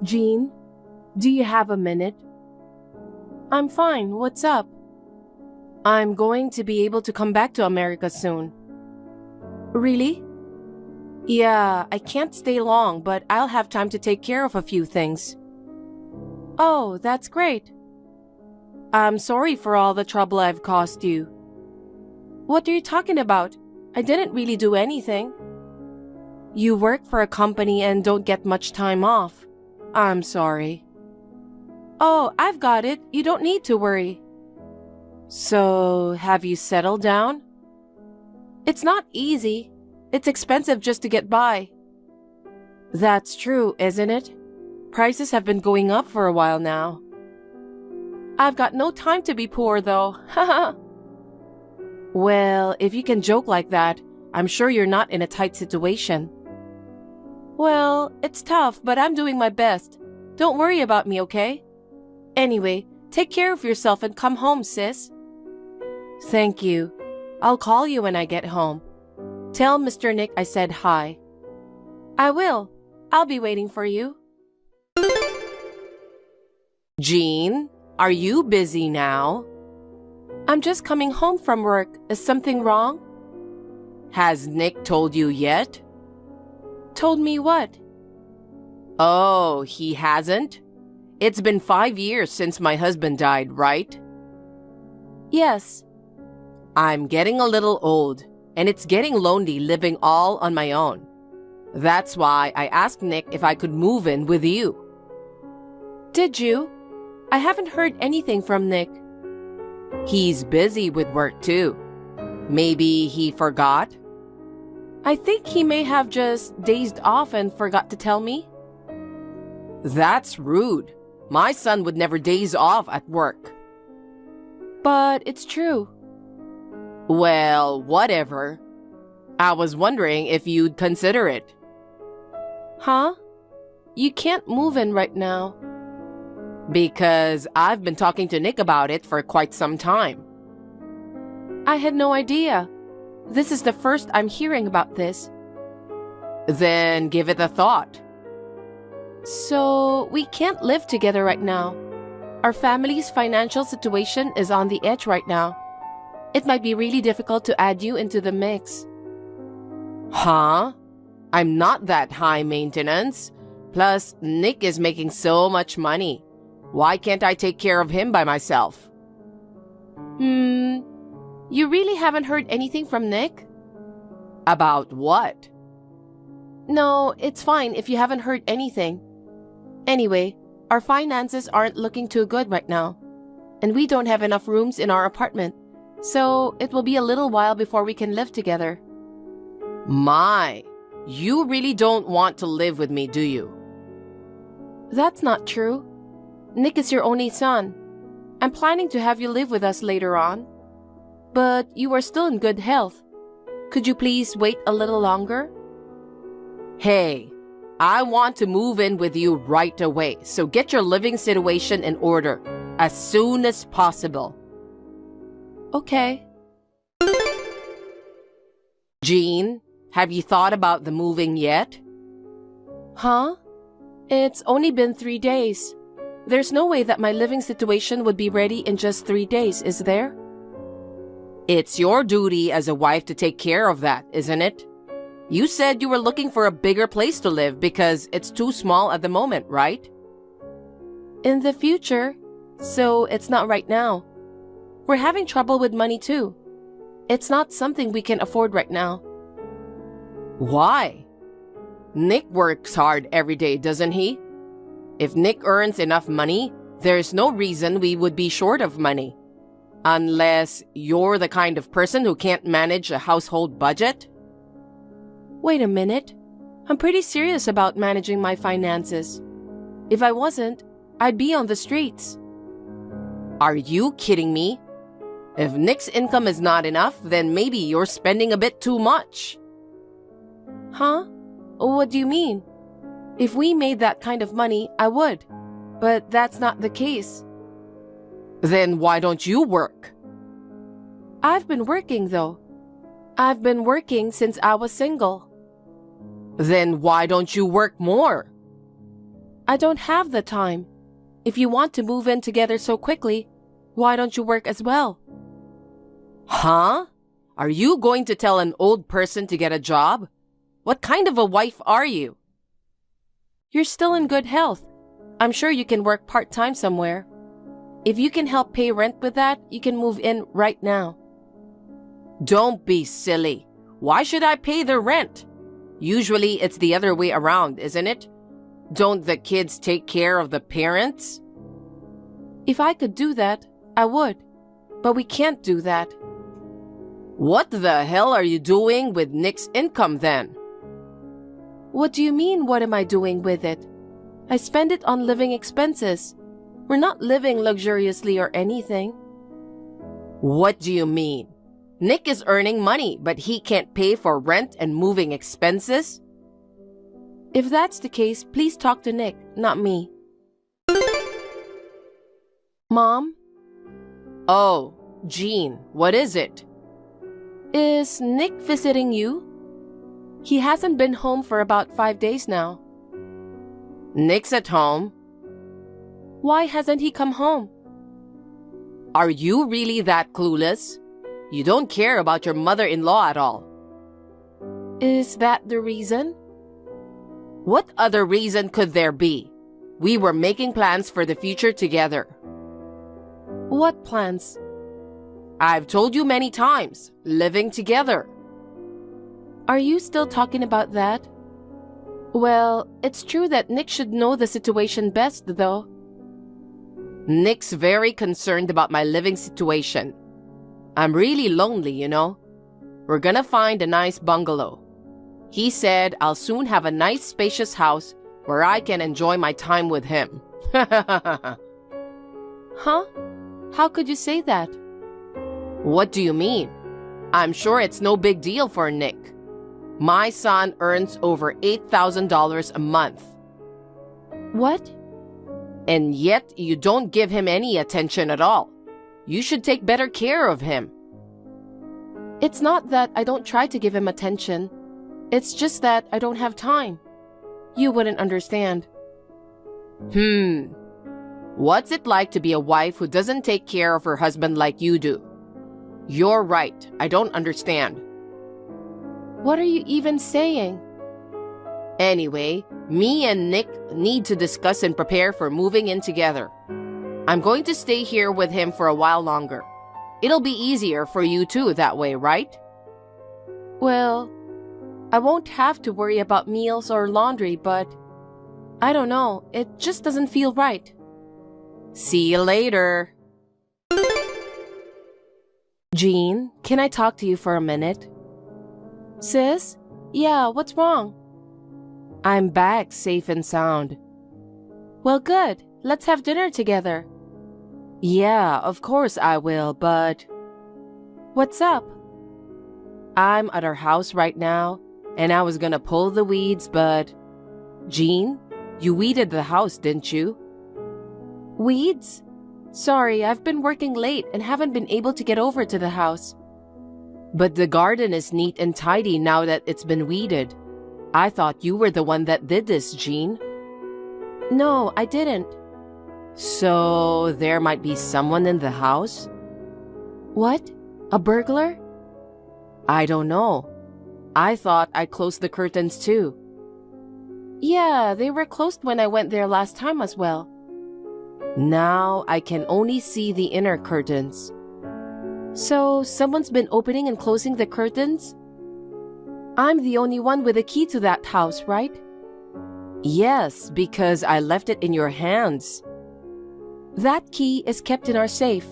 Jean, do you have a minute? I'm fine. What's up? I'm going to be able to come back to America soon. Really? Yeah, I can't stay long, but I'll have time to take care of a few things. Oh, that's great. I'm sorry for all the trouble I've caused you. What are you talking about? I didn't really do anything. You work for a company and don't get much time off. I'm sorry. Oh, I've got it. You don't need to worry. So, have you settled down? It's not easy. It's expensive just to get by. That's true, isn't it? Prices have been going up for a while now. I've got no time to be poor, though. Haha. Well, if you can joke like that, I'm sure you're not in a tight situation. Well, it's tough, but I'm doing my best. Don't worry about me, okay? Anyway, take care of yourself and come home, sis. Thank you. I'll call you when I get home. Tell Mr. Nick I said hi. I will. I'll be waiting for you. Jean, are you busy now? I'm just coming home from work. Is something wrong? Has Nick told you yet? Told me what? Oh, he hasn't? It's been 5 years since my husband died, right? Yes. I'm getting a little old, and it's getting lonely living all on my own. That's why I asked Nick if I could move in with you. Did you? I haven't heard anything from Nick. He's busy with work too. Maybe he forgot? I think he may have just dazed off and forgot to tell me. That's rude. My son would never daze off at work. But it's true. Well, whatever. I was wondering if you'd consider it. Huh? You can't move in right now. Because I've been talking to Nick about it for quite some time. I had no idea. This is the first I'm hearing about this. Then give it a thought. So, we can't live together right now. Our family's financial situation is on the edge right now. It might be really difficult to add you into the mix. Huh? I'm not that high maintenance. Plus, Nick is making so much money. Why can't I take care of him by myself? You really haven't heard anything from Nick? About what? No, it's fine if you haven't heard anything. Anyway, our finances aren't looking too good right now. And we don't have enough rooms in our apartment. So, it will be a little while before we can live together. My, you really don't want to live with me, do you? That's not true. Nick is your only son. I'm planning to have you live with us later on. But you are still in good health. Could you please wait a little longer? Hey, I want to move in with you right away, so get your living situation in order as soon as possible. Okay. Jean, have you thought about the moving yet? Huh? It's only been 3 days. There's no way that my living situation would be ready in just 3 days, is there? It's your duty as a wife to take care of that, isn't it? You said you were looking for a bigger place to live because it's too small at the moment, right? In the future, so it's not right now. We're having trouble with money too. It's not something we can afford right now. Why? Nick works hard every day, doesn't he? If Nick earns enough money, there's no reason we would be short of money. Unless you're the kind of person who can't manage a household budget? Wait a minute. I'm pretty serious about managing my finances. If I wasn't, I'd be on the streets. Are you kidding me? If Nick's income is not enough, then maybe you're spending a bit too much. Huh? What do you mean? If we made that kind of money, I would. But that's not the case. Then why don't you work? I've been working, though. I've been working since I was single. Then why don't you work more? I don't have the time. If you want to move in together so quickly, why don't you work as well? Huh? Are you going to tell an old person to get a job? What kind of a wife are you? You're still in good health. I'm sure you can work part-time somewhere. If you can help pay rent with that, you can move in right now. Don't be silly. Why should I pay the rent? Usually it's the other way around, isn't it? Don't the kids take care of the parents? If I could do that, I would. But we can't do that. What the hell are you doing with Nick's income then? What do you mean, what am I doing with it? I spend it on living expenses. We're not living luxuriously or anything. What do you mean? Nick is earning money, but he can't pay for rent and moving expenses? If that's the case, please talk to Nick, not me. Mom? Oh, Jean, what is it? Is Nick visiting you? He hasn't been home for about 5 days now. Nick's at home. Why hasn't he come home? Are you really that clueless? You don't care about your mother-in-law at all. Is that the reason? What other reason could there be? We were making plans for the future together. What plans? I've told you many times, living together. Are you still talking about that? Well, it's true that Nick should know the situation best, though. Nick's very concerned about my living situation. I'm really lonely, you know. We're gonna find a nice bungalow. He said I'll soon have a nice spacious house where I can enjoy my time with him. Huh? How could you say that? What do you mean? I'm sure it's no big deal for Nick. My son earns over $8,000 a month. What? And yet you don't give him any attention at all. You should take better care of him. It's not that I don't try to give him attention. It's just that I don't have time. You wouldn't understand. What's it like to be a wife who doesn't take care of her husband like you do? You're right. I don't understand. What are you even saying? Anyway, me and Nick need to discuss and prepare for moving in together. I'm going to stay here with him for a while longer. It'll be easier for you too that way, right? Well, I won't have to worry about meals or laundry, but I don't know, it just doesn't feel right. See you later. Jean, can I talk to you for a minute? Sis? Yeah, what's wrong? I'm back safe and sound. Well, good. Let's have dinner together. Yeah, of course I will, but... What's up? I'm at our house right now, and I was gonna pull the weeds, but... Jean, you weeded the house, didn't you? Weeds? Sorry, I've been working late and haven't been able to get over to the house. But the garden is neat and tidy now that it's been weeded. I thought you were the one that did this, Jean. No, I didn't. So, there might be someone in the house? What? A burglar? I don't know. I thought I closed the curtains too. Yeah, they were closed when I went there last time as well. Now I can only see the inner curtains. So, someone's been opening and closing the curtains? I'm the only one with a key to that house, right? Yes, because I left it in your hands. That key is kept in our safe.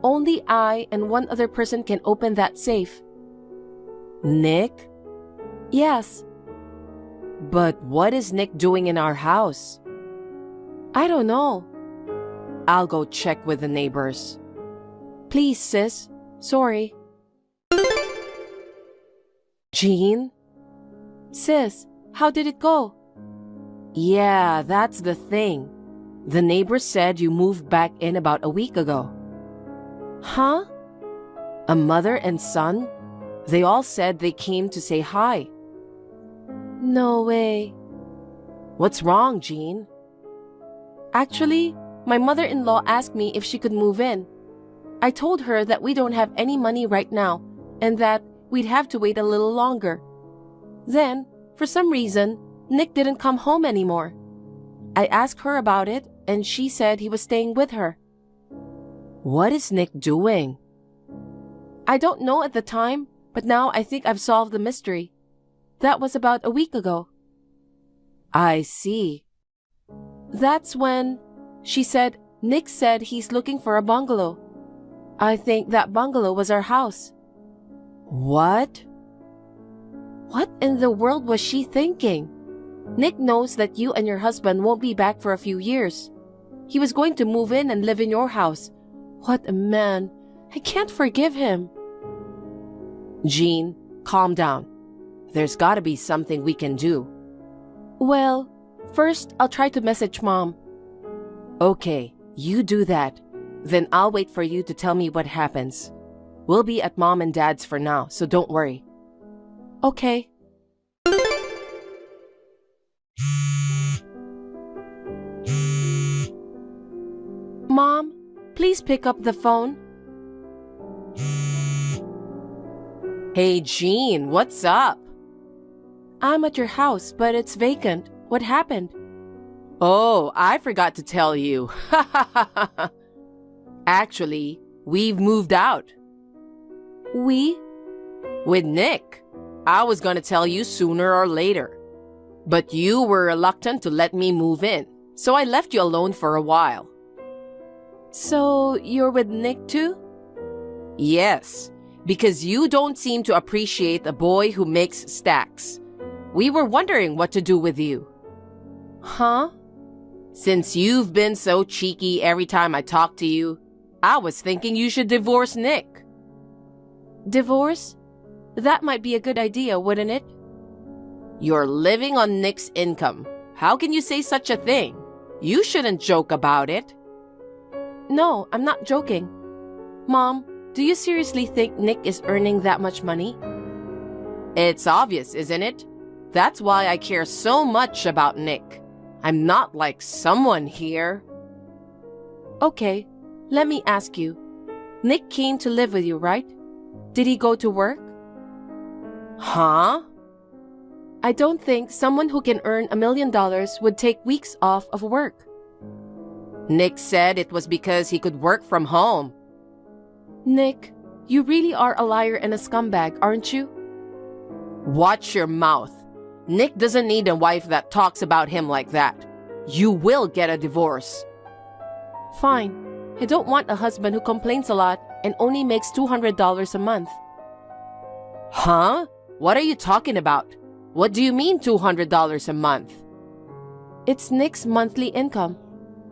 Only I and one other person can open that safe. Nick? Yes. But what is Nick doing in our house? I don't know. I'll go check with the neighbors. Please, sis. Sorry. Jean? Sis, how did it go? Yeah, that's the thing. The neighbor said you moved back in about a week ago. Huh? A mother and son? They all said they came to say hi. No way. What's wrong, Jean? Actually, my mother-in-law asked me if she could move in. I told her that we don't have any money right now and that we'd have to wait a little longer. Then, for some reason, Nick didn't come home anymore. I asked her about it and she said he was staying with her. What is Nick doing? I don't know at the time, but now I think I've solved the mystery. That was about a week ago. I see. That's when she said Nick said he's looking for a bungalow. I think that bungalow was our house. What? What in the world was she thinking? Nick knows that you and your husband won't be back for a few years. He was going to move in and live in your house. What a man. I can't forgive him. Jean, calm down. There's gotta be something we can do. Well, first I'll try to message Mom. Okay, you do that. Then I'll wait for you to tell me what happens. We'll be at Mom and Dad's for now, so don't worry. Okay. Mom, please pick up the phone. Hey, Jean, what's up? I'm at your house, but it's vacant. What happened? Oh, I forgot to tell you. Actually, we've moved out. We? With Nick. I was gonna tell you sooner or later. But you were reluctant to let me move in, so I left you alone for a while. So, you're with Nick too? Yes, because you don't seem to appreciate a boy who makes stacks. We were wondering what to do with you. Huh? Since you've been so cheeky every time I talk to you, I was thinking you should divorce Nick. Divorce? That might be a good idea, wouldn't it? You're living on Nick's income. How can you say such a thing? You shouldn't joke about it. No, I'm not joking. Mom, do you seriously think Nick is earning that much money? It's obvious, isn't it? That's why I care so much about Nick. I'm not like someone here. Okay, let me ask you. Nick came to live with you, right? Did he go to work? Huh? I don't think someone who can earn $1 million would take weeks off of work. Nick said it was because he could work from home. Nick, you really are a liar and a scumbag, aren't you? Watch your mouth. Nick doesn't need a wife that talks about him like that. You will get a divorce. Fine. I don't want a husband who complains a lot and only makes $200 a month. Huh? What are you talking about? What do you mean $200 a month? It's Nick's monthly income.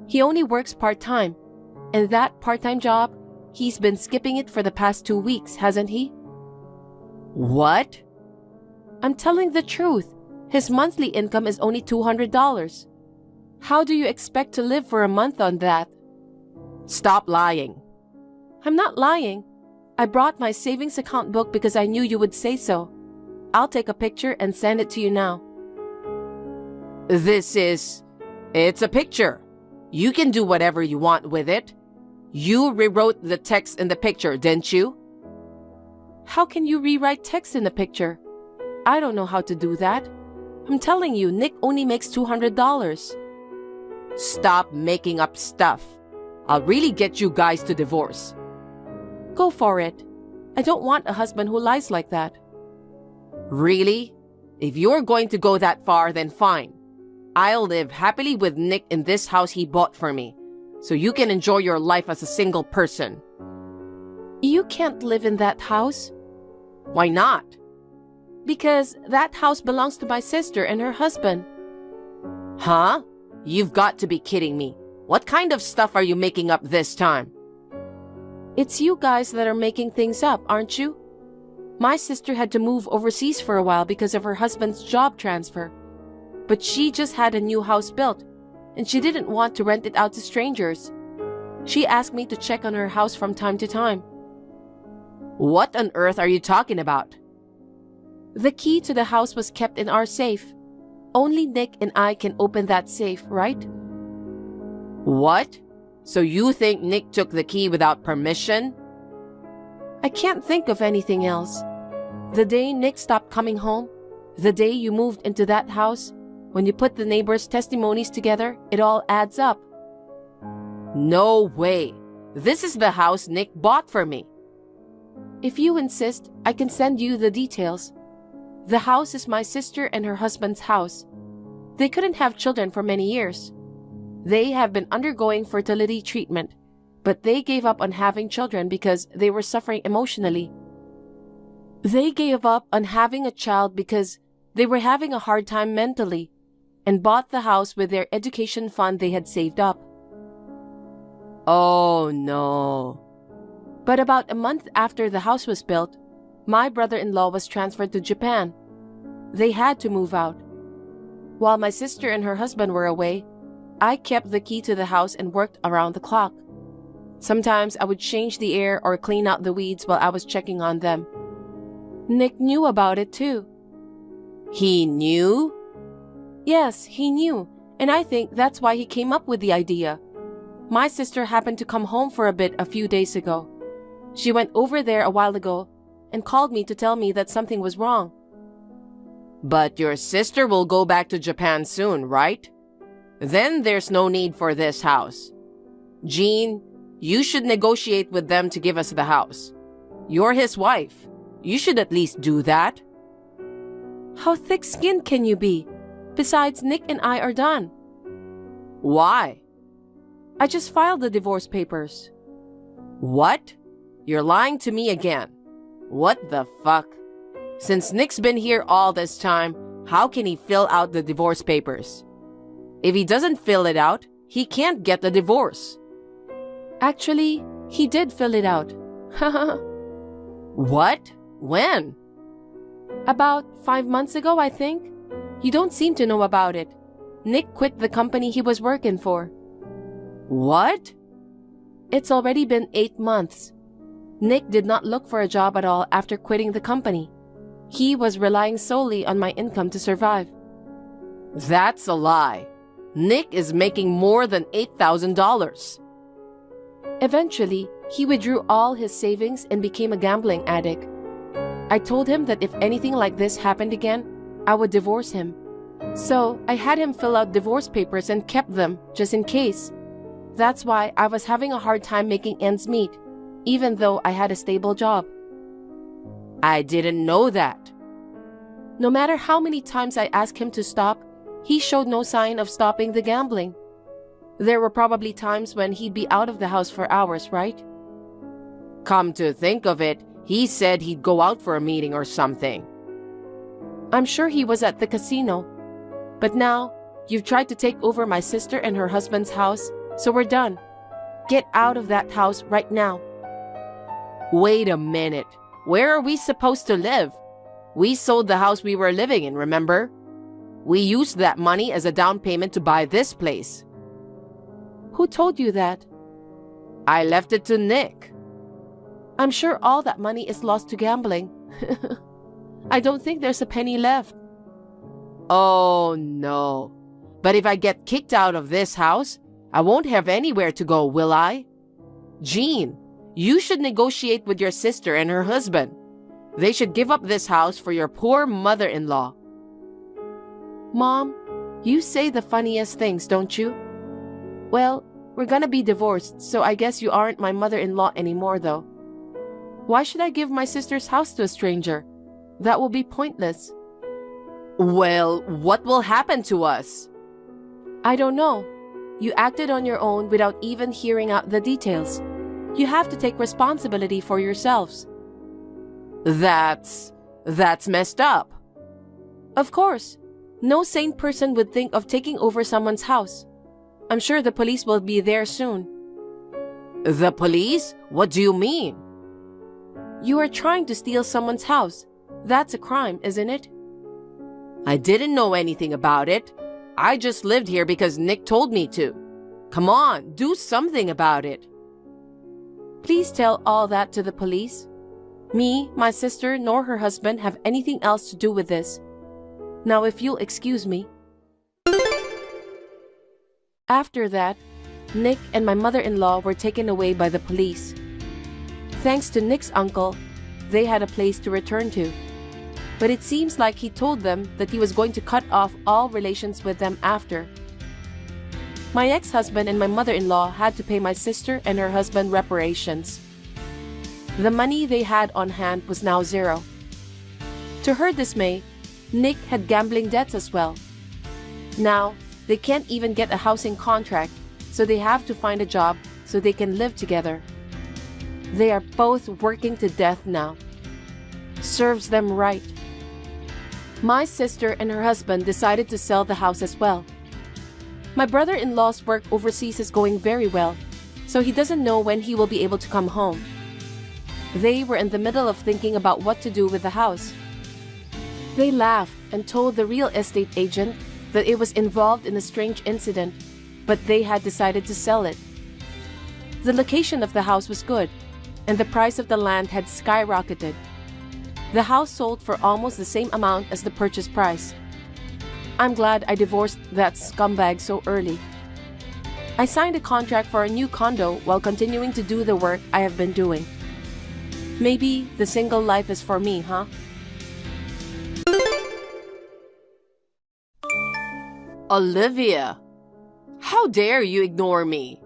He only works part-time. And that part-time job, he's been skipping it for the past 2 weeks, hasn't he? What? I'm telling the truth. His monthly income is only $200. How do you expect to live for a month on that? Stop lying. I'm not lying. I brought my savings account book because I knew you would say so. I'll take a picture and send it to you now. It's a picture. You can do whatever you want with it. You rewrote the text in the picture, didn't you? How can you rewrite text in the picture? I don't know how to do that. I'm telling you, Nick only makes $200. Stop making up stuff. I'll really get you guys to divorce. Go for it. I don't want a husband who lies like that. Really? If you're going to go that far, then fine. I'll live happily with Nick in this house he bought for me, so you can enjoy your life as a single person. You can't live in that house. Why not? Because that house belongs to my sister and her husband. Huh? You've got to be kidding me. What kind of stuff are you making up this time? It's you guys that are making things up, aren't you? My sister had to move overseas for a while because of her husband's job transfer. But she just had a new house built, and she didn't want to rent it out to strangers. She asked me to check on her house from time to time. What on earth are you talking about? The key to the house was kept in our safe. Only Nick and I can open that safe, right? What? So you think Nick took the key without permission? I can't think of anything else. The day Nick stopped coming home, the day you moved into that house, when you put the neighbors' testimonies together, it all adds up. No way. This is the house Nick bought for me. If you insist, I can send you the details. The house is my sister and her husband's house. They couldn't have children for many years. They have been undergoing fertility treatment, but they gave up on having children because they were suffering emotionally. They gave up on having a child because they were having a hard time mentally, and bought the house with their education fund they had saved up. Oh no. But about a month after the house was built, my brother-in-law was transferred to Japan. They had to move out. While my sister and her husband were away, I kept the key to the house and worked around the clock. Sometimes I would change the air or clean out the weeds while I was checking on them. Nick knew about it too. He knew? Yes, he knew, and I think that's why he came up with the idea. My sister happened to come home for a bit a few days ago. She went over there a while ago and called me to tell me that something was wrong. But your sister will go back to Japan soon, right? Then there's no need for this house. Jean, you should negotiate with them to give us the house. You're his wife. You should at least do that. How thick-skinned can you be? Besides, Nick and I are done. Why? I just filed the divorce papers. What? You're lying to me again. What the fuck? Since Nick's been here all this time, how can he fill out the divorce papers? If he doesn't fill it out, he can't get the divorce. Actually, he did fill it out. What? When? About 5 months ago, I think. You don't seem to know about it. Nick quit the company he was working for. What? It's already been 8 months. Nick did not look for a job at all after quitting the company. He was relying solely on my income to survive. That's a lie. Nick is making more than $8,000. Eventually, he withdrew all his savings and became a gambling addict. I told him that if anything like this happened again, I would divorce him. So I had him fill out divorce papers and kept them just in case. That's why I was having a hard time making ends meet, even though I had a stable job. I didn't know that. No matter how many times I asked him to stop, he showed no sign of stopping the gambling. There were probably times when he'd be out of the house for hours, right? Come to think of it, he said he'd go out for a meeting or something. I'm sure he was at the casino. But now, you've tried to take over my sister and her husband's house, so we're done. Get out of that house right now. Wait a minute. Where are we supposed to live? We sold the house we were living in, remember? We used that money as a down payment to buy this place. Who told you that? I left it to Nick. I'm sure all that money is lost to gambling. I don't think there's a penny left. Oh no. But if I get kicked out of this house, I won't have anywhere to go, will I? Jean, you should negotiate with your sister and her husband. They should give up this house for your poor mother-in-law. Mom, you say the funniest things, don't you? Well, we're gonna be divorced, so I guess you aren't my mother-in-law anymore, though. Why should I give my sister's house to a stranger? That will be pointless. Well, what will happen to us? I don't know. You acted on your own without even hearing out the details. You have to take responsibility for yourselves. That's messed up. Of course. No sane person would think of taking over someone's house. I'm sure the police will be there soon. The police? What do you mean? You are trying to steal someone's house. That's a crime, isn't it? I didn't know anything about it. I just lived here because Nick told me to. Come on, do something about it. Please tell all that to the police. Me, my sister, nor her husband have anything else to do with this. Now, if you'll excuse me. After that, Nick and my mother-in-law were taken away by the police. Thanks to Nick's uncle, they had a place to return to. But it seems like he told them that he was going to cut off all relations with them after. My ex-husband and my mother-in-law had to pay my sister and her husband reparations. The money they had on hand was now zero. To her dismay, Nick had gambling debts as well. Now, they can't even get a housing contract, so they have to find a job so they can live together. They are both working to death now. Serves them right. My sister and her husband decided to sell the house as well. My brother-in-law's work overseas is going very well, so he doesn't know when he will be able to come home. They were in the middle of thinking about what to do with the house. They laughed and told the real estate agent that it was involved in a strange incident, but they had decided to sell it. The location of the house was good, and the price of the land had skyrocketed. The house sold for almost the same amount as the purchase price. I'm glad I divorced that scumbag so early. I signed a contract for a new condo while continuing to do the work I have been doing. Maybe the single life is for me, huh? Olivia, how dare you ignore me?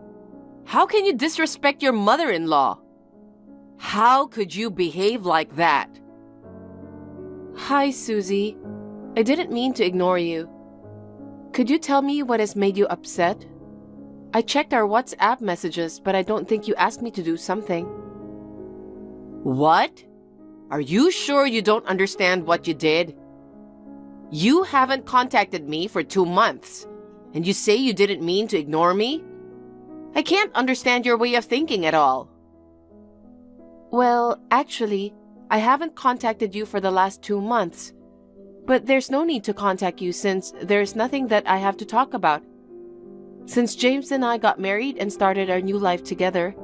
How can you disrespect your mother-in-law? How could you behave like that? Hi, Susie. I didn't mean to ignore you. Could you tell me what has made you upset? I checked our WhatsApp messages, but I don't think you asked me to do something. What? Are you sure you don't understand what you did? You haven't contacted me for 2 months, and you say you didn't mean to ignore me? I can't understand your way of thinking at all. Well, actually, I haven't contacted you for the last 2 months. But there's no need to contact you since there's nothing that I have to talk about. Since James and I got married and started our new life together,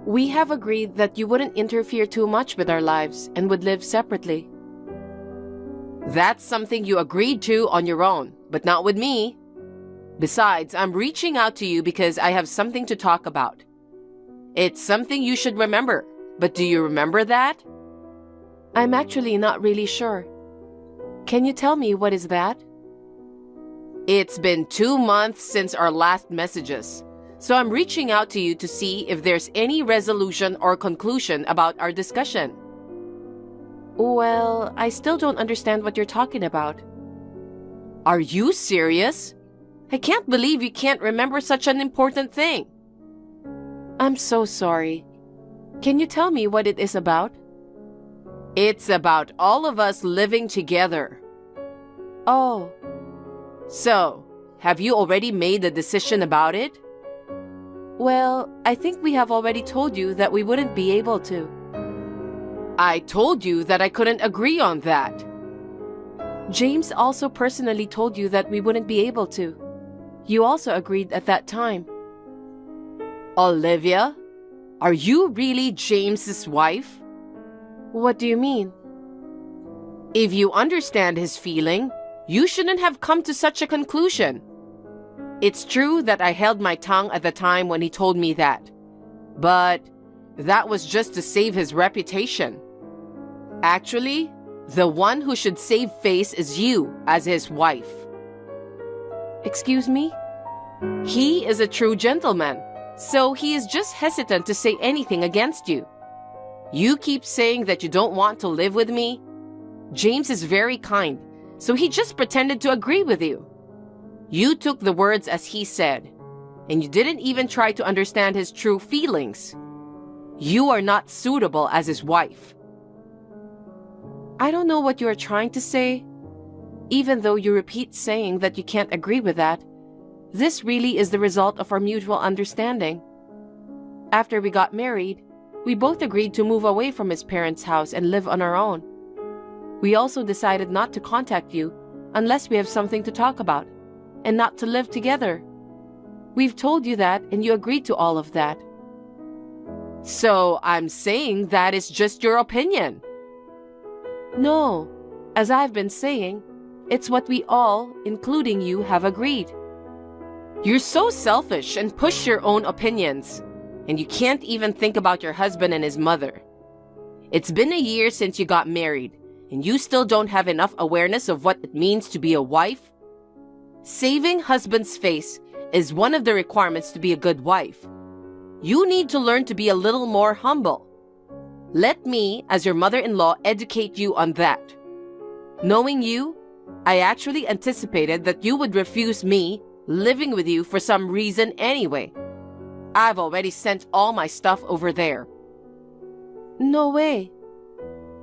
we have agreed that you wouldn't interfere too much with our lives and would live separately. That's something you agreed to on your own, but not with me. Besides, I'm reaching out to you because I have something to talk about. It's something you should remember, but do you remember that? I'm actually not really sure. Can you tell me what is that? It's been 2 months since our last messages, so I'm reaching out to you to see if there's any resolution or conclusion about our discussion. Well, I still don't understand what you're talking about. Are you serious? I can't believe you can't remember such an important thing. I'm so sorry. Can you tell me what it is about? It's about all of us living together. Oh. So, have you already made a decision about it? Well, I think we have already told you that we wouldn't be able to. I told you that I couldn't agree on that. James also personally told you that we wouldn't be able to. You also agreed at that time. Olivia, are you really James's wife? What do you mean? If you understand his feeling, you shouldn't have come to such a conclusion. It's true that I held my tongue at the time when he told me that, but that was just to save his reputation. Actually, the one who should save face is you as his wife. Excuse me? He is a true gentleman, so he is just hesitant to say anything against you. You keep saying that you don't want to live with me. James is very kind, so he just pretended to agree with you. You took the words as he said, and you didn't even try to understand his true feelings. You are not suitable as his wife. I don't know what you are trying to say. Even though you repeat saying that you can't agree with that, this really is the result of our mutual understanding. After we got married, we both agreed to move away from his parents' house and live on our own. We also decided not to contact you unless we have something to talk about, and not to live together. We've told you that, and you agreed to all of that. So I'm saying that is just your opinion. No, as I've been saying, it's what we all, including you, have agreed. You're so selfish and push your own opinions, and you can't even think about your husband and his mother. It's been a year since you got married, and you still don't have enough awareness of what it means to be a wife? Saving husband's face is one of the requirements to be a good wife. You need to learn to be a little more humble. Let me, as your mother-in-law, educate you on that. Knowing you, I actually anticipated that you would refuse me living with you for some reason anyway. I've already sent all my stuff over there. No way.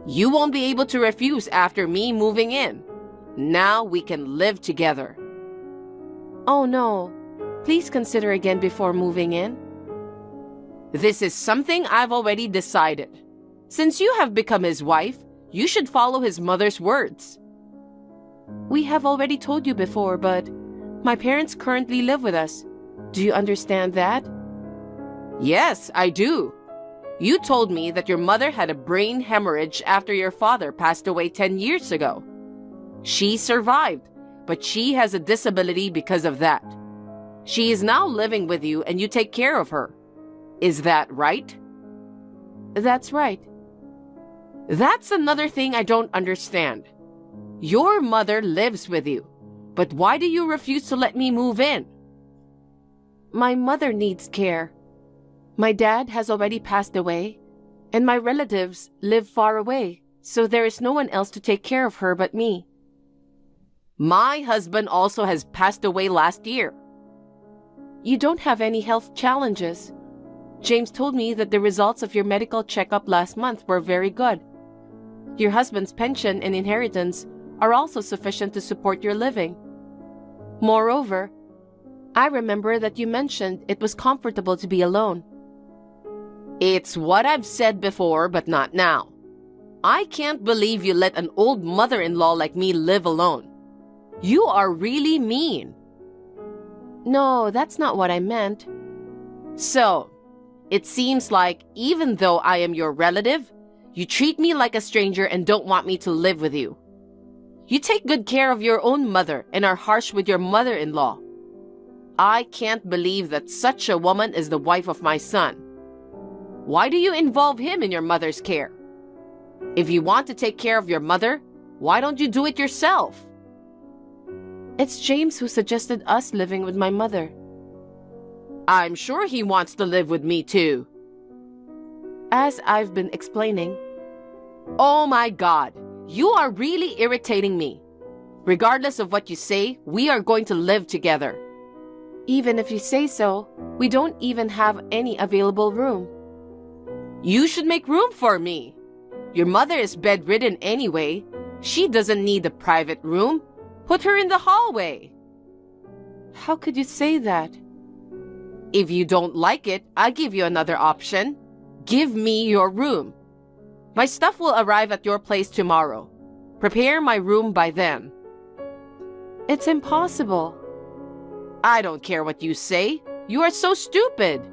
You won't be able to refuse after me moving in. Now we can live together. Oh no. Please consider again before moving in. This is something I've already decided. Since you have become his wife, you should follow his mother's words. We have already told you before, but my parents currently live with us. Do you understand that? Yes, I do. You told me that your mother had a brain hemorrhage after your father passed away 10 years ago. She survived, but she has a disability because of that. She is now living with you and you take care of her. Is that right? That's right. That's another thing I don't understand. Your mother lives with you, but why do you refuse to let me move in? My mother needs care. My dad has already passed away, and my relatives live far away, so there is no one else to take care of her but me. My husband also has passed away last year. You don't have any health challenges. James told me that the results of your medical checkup last month were very good. Your husband's pension and inheritance are also sufficient to support your living. Moreover, I remember that you mentioned it was comfortable to be alone. It's what I've said before, but not now. I can't believe you let an old mother-in-law like me live alone. You are really mean. No, that's not what I meant. So, it seems like even though I am your relative, you treat me like a stranger and don't want me to live with you. You take good care of your own mother and are harsh with your mother-in-law. I can't believe that such a woman is the wife of my son. Why do you involve him in your mother's care? If you want to take care of your mother, why don't you do it yourself? It's James who suggested us living with my mother. I'm sure he wants to live with me too. As I've been explaining. Oh my God, you are really irritating me. Regardless of what you say, we are going to live together. Even if you say so, we don't even have any available room. You should make room for me. Your mother is bedridden anyway. She doesn't need a private room. Put her in the hallway. How could you say that? If you don't like it, I'll give you another option. Give me your room. My stuff will arrive at your place tomorrow. Prepare my room by then. It's impossible. I don't care what you say. You are so stupid.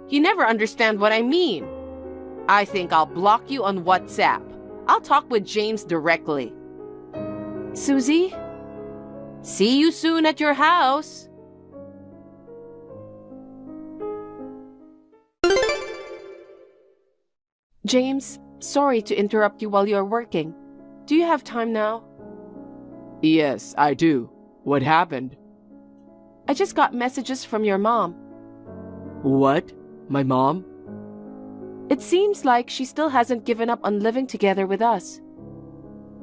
You never understand what I mean. I think I'll block you on WhatsApp. I'll talk with James directly. Susie? See you soon at your house. James, sorry to interrupt you while you're working. Do you have time now? Yes, I do. What happened? I just got messages from your mom. What? My mom? It seems like she still hasn't given up on living together with us.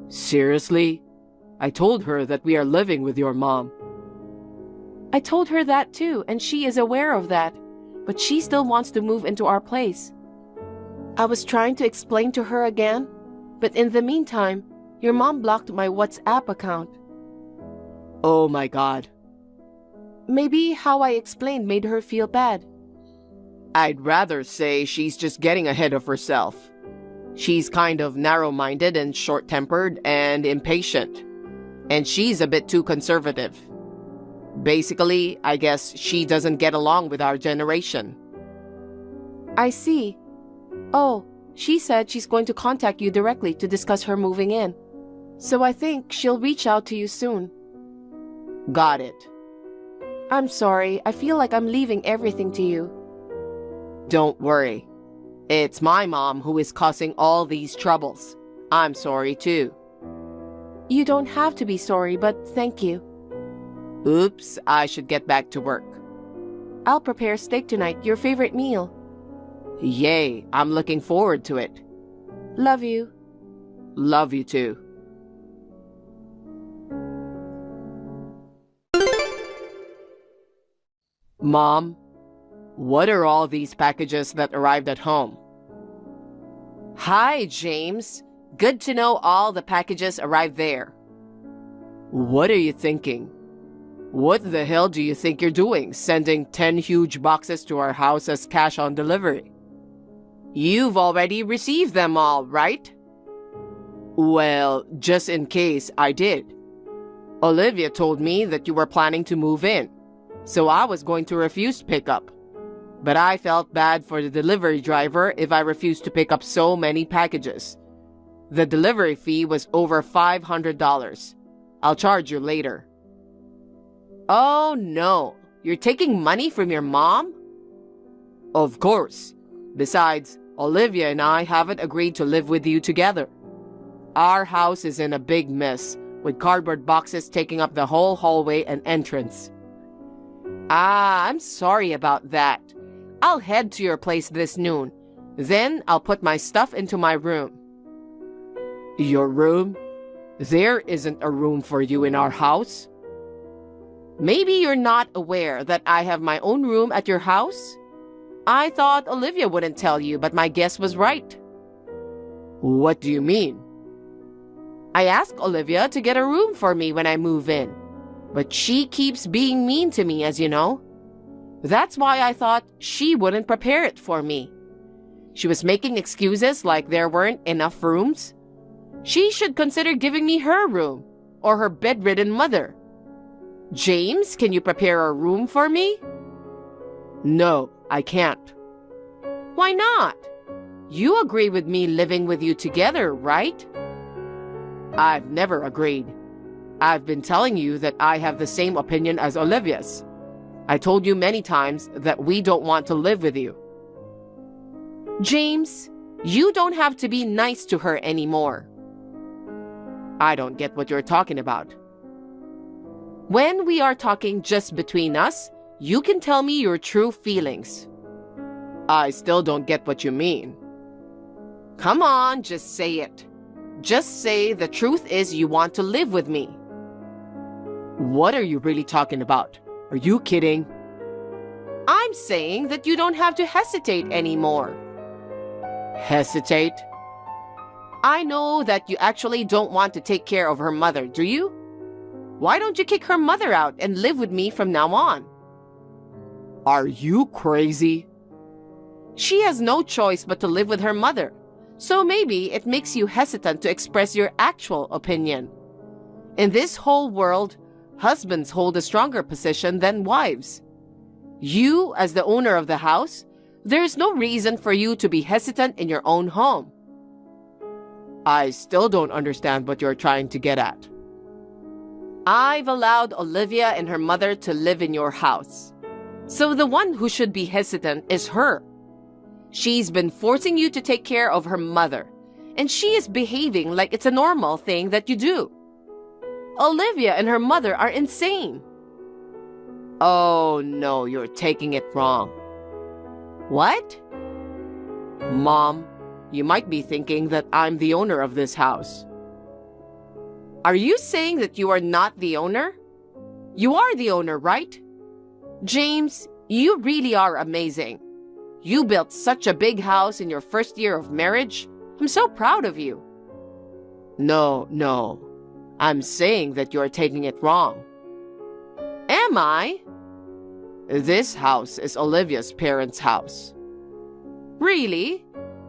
Seriously? I told her that we are living with your mom. I told her that too, and she is aware of that, but she still wants to move into our place. I was trying to explain to her again, but in the meantime, your mom blocked my WhatsApp account. Oh my God. Maybe how I explained made her feel bad. I'd rather say she's just getting ahead of herself. She's kind of narrow-minded and short-tempered and impatient. And she's a bit too conservative. Basically, I guess she doesn't get along with our generation. I see. Oh, she said she's going to contact you directly to discuss her moving in. So I think she'll reach out to you soon. Got it. I'm sorry. I feel like I'm leaving everything to you. Don't worry. It's my mom who is causing all these troubles. I'm sorry too. You don't have to be sorry, but thank you. Oops, I should get back to work. I'll prepare steak tonight, your favorite meal. Yay, I'm looking forward to it. Love you. Love you too. Mom, what are all these packages that arrived at home? Hi, James. Good to know all the packages arrived there. What are you thinking? What the hell do you think you're doing, sending 10 huge boxes to our house as cash on delivery? You've already received them all, right? Well, just in case I did. Olivia told me that you were planning to move in, so I was going to refuse pickup. But I felt bad for the delivery driver if I refused to pick up so many packages. The delivery fee was over $500. I'll charge you later. Oh no, you're taking money from your mom? Of course. Besides, Olivia and I haven't agreed to live with you together. Our house is in a big mess, with cardboard boxes taking up the whole hallway and entrance. I'm sorry about that. I'll head to your place this noon. Then I'll put my stuff into my room. Your room? There isn't a room for you in our house. Maybe you're not aware that I have my own room at your house? I thought Olivia wouldn't tell you, but my guess was right. What do you mean? I asked Olivia to get a room for me when I move in, but she keeps being mean to me, as you know. That's why I thought she wouldn't prepare it for me. She was making excuses like there weren't enough rooms. She should consider giving me her room, or her bedridden mother. James, can you prepare a room for me? No, I can't. Why not? You agree with me living with you together, right? I've never agreed. I've been telling you that I have the same opinion as Olivia's. I told you many times that we don't want to live with you. James, you don't have to be nice to her anymore. I don't get what you're talking about. When we are talking just between us, you can tell me your true feelings. I still don't get what you mean. Come on, just say it. Just say the truth is you want to live with me. What are you really talking about? Are you kidding? I'm saying that you don't have to hesitate anymore. Hesitate? I know that you actually don't want to take care of her mother, do you? Why don't you kick her mother out and live with me from now on? Are you crazy? She has no choice but to live with her mother, so maybe it makes you hesitant to express your actual opinion. In this whole world, husbands hold a stronger position than wives. You, as the owner of the house, there is no reason for you to be hesitant in your own home. I still don't understand what you're trying to get at. I've allowed Olivia and her mother to live in your house. So the one who should be hesitant is her. She's been forcing you to take care of her mother, and she is behaving like it's a normal thing that you do. Olivia and her mother are insane. Oh no, you're taking it wrong. What? Mom, you might be thinking that I'm the owner of this house. Are you saying that you are not the owner? You are the owner, right? James, you really are amazing. You built such a big house in your first year of marriage. I'm so proud of you. No. I'm saying that you're taking it wrong. Am I? This house is Olivia's parents' house. Really?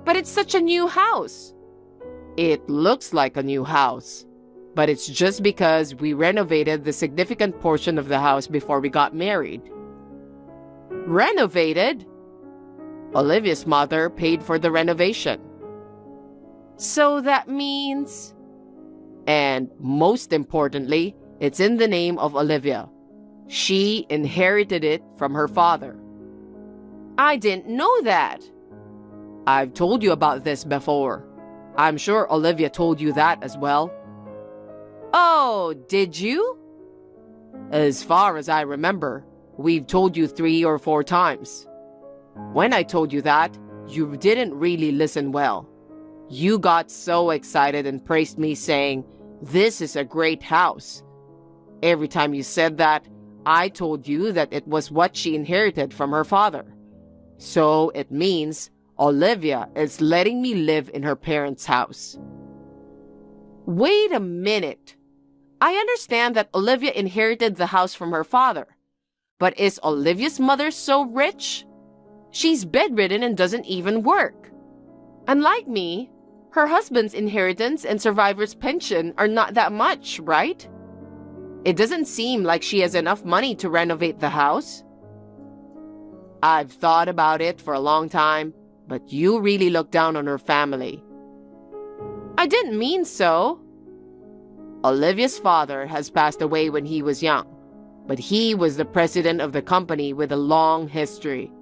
But it's such a new house. It looks like a new house, but it's just because we renovated the significant portion of the house before we got married. Renovated? Olivia's mother paid for the renovation. So that means... And most importantly, it's in the name of Olivia. She inherited it from her father. I didn't know that. I've told you about this before. I'm sure Olivia told you that as well. Oh, did you? As far as I remember, we've told you 3 or 4 times. When I told you that, you didn't really listen well. You got so excited and praised me, saying, "This is a great house." Every time you said that, I told you that it was what she inherited from her father. So it means Olivia is letting me live in her parents' house. Wait a minute. I understand that Olivia inherited the house from her father. But is Olivia's mother so rich? She's bedridden and doesn't even work. Unlike me, her husband's inheritance and survivor's pension are not that much, right? It doesn't seem like she has enough money to renovate the house. I've thought about it for a long time, but you really look down on her family. I didn't mean so. Olivia's father has passed away when he was young, but he was the president of the company with a long history.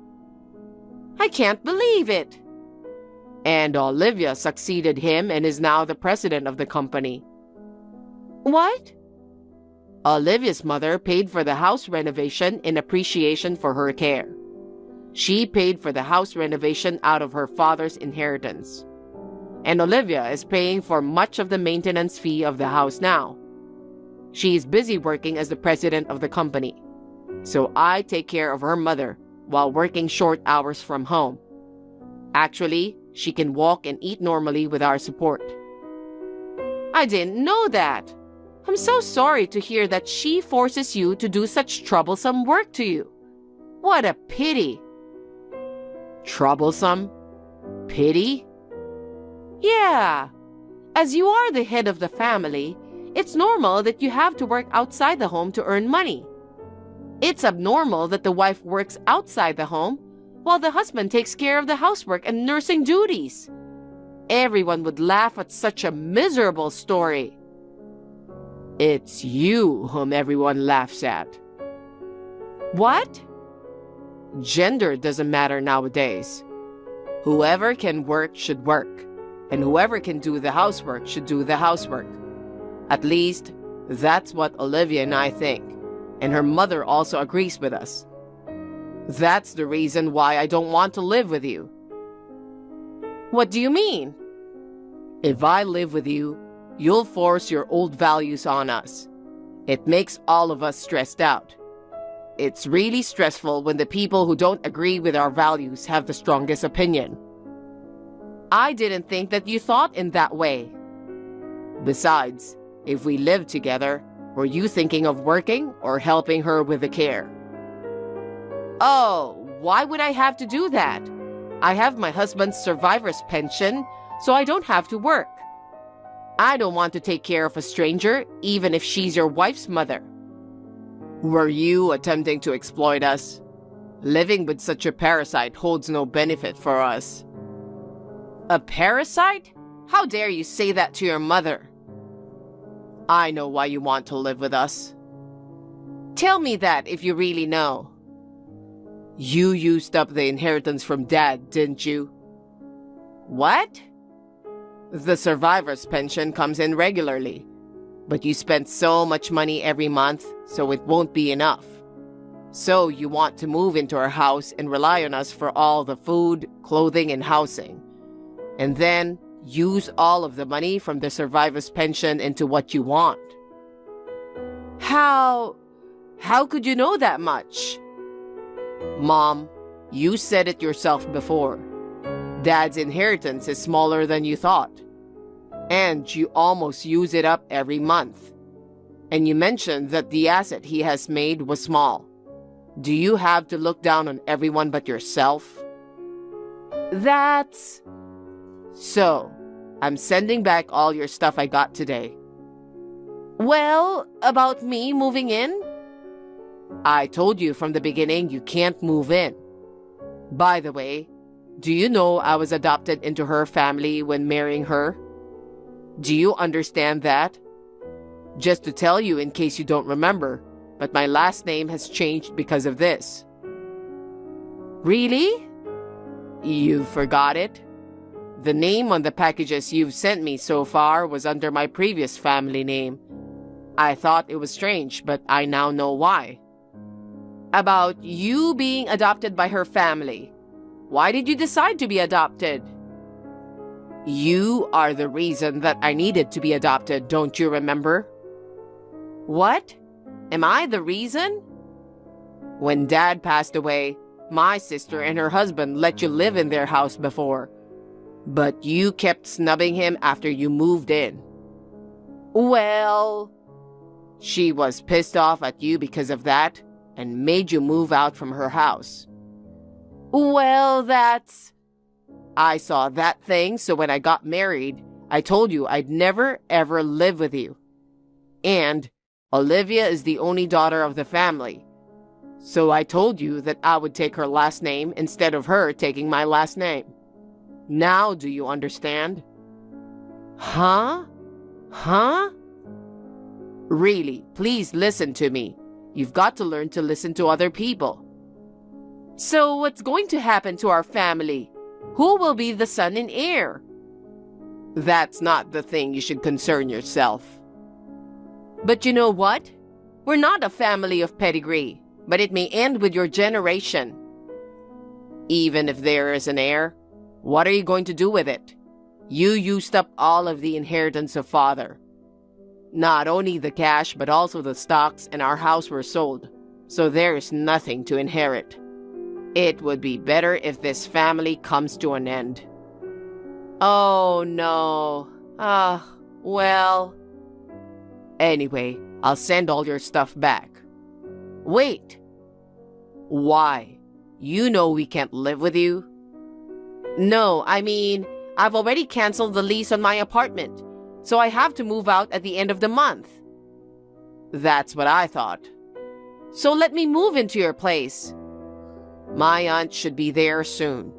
I can't believe it. And Olivia succeeded him and is now the president of the company. What? Olivia's mother paid for the house renovation in appreciation for her care. She paid for the house renovation out of her father's inheritance. And Olivia is paying for much of the maintenance fee of the house now. She is busy working as the president of the company. So I take care of her mother while working short hours from home. Actually, she can walk and eat normally with our support. I didn't know that. I'm so sorry to hear that she forces you to do such troublesome work to you. What a pity. Troublesome? Pity? Yeah. As you are the head of the family, it's normal that you have to work outside the home to earn money. It's abnormal that the wife works outside the home while the husband takes care of the housework and nursing duties. Everyone would laugh at such a miserable story. It's you whom everyone laughs at. What? Gender doesn't matter nowadays. Whoever can work should work, and whoever can do the housework should do the housework. At least, that's what Olivia and I think, and her mother also agrees with us. That's the reason why I don't want to live with you. What do you mean? If I live with you, you'll force your old values on us. It makes all of us stressed out. It's really stressful when the people who don't agree with our values have the strongest opinion. I didn't think that you thought in that way. Besides, if we live together, were you thinking of working or helping her with the care? Oh, why would I have to do that? I have my husband's survivor's pension, so I don't have to work. I don't want to take care of a stranger, even if she's your wife's mother. Were you attempting to exploit us? Living with such a parasite holds no benefit for us. A parasite? How dare you say that to your mother? I know why you want to live with us. Tell me that if you really know. You used up the inheritance from Dad, didn't you? What? The survivor's pension comes in regularly, but you spend so much money every month, so it won't be enough. So you want to move into our house and rely on us for all the food, clothing, and housing. And then use all of the money from the survivor's pension into what you want. How could you know that much? Mom, you said it yourself before. Dad's inheritance is smaller than you thought. And you almost use it up every month. And you mentioned that the asset he has made was small. Do you have to look down on everyone but yourself? That's... So, I'm sending back all your stuff I got today. Well, about me moving in? I told you from the beginning you can't move in. By the way, do you know I was adopted into her family when marrying her? Do you understand that? Just to tell you in case you don't remember, but my last name has changed because of this. Really? You forgot it? The name on the packages you've sent me so far was under my previous family name. I thought it was strange, but I now know why. About you being adopted by her family. Why did you decide to be adopted? You are the reason that I needed to be adopted, don't you remember? What? Am I the reason? When Dad passed away, my sister and her husband let you live in their house before. But you kept snubbing him after you moved in. Well... She was pissed off at you because of that and made you move out from her house. Well, that's... I saw that thing, so when I got married, I told you I'd never ever live with you. And Olivia is the only daughter of the family. So I told you that I would take her last name instead of her taking my last name. Now do you understand? Huh? Really, please listen to me. You've got to learn to listen to other people. So what's going to happen to our family? Who will be the son and heir? That's not the thing you should concern yourself. But you know what? We're not a family of pedigree, but it may end with your generation. Even if there is an heir, what are you going to do with it? You used up all of the inheritance of father. Not only the cash, but also the stocks and our house were sold, so there is nothing to inherit. It would be better if this family comes to an end. Oh no. Well... Anyway, I'll send all your stuff back. Wait. Why? You know we can't live with you? No, I mean, I've already canceled the lease on my apartment, so I have to move out at the end of the month. That's what I thought. So let me move into your place. My aunt should be there soon.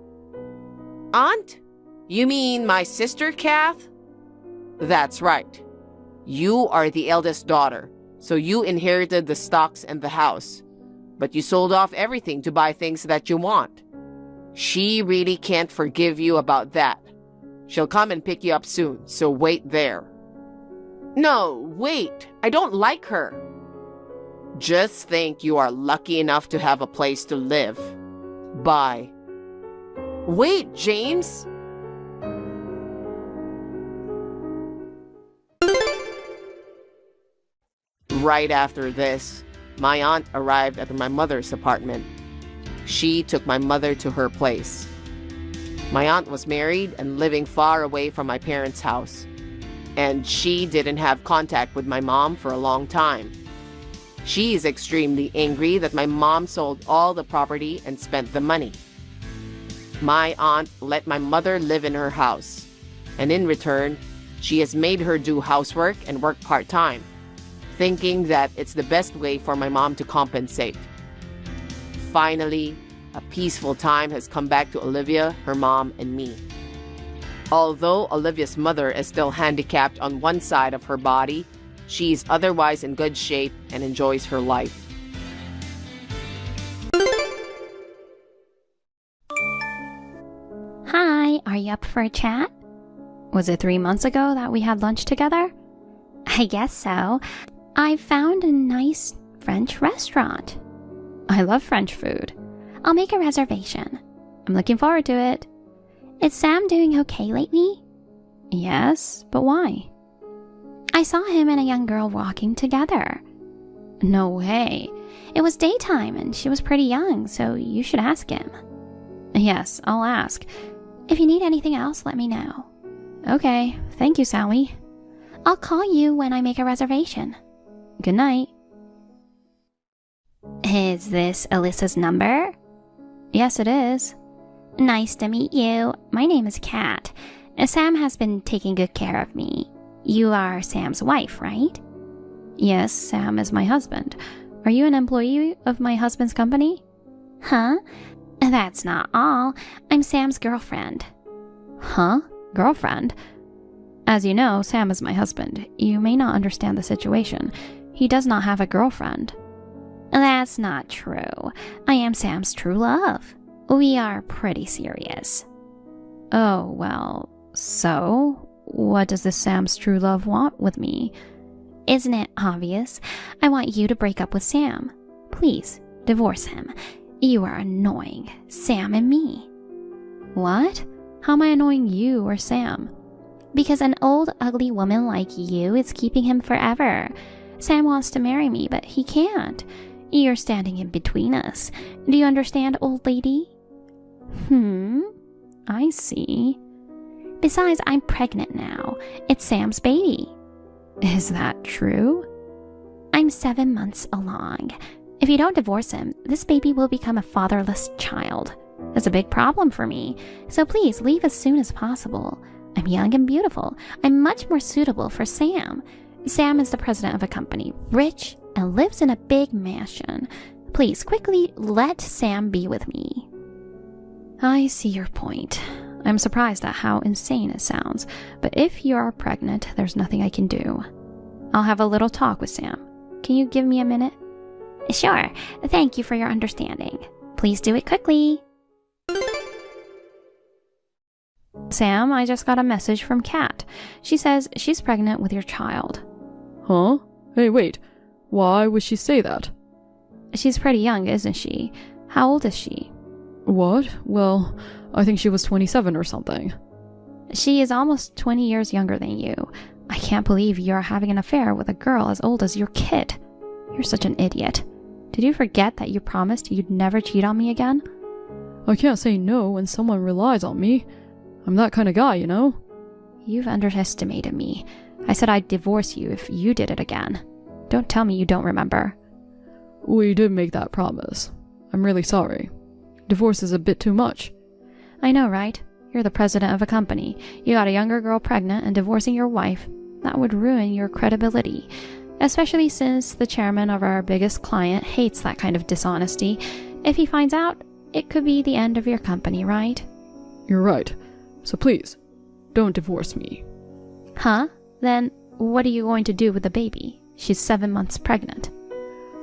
Aunt? You mean my sister, Kath? That's right. You are the eldest daughter, so you inherited the stocks and the house, but you sold off everything to buy things that you want. She really can't forgive you about that. She'll come and pick you up soon, so wait there. No, wait. I don't like her. Just think you are lucky enough to have a place to live. Bye. Wait, James. Right after this, my aunt arrived at my mother's apartment. She took my mother to her place. My aunt was married and living far away from my parents' house, and she didn't have contact with my mom for a long time. She is extremely angry that my mom sold all the property and spent the money. My aunt let my mother live in her house, and in return, she has made her do housework and work part-time, thinking that it's the best way for my mom to compensate. Finally, a peaceful time has come back to Olivia, her mom, and me. Although Olivia's mother is still handicapped on one side of her body, she is otherwise in good shape and enjoys her life. Hi, are you up for a chat? Was it 3 months ago that we had lunch together? I guess so. I found a nice French restaurant. I love French food. I'll make a reservation. I'm looking forward to it. Is Sam doing okay lately? Yes, but why? I saw him and a young girl walking together. No way. It was daytime and she was pretty young, so you should ask him. Yes, I'll ask. If you need anything else, let me know. Okay, thank you, Sally. I'll call you when I make a reservation. Good night. Is this Alyssa's number? Yes, it is. Nice to meet you. My name is Kat. Sam has been taking good care of me. You are Sam's wife, right? Yes, Sam is my husband. Are you an employee of my husband's company? Huh? That's not all. I'm Sam's girlfriend. Huh? Girlfriend? As you know, Sam is my husband. You may not understand the situation. He does not have a girlfriend. That's not true. I am Sam's true love. We are pretty serious. Oh, well, so what does this Sam's true love want with me? Isn't it obvious? I want you to break up with Sam. Please, divorce him. You are annoying Sam and me. What? How am I annoying you or Sam? Because an old, ugly woman like you is keeping him forever. Sam wants to marry me, but he can't. You're standing in between us. Do you understand, old lady? I see. Besides, I'm pregnant now. It's Sam's baby. Is that true? I'm 7 months along. If you don't divorce him, this baby will become a fatherless child. That's a big problem for me. So please leave as soon as possible. I'm young and beautiful. I'm much more suitable for Sam. Sam is the president of a company, rich, and lives in a big mansion. Please quickly let Sam be with me. I see your point. I'm surprised at how insane it sounds, but if you are pregnant, there's nothing I can do. I'll have a little talk with Sam. Can you give me a minute? Sure. Thank you for your understanding. Please do it quickly. Sam, I just got a message from Kat. She says she's pregnant with your child. Huh? Hey, wait. Why would she say that? She's pretty young, isn't she? How old is she? What? Well, I think she was 27 or something. She is almost 20 years younger than you. I can't believe you're having an affair with a girl as old as your kid. You're such an idiot. Did you forget that you promised you'd never cheat on me again? I can't say no when someone relies on me. I'm that kind of guy, you know? You've underestimated me. I said I'd divorce you if you did it again. Don't tell me you don't remember. We did make that promise. I'm really sorry. Divorce is a bit too much. I know, right? You're the president of a company. You got a younger girl pregnant and divorcing your wife. That would ruin your credibility. Especially since the chairman of our biggest client hates that kind of dishonesty. If he finds out, it could be the end of your company, right? You're right. So please, don't divorce me. Huh? Then what are you going to do with the baby? She's 7 months pregnant.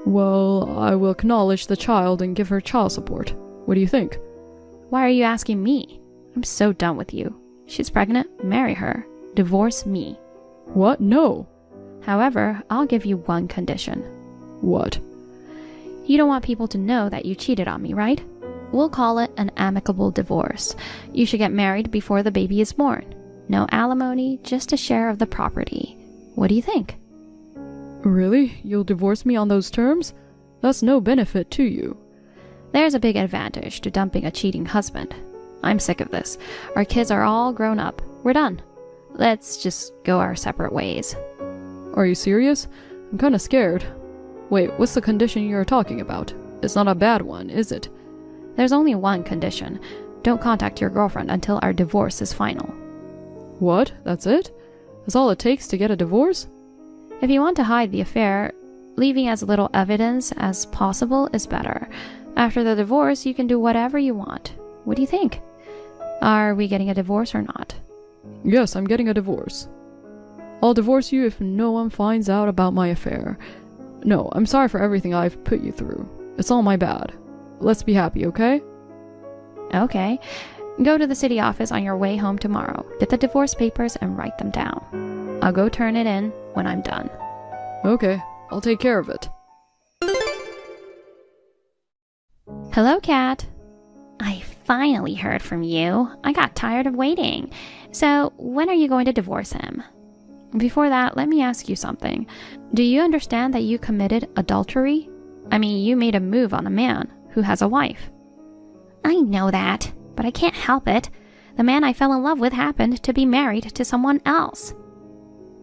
Well, I will acknowledge the child and give her child support. What do you think? Why are you asking me? I'm so done with you. She's pregnant, marry her. Divorce me. What? No. However, I'll give you one condition. What? You don't want people to know that you cheated on me, right? We'll call it an amicable divorce. You should get married before the baby is born. No alimony, just a share of the property. What do you think? Really? You'll divorce me on those terms? That's no benefit to you. There's a big advantage to dumping a cheating husband. I'm sick of this. Our kids are all grown up. We're done. Let's just go our separate ways. Are you serious? I'm kinda scared. Wait, what's the condition you're talking about? It's not a bad one, is it? There's only one condition. Don't contact your girlfriend until our divorce is final. What? That's it? That's all it takes to get a divorce? If you want to hide the affair, leaving as little evidence as possible is better. After the divorce, you can do whatever you want. What do you think? Are we getting a divorce or not? Yes, I'm getting a divorce. I'll divorce you if no one finds out about my affair. No, I'm sorry for everything I've put you through. It's all my bad. Let's be happy, okay? Okay. Go to the city office on your way home tomorrow. Get the divorce papers and write them down. I'll go turn it in when I'm done. Okay, I'll take care of it. Hello, Kat. I finally heard from you. I got tired of waiting. So, when are you going to divorce him? Before that, let me ask you something. Do you understand that you committed adultery? I mean, you made a move on a man who has a wife. I know that, but I can't help it. The man I fell in love with happened to be married to someone else.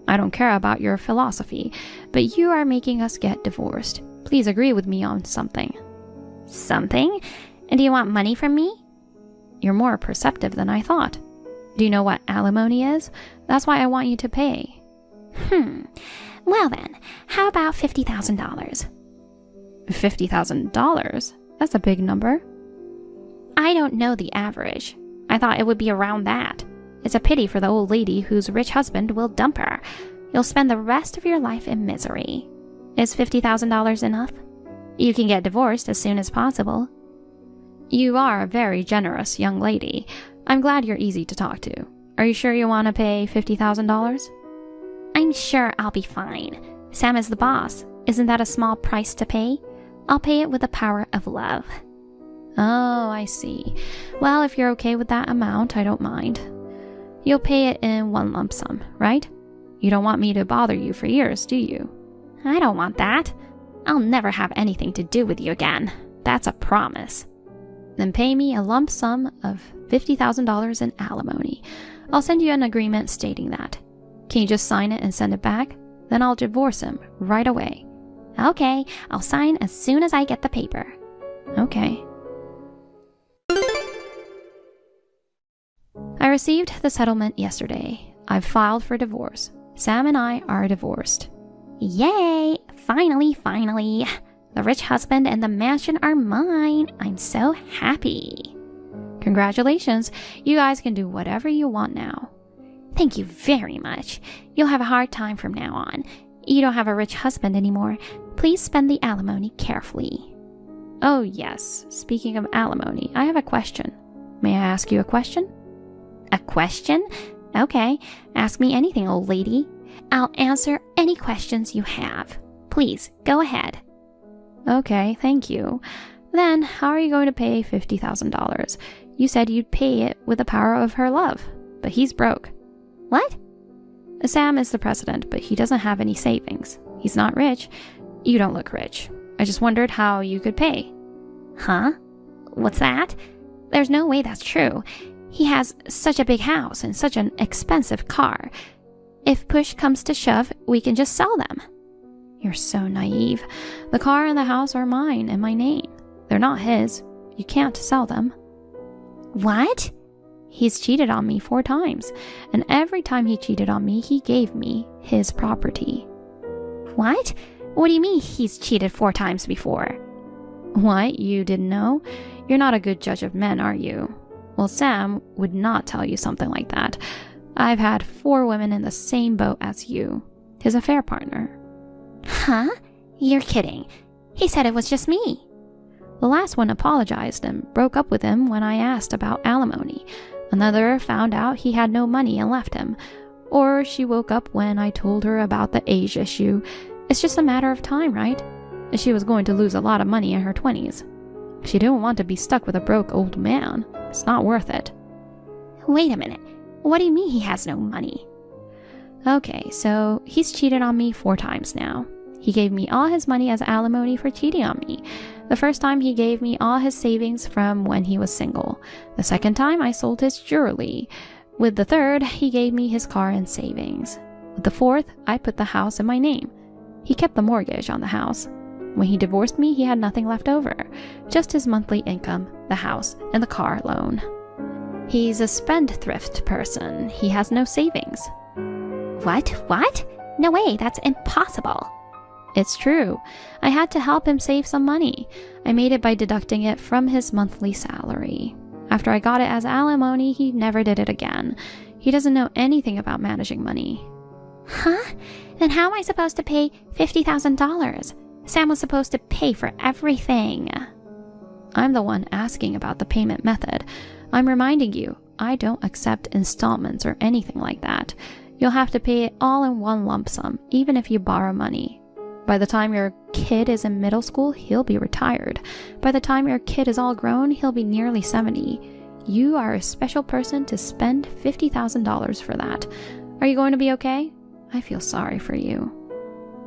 I don't care about your philosophy, but you are making us get divorced. Please agree with me on something. Something? And do you want money from me? You're more perceptive than I thought. Do you know what alimony is? That's why I want you to pay. Well then, how about $50,000? $50,000? That's a big number. I don't know the average. I thought it would be around that. It's a pity for the old lady whose rich husband will dump her. You'll spend the rest of your life in misery. Is $50,000 enough? You can get divorced as soon as possible. You are a very generous young lady. I'm glad you're easy to talk to. Are you sure you want to pay $50,000? I'm sure I'll be fine. Sam is the boss. Isn't that a small price to pay? I'll pay it with the power of love. Oh, I see. Well, if you're okay with that amount, I don't mind. You'll pay it in one lump sum, right? You don't want me to bother you for years, do you? I don't want that. I'll never have anything to do with you again. That's a promise. Then pay me a lump sum of $50,000 in alimony. I'll send you an agreement stating that. Can you just sign it and send it back? Then I'll divorce him right away. Okay, I'll sign as soon as I get the paper. Okay. I received the settlement yesterday. I've filed for divorce. Sam and I are divorced. Yay! Finally, finally. The rich husband and the mansion are mine. I'm so happy. Congratulations. You guys can do whatever you want now. Thank you very much. You'll have a hard time from now on. You don't have a rich husband anymore. Please spend the alimony carefully. Oh yes, speaking of alimony, I have a question. May I ask you a question? A question? Okay, ask me anything, old lady. I'll answer any questions you have. Please, go ahead. Okay, thank you. Then, how are you going to pay $50,000? You said you'd pay it with the power of her love, but he's broke. What? Sam is the president, but he doesn't have any savings. He's not rich. You don't look rich. I just wondered how you could pay. Huh? What's that? There's no way that's true. He has such a big house and such an expensive car. If push comes to shove, we can just sell them. You're so naive. The car and the house are mine in my name. They're not his. You can't sell them. What? He's cheated on me 4 times, and every time he cheated on me, he gave me his property. What? What do you mean he's cheated 4 times before? What? You didn't know? You're not a good judge of men, are you? Well, Sam would not tell you something like that. I've had 4 women in the same boat as you. His affair partner. Huh? You're kidding. He said it was just me. The last one apologized and broke up with him when I asked about alimony. Another found out he had no money and left him. Or she woke up when I told her about the age issue. It's just a matter of time, right? She was going to lose a lot of money in her 20s. She didn't want to be stuck with a broke old man. It's not worth it. Wait a minute. What do you mean he has no money? Okay, so he's cheated on me 4 times now. He gave me all his money as alimony for cheating on me. The first time he gave me all his savings from when he was single. The second time I sold his jewelry. With the third, he gave me his car and savings. With the fourth, I put the house in my name. He kept the mortgage on the house. When he divorced me, he had nothing left over. Just his monthly income, the house, and the car loan. He's a spendthrift person. He has no savings. What? No way, that's impossible. It's true. I had to help him save some money. I made it by deducting it from his monthly salary. After I got it as alimony, he never did it again. He doesn't know anything about managing money. Huh? Then how am I supposed to pay $50,000? Sam was supposed to pay for everything. I'm the one asking about the payment method. I'm reminding you, I don't accept installments or anything like that. You'll have to pay it all in one lump sum, even if you borrow money. By the time your kid is in middle school, he'll be retired. By the time your kid is all grown, he'll be nearly 70. You are a special person to spend $50,000 for that. Are you going to be okay? I feel sorry for you.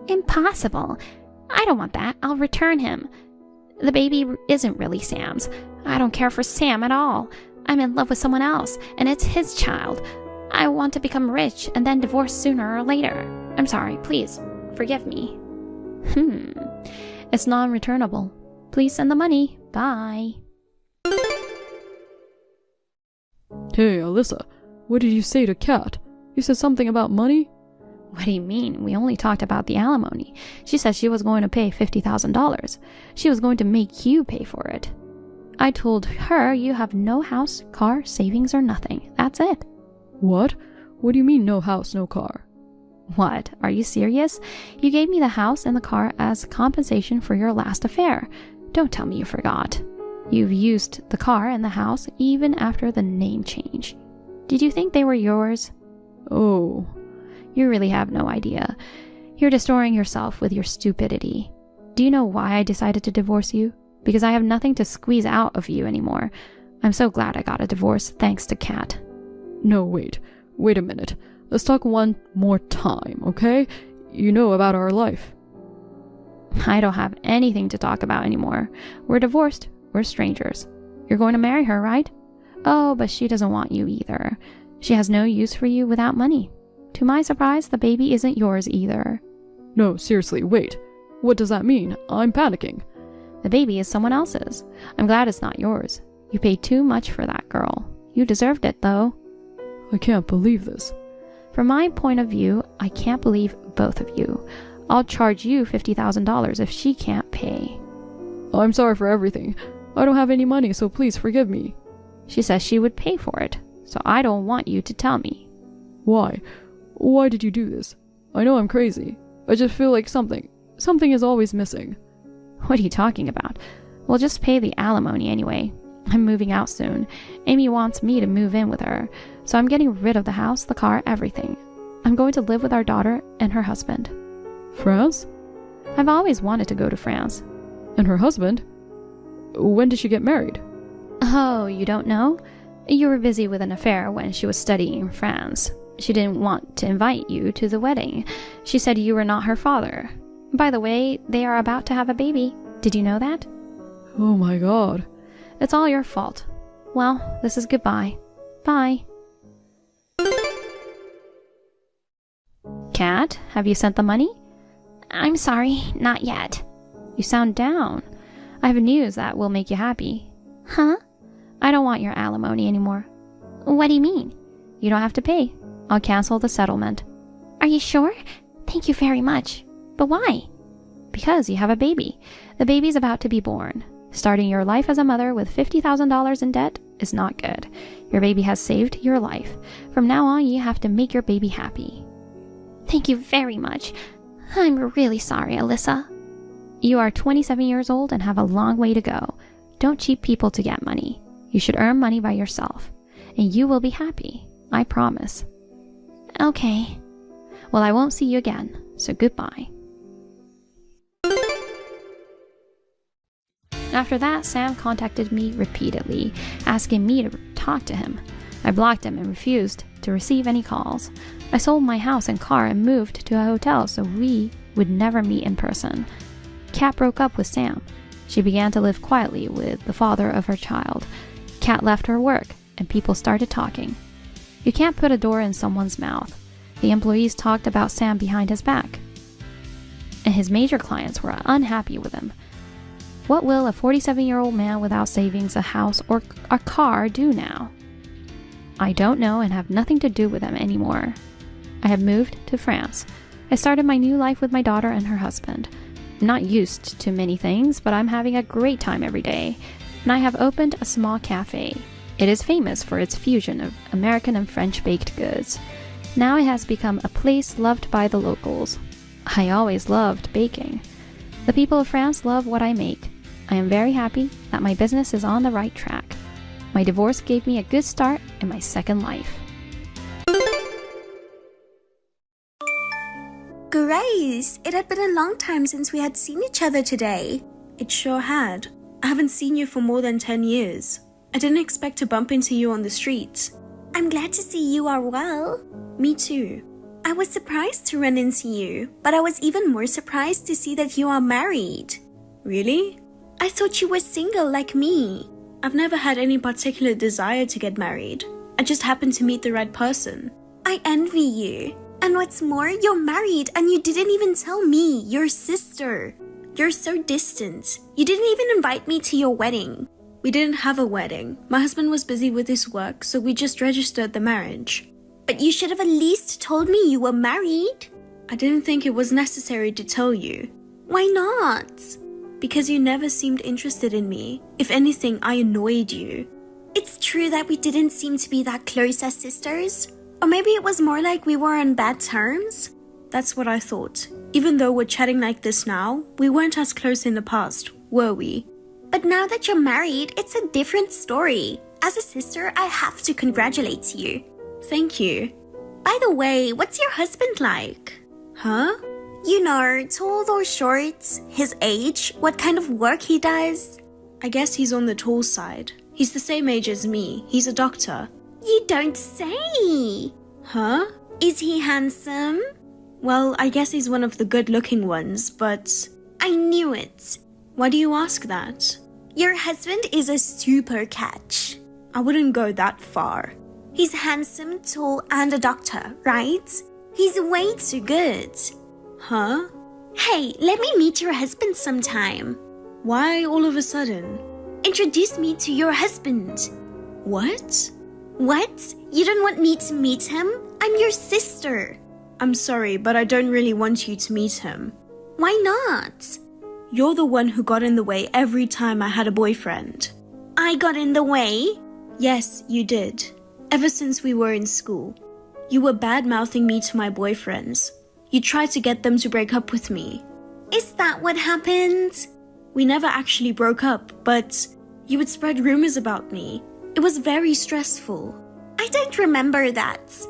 Impossible. I don't want that. I'll return him. The baby isn't really Sam's. I don't care for Sam at all. I'm in love with someone else, and it's his child. I want to become rich and then divorce sooner or later. I'm sorry, please, forgive me. It's non-returnable. Please send the money. Bye. Hey, Alyssa, what did you say to Kat? You said something about money? What do you mean? We only talked about the alimony. She said she was going to pay $50,000. She was going to make you pay for it. I told her you have no house, car, savings, or nothing. That's it. What? What do you mean no house, no car? What? Are you serious? You gave me the house and the car as compensation for your last affair. Don't tell me you forgot. You've used the car and the house even after the name change. Did you think they were yours? Oh. You really have no idea. You're destroying yourself with your stupidity. Do you know why I decided to divorce you? Because I have nothing to squeeze out of you anymore. I'm so glad I got a divorce thanks to Kat. No, wait a minute. Let's talk one more time, okay? You know about our life. I don't have anything to talk about anymore. We're divorced. We're strangers. You're going to marry her, right? Oh, but she doesn't want you either. She has no use for you without money. To my surprise, the baby isn't yours either. No, seriously, wait. What does that mean? I'm panicking. The baby is someone else's. I'm glad it's not yours. You paid too much for that girl. You deserved it, though. I can't believe this. From my point of view, I can't believe both of you. I'll charge you $50,000 if she can't pay. I'm sorry for everything. I don't have any money, so please forgive me. She says she would pay for it, so I don't want you to tell me. Why? Why did you do this? I know I'm crazy. I just feel like something is always missing. What are you talking about? We'll just pay the alimony anyway. I'm moving out soon. Amy wants me to move in with her, so I'm getting rid of the house, the car, everything. I'm going to live with our daughter and her husband. France? I've always wanted to go to France. And her husband? When did she get married? Oh, you don't know? You were busy with an affair when she was studying in France. She didn't want to invite you to the wedding. She said you were not her father. By the way, they are about to have a baby. Did you know that? Oh my god. It's all your fault. Well, this is goodbye. Bye. Kat, have you sent the money? I'm sorry, not yet. You sound down. I have news that will make you happy. Huh? I don't want your alimony anymore. What do you mean? You don't have to pay. I'll cancel the settlement. Are you sure? Thank you very much. But why? Because you have a baby. The baby's about to be born. Starting your life as a mother with $50,000 in debt is not good. Your baby has saved your life. From now on, you have to make your baby happy. Thank you very much. I'm really sorry, Alyssa. You are 27 years old and have a long way to go. Don't cheat people to get money. You should earn money by yourself. And you will be happy. I promise. Okay. Well, I won't see you again, so goodbye. After that, Sam contacted me repeatedly, asking me to talk to him. I blocked him and refused to receive any calls. I sold my house and car and moved to a hotel so we would never meet in person. Kat broke up with Sam. She began to live quietly with the father of her child. Kat left her work, and people started talking. You can't put a door in someone's mouth. The employees talked about Sam behind his back, and his major clients were unhappy with him. What will a 47-year-old man without savings, a house, or a car do now? I don't know and have nothing to do with them anymore. I have moved to France. I started my new life with my daughter and her husband. I'm not used to many things, but I'm having a great time every day. And I have opened a small cafe. It is famous for its fusion of American and French baked goods. Now it has become a place loved by the locals. I always loved baking. The people of France love what I make. I am very happy that my business is on the right track. My divorce gave me a good start in my second life. Grace, it had been a long time since we had seen each other today. It sure had. I haven't seen you for more than 10 years. I didn't expect to bump into you on the streets. I'm glad to see you are well. Me too. I was surprised to run into you, but I was even more surprised to see that you are married. Really? I thought you were single like me. I've never had any particular desire to get married. I just happened to meet the right person. I envy you. And what's more, you're married and you didn't even tell me, your sister. You're so distant. You didn't even invite me to your wedding. We didn't have a wedding. My husband was busy with his work, so we just registered the marriage. But you should have at least told me you were married. I didn't think it was necessary to tell you. Why not? Because you never seemed interested in me. If anything, I annoyed you. It's true that we didn't seem to be that close as sisters. Or maybe it was more like we were on bad terms. That's what I thought. Even though we're chatting like this now, we weren't as close in the past, were we? But now that you're married, it's a different story. As a sister, I have to congratulate you. Thank you. By the way, what's your husband like? Huh? You know, tall or short, his age, what kind of work he does? I guess he's on the tall side. He's the same age as me. He's a doctor. You don't say! Huh? Is he handsome? Well, I guess he's one of the good-looking ones, but... I knew it. Why do you ask that? Your husband is a super catch. I wouldn't go that far. He's handsome, tall, and a doctor, right? He's way too good. Huh? Hey, let me meet your husband sometime. Why all of a sudden? Introduce me to your husband. What? What? You don't want me to meet him? I'm your sister. I'm sorry, but I don't really want you to meet him. Why not? You're the one who got in the way every time I had a boyfriend. I got in the way? Yes, you did. Ever since we were in school. You were bad-mouthing me to my boyfriends. You tried to get them to break up with me. Is that what happened? We never actually broke up, but you would spread rumors about me. It was very stressful. I don't remember that.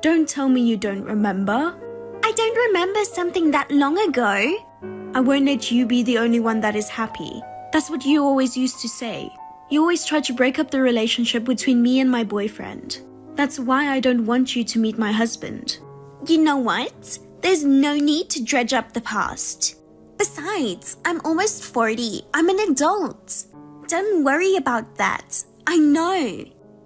Don't tell me you don't remember. I don't remember something that long ago. I won't let you be the only one that is happy. That's what you always used to say. You always tried to break up the relationship between me and my boyfriend. That's why I don't want you to meet my husband. You know what? There's no need to dredge up the past. Besides, I'm almost 40. I'm an adult. Don't worry about that. I know.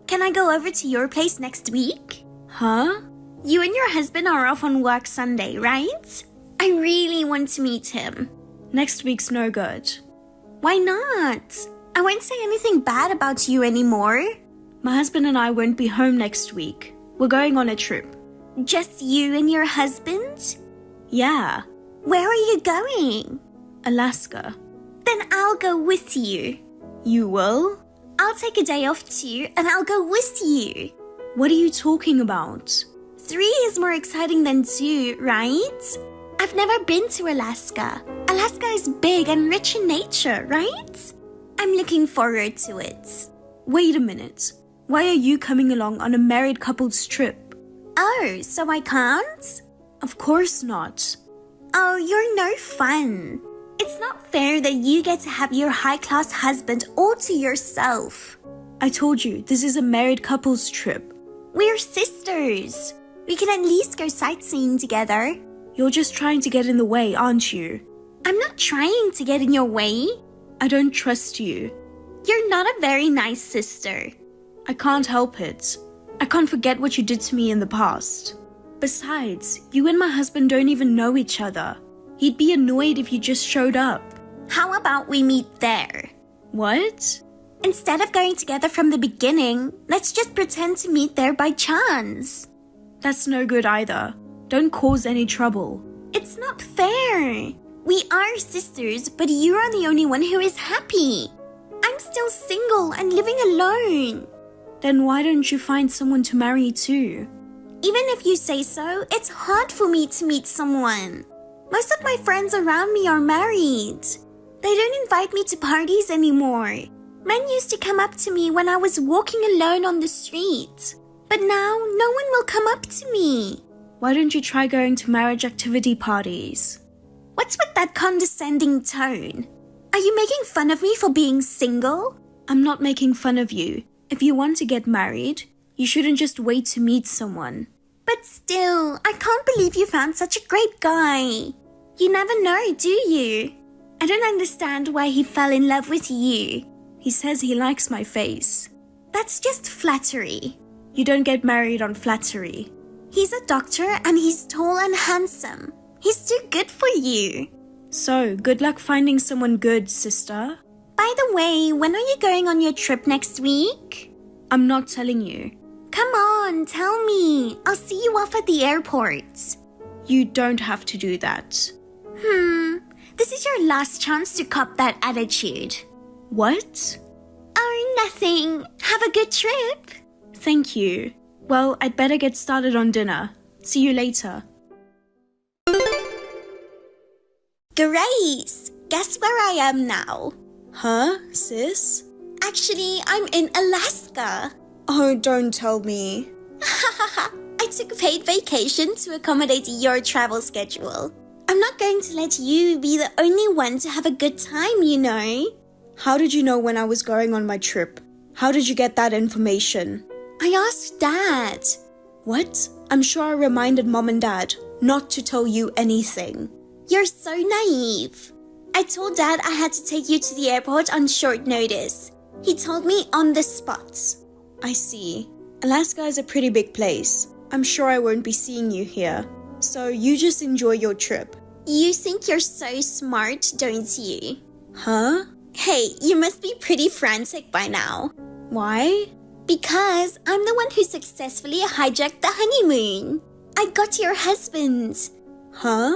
Can I go over to your place next week? Huh? You and your husband are off on work Sunday, right? I really want to meet him. Next week's no good. Why not? I won't say anything bad about you anymore. My husband and I won't be home next week. We're going on a trip. Just you and your husband? Yeah. Where are you going? Alaska. Then I'll go with you. You will? I'll take a day off too, and I'll go with you. What are you talking about? 3 is more exciting than 2, right? I've never been to Alaska. Alaska is big and rich in nature, right? I'm looking forward to it. Wait a minute. Why are you coming along on a married couple's trip? Oh, so I can't? Of course not. Oh, you're no fun. It's not fair that you get to have your high-class husband all to yourself. I told you, this is a married couple's trip. We're sisters. We can at least go sightseeing together. You're just trying to get in the way, aren't you? I'm not trying to get in your way. I don't trust you. You're not a very nice sister. I can't help it. I can't forget what you did to me in the past. Besides, you and my husband don't even know each other. He'd be annoyed if you just showed up. How about we meet there? What? Instead of going together from the beginning, let's just pretend to meet there by chance. That's no good either. Don't cause any trouble. It's not fair. We are sisters, but you are the only one who is happy. I'm still single and living alone. Then why don't you find someone to marry too? Even if you say so, it's hard for me to meet someone. Most of my friends around me are married. They don't invite me to parties anymore. Men used to come up to me when I was walking alone on the street. But now, no one will come up to me. Why don't you try going to marriage activity parties? What's with that condescending tone? Are you making fun of me for being single? I'm not making fun of you. If you want to get married, you shouldn't just wait to meet someone. But still, I can't believe you found such a great guy. You never know, do you? I don't understand why he fell in love with you. He says he likes my face. That's just flattery. You don't get married on flattery. He's a doctor and he's tall and handsome. He's too good for you. So, good luck finding someone good, sister. By the way, when are you going on your trip next week? I'm not telling you. Come on, tell me. I'll see you off at the airport. You don't have to do that. This is your last chance to cop that attitude. What? Oh, nothing. Have a good trip. Thank you. Well, I'd better get started on dinner. See you later. Grace, guess where I am now? Huh, sis? Actually, I'm in Alaska. Oh, don't tell me. I took paid vacation to accommodate your travel schedule. I'm not going to let you be the only one to have a good time, you know. How did you know when I was going on my trip? How did you get that information? I asked Dad. What? I'm sure I reminded Mom and Dad not to tell you anything. You're so naive. I told Dad I had to take you to the airport on short notice. He told me on the spot. I see. Alaska is a pretty big place. I'm sure I won't be seeing you here. So you just enjoy your trip. You think you're so smart, don't you? Huh? Hey, you must be pretty frantic by now. Why? Because I'm the one who successfully hijacked the honeymoon. I got your husband. Huh?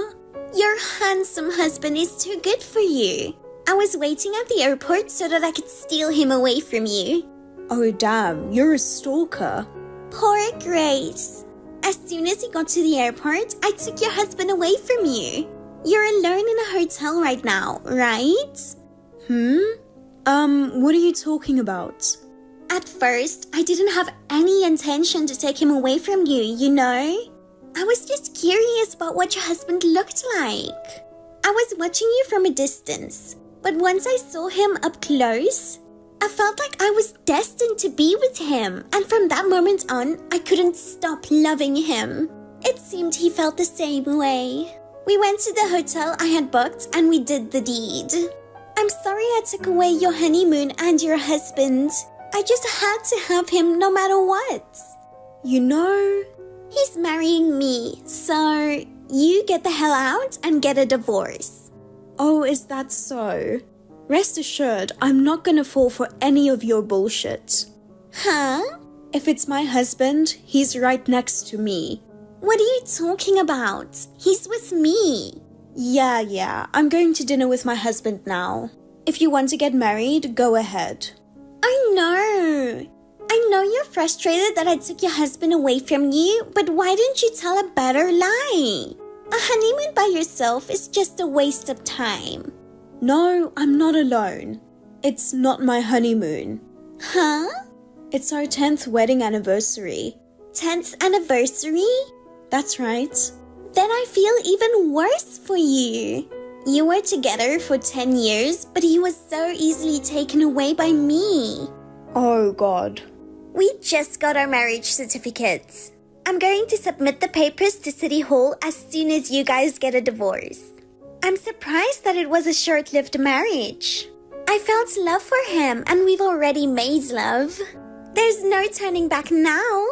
Your handsome husband is too good for you. I was waiting at the airport so that I could steal him away from you. Oh damn, you're a stalker. Poor Grace. As soon as he got to the airport, I took your husband away from you. You're alone in a hotel right now, right? What are you talking about? At first, I didn't have any intention to take him away from you, you know? I was just curious about what your husband looked like. I was watching you from a distance, but once I saw him up close, I felt like I was destined to be with him, and from that moment on, I couldn't stop loving him. It seemed he felt the same way. We went to the hotel I had booked and we did the deed. I'm sorry I took away your honeymoon and your husband. I just had to have him no matter what. You know, he's marrying me, so you get the hell out and get a divorce. Oh, is that so? Rest assured, I'm not gonna fall for any of your bullshit. Huh? If it's my husband, he's right next to me. What are you talking about? He's with me. Yeah, I'm going to dinner with my husband now. If you want to get married, go ahead. I know you're frustrated that I took your husband away from you, but why didn't you tell a better lie? A honeymoon by yourself is just a waste of time. No, I'm not alone. It's not my honeymoon. Huh? It's our 10th wedding anniversary. 10th anniversary? That's right. Then I feel even worse for you. You were together for 10 years, but he was so easily taken away by me. Oh God. We just got our marriage certificates. I'm going to submit the papers to City Hall as soon as you guys get a divorce. I'm surprised that it was a short-lived marriage. I felt love for him and we've already made love. There's no turning back now.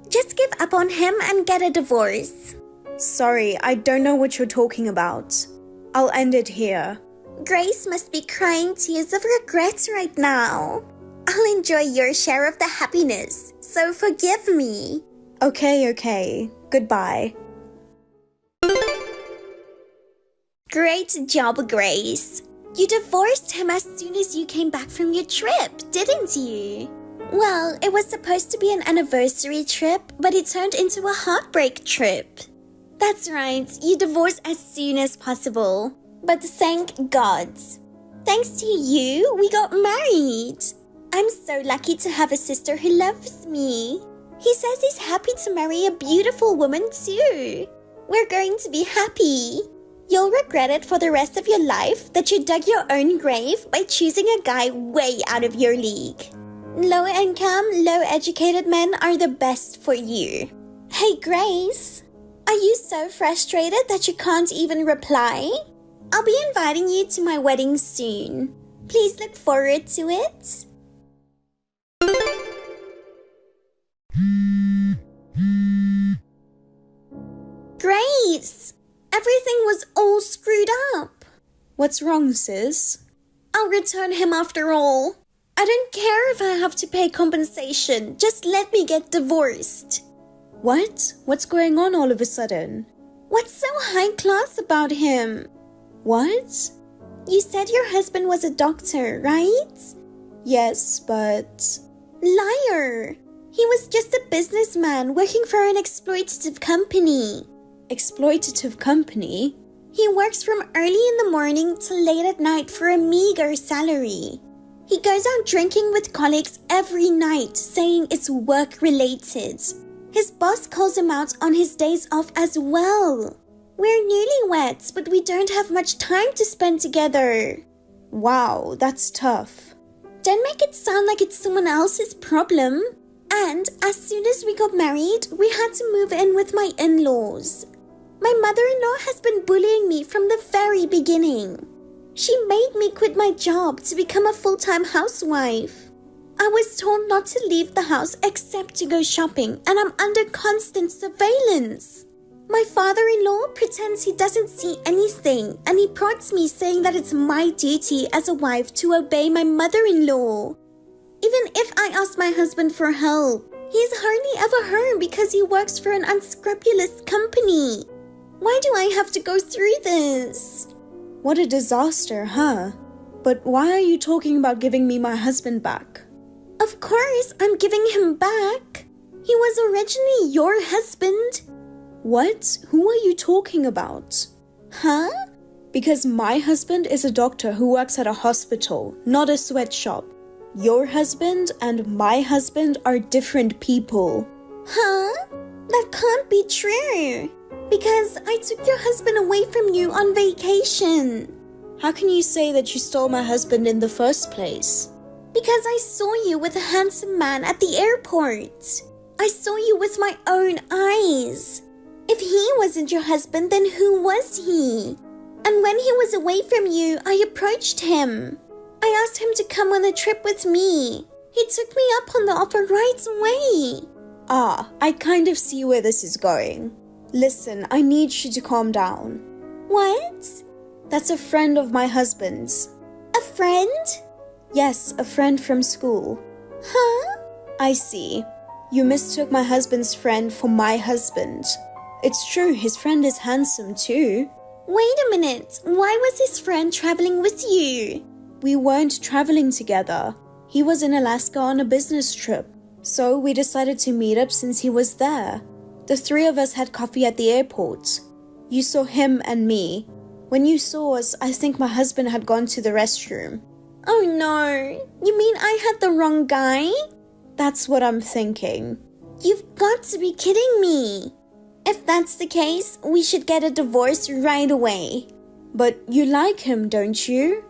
Just give up on him and get a divorce. Sorry, I don't know what you're talking about. I'll end it here. Grace must be crying tears of regret right now. I'll enjoy your share of the happiness, so forgive me. Okay. Goodbye. Great job, Grace. You divorced him as soon as you came back from your trip, didn't you? Well, it was supposed to be an anniversary trip, but it turned into a heartbreak trip. That's right, you divorced as soon as possible. But thank God. Thanks to you, we got married. I'm so lucky to have a sister who loves me. He says he's happy to marry a beautiful woman too. We're going to be happy. You'll regret it for the rest of your life that you dug your own grave by choosing a guy way out of your league. Low income, low educated men are the best for you. Hey Grace, are you so frustrated that you can't even reply? I'll be inviting you to my wedding soon. Please look forward to it. Grace, everything was all screwed up. What's wrong, sis? I'll return him after all. I don't care if I have to pay compensation. Just let me get divorced. What? What's going on all of a sudden? What's so high class about him? What? You said your husband was a doctor, right? Yes, but... Liar! He was just a businessman working for an exploitative company. Exploitative company? He works from early in the morning till late at night for a meager salary. He goes out drinking with colleagues every night, saying it's work-related. His boss calls him out on his days off as well. We're newlyweds, but we don't have much time to spend together. Wow, that's tough. Don't make it sound like it's someone else's problem. And as soon as we got married, we had to move in with my in-laws. My mother-in-law has been bullying me from the very beginning. She made me quit my job to become a full-time housewife. I was told not to leave the house except to go shopping, and I'm under constant surveillance. My father-in-law pretends he doesn't see anything, and he prods me saying that it's my duty as a wife to obey my mother-in-law. Even if I ask my husband for help, he's hardly ever home because he works for an unscrupulous company. Why do I have to go through this? What a disaster, huh? But why are you talking about giving me my husband back? Of course, I'm giving him back. He was originally your husband. What? Who are you talking about? Huh? Because my husband is a doctor who works at a hospital, not a sweatshop. Your husband and my husband are different people. Huh? That can't be true. Because I took your husband away from you on vacation. How can you say that you stole my husband in the first place? Because I saw you with a handsome man at the airport. I saw you with my own eyes. If he wasn't your husband, then who was he? And when he was away from you, I approached him. I asked him to come on a trip with me. He took me up on the offer right away. Ah, I kind of see where this is going. Listen, I need you to calm down. What? That's a friend of my husband's. A friend? Yes, a friend from school. Huh? I see. You mistook my husband's friend for my husband. It's true, his friend is handsome too. Wait a minute. Why was his friend traveling with you? We weren't traveling together. He was in Alaska on a business trip. So we decided to meet up since he was there. The three of us had coffee at the airport. You saw him and me. When you saw us, I think my husband had gone to the restroom. Oh no. You mean I had the wrong guy? That's what I'm thinking. You've got to be kidding me. If that's the case, we should get a divorce right away. But you like him, don't you?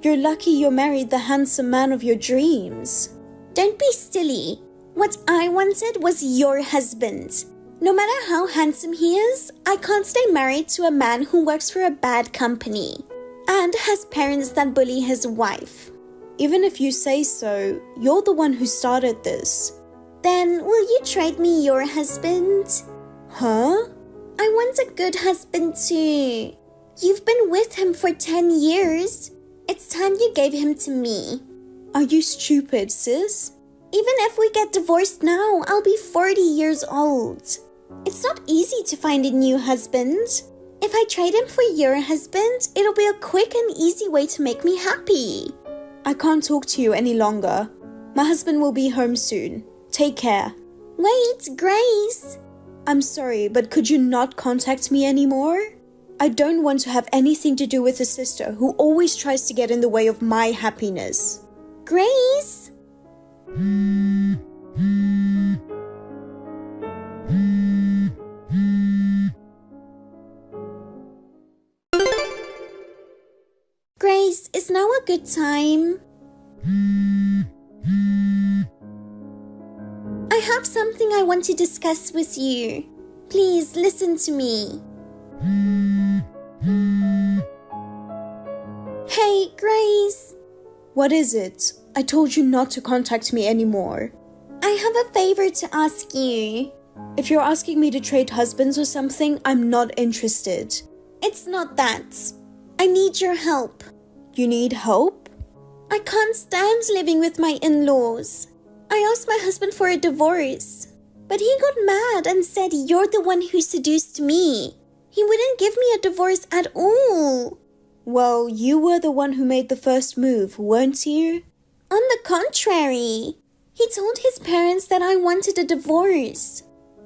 You're lucky you married the handsome man of your dreams. Don't be silly. What I wanted was your husband. No matter how handsome he is, I can't stay married to a man who works for a bad company and has parents that bully his wife. Even if you say so, you're the one who started this. Then will you trade me your husband? Huh? I want a good husband too. You've been with him for 10 years. It's time you gave him to me. Are you stupid, sis? Even if we get divorced now, I'll be 40 years old. It's not easy to find a new husband. If I trade him for your husband, it'll be a quick and easy way to make me happy. I can't talk to you any longer. My husband will be home soon. Take care. Wait, Grace. I'm sorry, but could you not contact me anymore? I don't want to have anything to do with a sister who always tries to get in the way of my happiness. Grace? Grace, is now a good time? I have something I want to discuss with you. Please listen to me. Hey, Grace. What is it? I told you not to contact me anymore. I have a favor to ask you. If you're asking me to trade husbands or something, I'm not interested. It's not that. I need your help. You need help? I can't stand living with my in-laws. I asked my husband for a divorce, but he got mad and said you're the one who seduced me. He wouldn't give me a divorce at all. Well, you were the one who made the first move, weren't you? On the contrary, he told his parents that I wanted a divorce.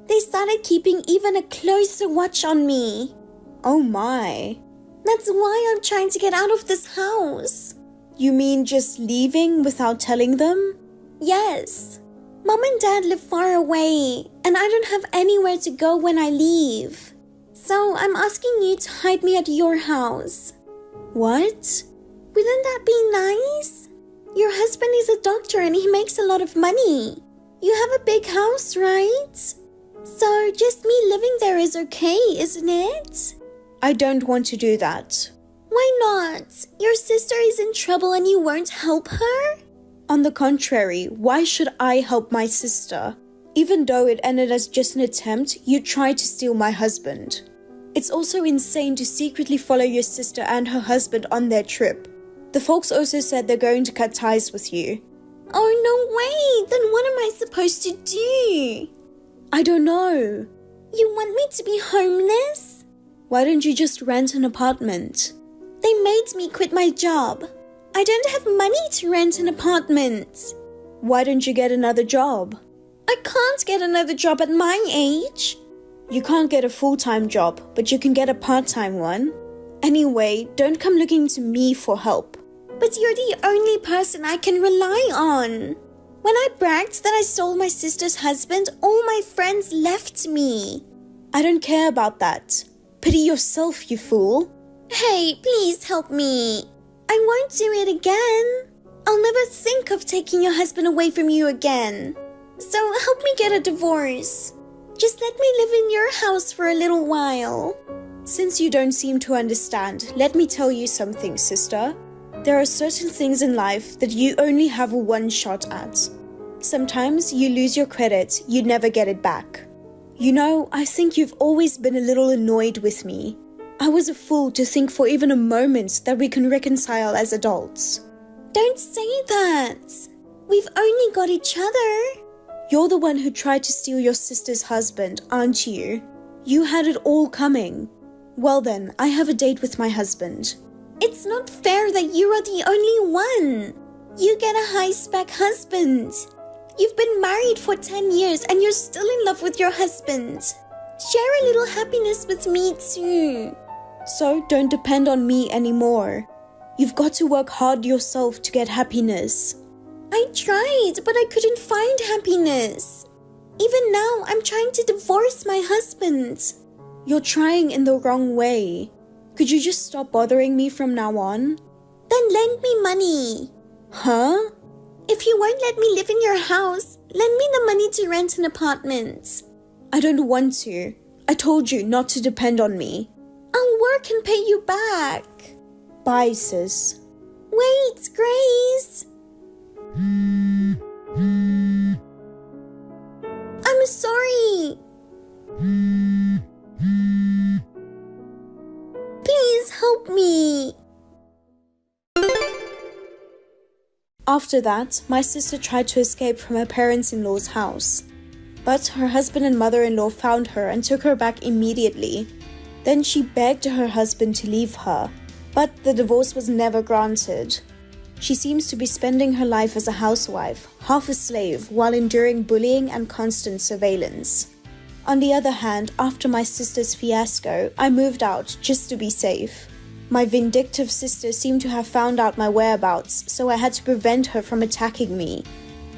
They started keeping even a closer watch on me. Oh my. That's why I'm trying to get out of this house. You mean just leaving without telling them? Yes. Mom and Dad live far away, and I don't have anywhere to go when I leave. So I'm asking you to hide me at your house. What? Wouldn't that be nice? Your husband is a doctor and he makes a lot of money. You have a big house, right? So just me living there is okay, isn't it? I don't want to do that. Why not? Your sister is in trouble and you won't help her? On the contrary, why should I help my sister? Even though it ended as just an attempt, you tried to steal my husband. It's also insane to secretly follow your sister and her husband on their trip. The folks also said they're going to cut ties with you. Oh, no way! Then what am I supposed to do? I don't know. You want me to be homeless? Why don't you just rent an apartment? They made me quit my job. I don't have money to rent an apartment. Why don't you get another job? I can't get another job at my age. You can't get a full-time job, but you can get a part-time one. Anyway, don't come looking to me for help. But you're the only person I can rely on. When I bragged that I stole my sister's husband, all my friends left me. I don't care about that. Pity yourself, you fool. Hey, please help me. I won't do it again. I'll never think of taking your husband away from you again. So help me get a divorce. Just let me live in your house for a little while. Since you don't seem to understand, let me tell you something, sister. There are certain things in life that you only have one shot at. Sometimes you lose your credit, you never get it back. You know, I think you've always been a little annoyed with me. I was a fool to think for even a moment that we can reconcile as adults. Don't say that. We've only got each other. You're the one who tried to steal your sister's husband, aren't you? You had it all coming. Well then, I have a date with my husband. It's not fair that you are the only one. You get a high-spec husband. You've been married for 10 years and you're still in love with your husband. Share a little happiness with me too. So don't depend on me anymore. You've got to work hard yourself to get happiness. I tried, but I couldn't find happiness. Even now, I'm trying to divorce my husband. You're trying in the wrong way. Could you just stop bothering me from now on? Then lend me money. Huh? If you won't let me live in your house, lend me the money to rent an apartment. I don't want to. I told you not to depend on me. I'll work and pay you back. Bye, sis. Wait, Grace. I'm sorry. Please help me. After that, my sister tried to escape from her parents-in-law's house. But her husband and mother-in-law found her and took her back immediately. Then she begged her husband to leave her, but the divorce was never granted. She seems to be spending her life as a housewife, half a slave, while enduring bullying and constant surveillance. On the other hand, after my sister's fiasco, I moved out just to be safe. My vindictive sister seemed to have found out my whereabouts, so I had to prevent her from attacking me.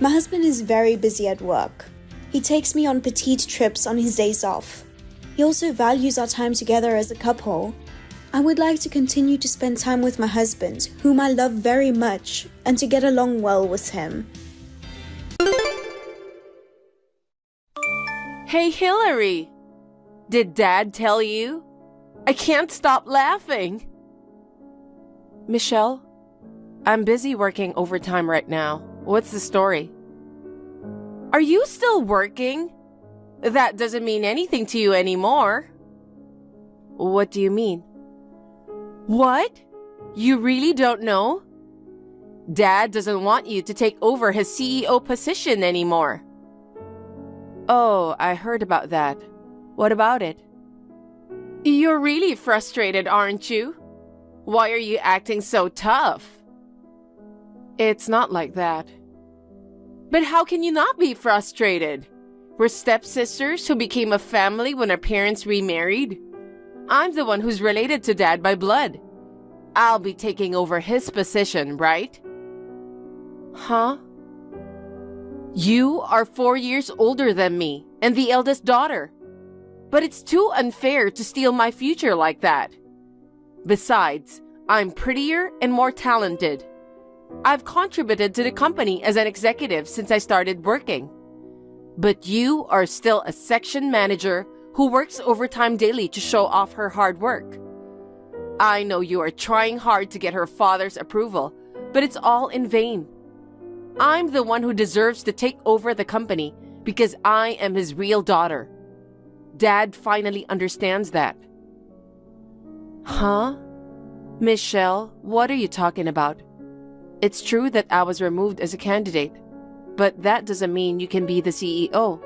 My husband is very busy at work. He takes me on petite trips on his days off. He also values our time together as a couple. I would like to continue to spend time with my husband, whom I love very much, and to get along well with him. Hey, Hillary! Did Dad tell you? I can't stop laughing. Michelle, I'm busy working overtime right now. What's the story? Are you still working? That doesn't mean anything to you anymore. What do you mean? What? You really don't know? Dad doesn't want you to take over his CEO position anymore. Oh, I heard about that. What about it? You're really frustrated, aren't you? Why are you acting so tough? It's not like that. But how can you not be frustrated? We're stepsisters who became a family when our parents remarried. I'm the one who's related to Dad by blood. I'll be taking over his position, right? Huh? You are 4 years older than me and the eldest daughter. But it's too unfair to steal my future like that. Besides, I'm prettier and more talented. I've contributed to the company as an executive since I started working. But you are still a section manager who works overtime daily to show off her hard work. I know you are trying hard to get her father's approval, but it's all in vain. I'm the one who deserves to take over the company because I am his real daughter. Dad finally understands that. Huh? Michelle, what are you talking about? It's true that I was removed as a candidate, but that doesn't mean you can be the CEO.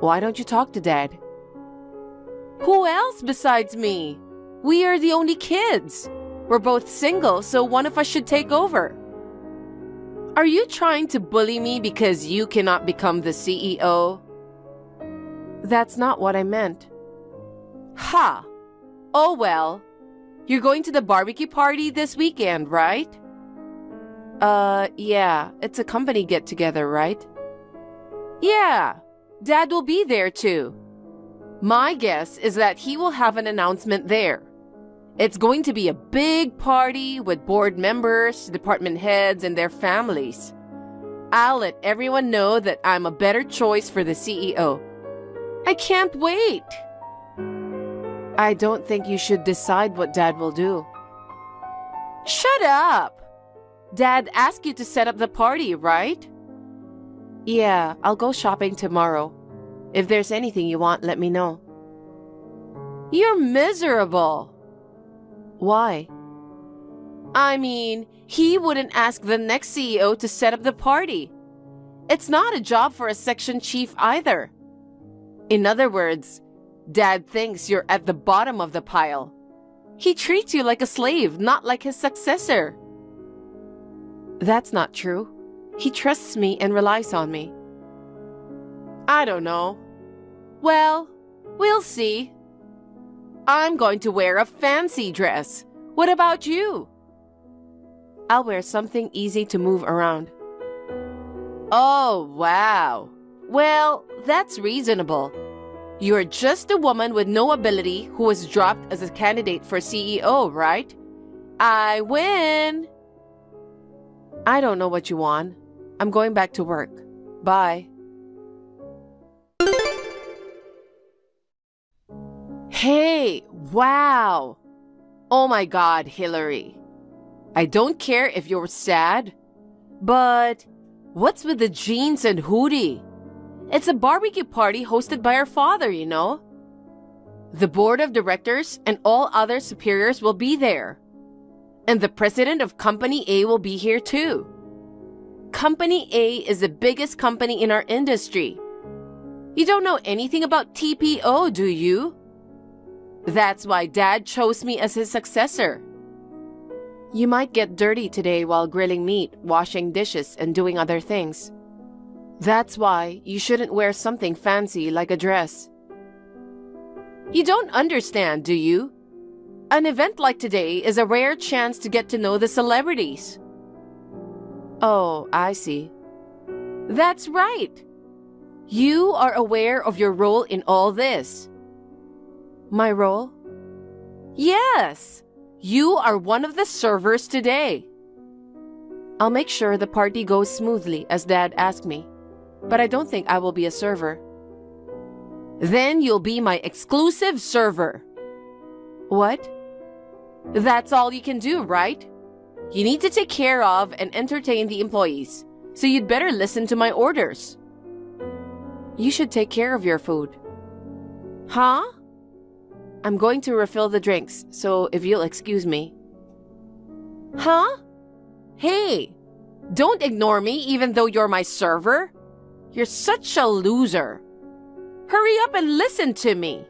Why don't you talk to Dad? Who else besides me? We are the only kids. We're both single, so one of us should take over. Are you trying to bully me because you cannot become the CEO? That's not what I meant. Ha! Oh well. You're going to the barbecue party this weekend, right? Yeah, it's a company get-together, right? Yeah, Dad will be there too. My guess is that he will have an announcement there. It's going to be a big party with board members, department heads, and their families. I'll let everyone know that I'm a better choice for the CEO. I can't wait. I don't think you should decide what Dad will do. Shut up! Dad asked you to set up the party, right? Yeah, I'll go shopping tomorrow. If there's anything you want, let me know. You're miserable. Why? I mean, he wouldn't ask the next CEO to set up the party. It's not a job for a section chief either. In other words, Dad thinks you're at the bottom of the pile. He treats you like a slave, not like his successor. That's not true. He trusts me and relies on me. I don't know. Well, we'll see. I'm going to wear a fancy dress. What about you? I'll wear something easy to move around. Oh, wow. Well, that's reasonable. You're just a woman with no ability who was dropped as a candidate for CEO, right? I win! I don't know what you want. I'm going back to work. Bye. Hey, wow! Oh my God, Hillary. I don't care if you're sad, but what's with the jeans and hoodie? It's a barbecue party hosted by our father, you know. The board of directors and all other superiors will be there. And the president of Company A will be here too. Company A is the biggest company in our industry. You don't know anything about TPO, do you? That's why Dad chose me as his successor. You might get dirty today while grilling meat, washing dishes, and doing other things. That's why you shouldn't wear something fancy like a dress. You don't understand, do you? An event like today is a rare chance to get to know the celebrities. Oh, I see. That's right. You are aware of your role in all this. My role? Yes. You are one of the servers today. I'll make sure the party goes smoothly as Dad asked me, but I don't think I will be a server. Then you'll be my exclusive server. What? That's all you can do, right? You need to take care of and entertain the employees, so you'd better listen to my orders. You should take care of your food. Huh? I'm going to refill the drinks, so if you'll excuse me. Huh? Hey, don't ignore me even though you're my server. You're such a loser. Hurry up and listen to me.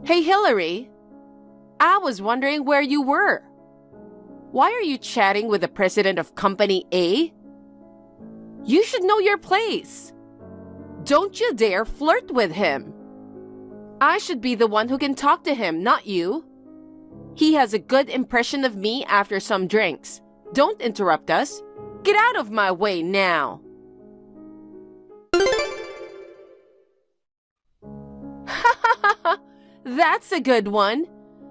Hey, Hillary. I was wondering where you were. Why are you chatting with the president of Company A? You should know your place. Don't you dare flirt with him. I should be the one who can talk to him, not you. He has a good impression of me after some drinks. Don't interrupt us. Get out of my way now. That's a good one.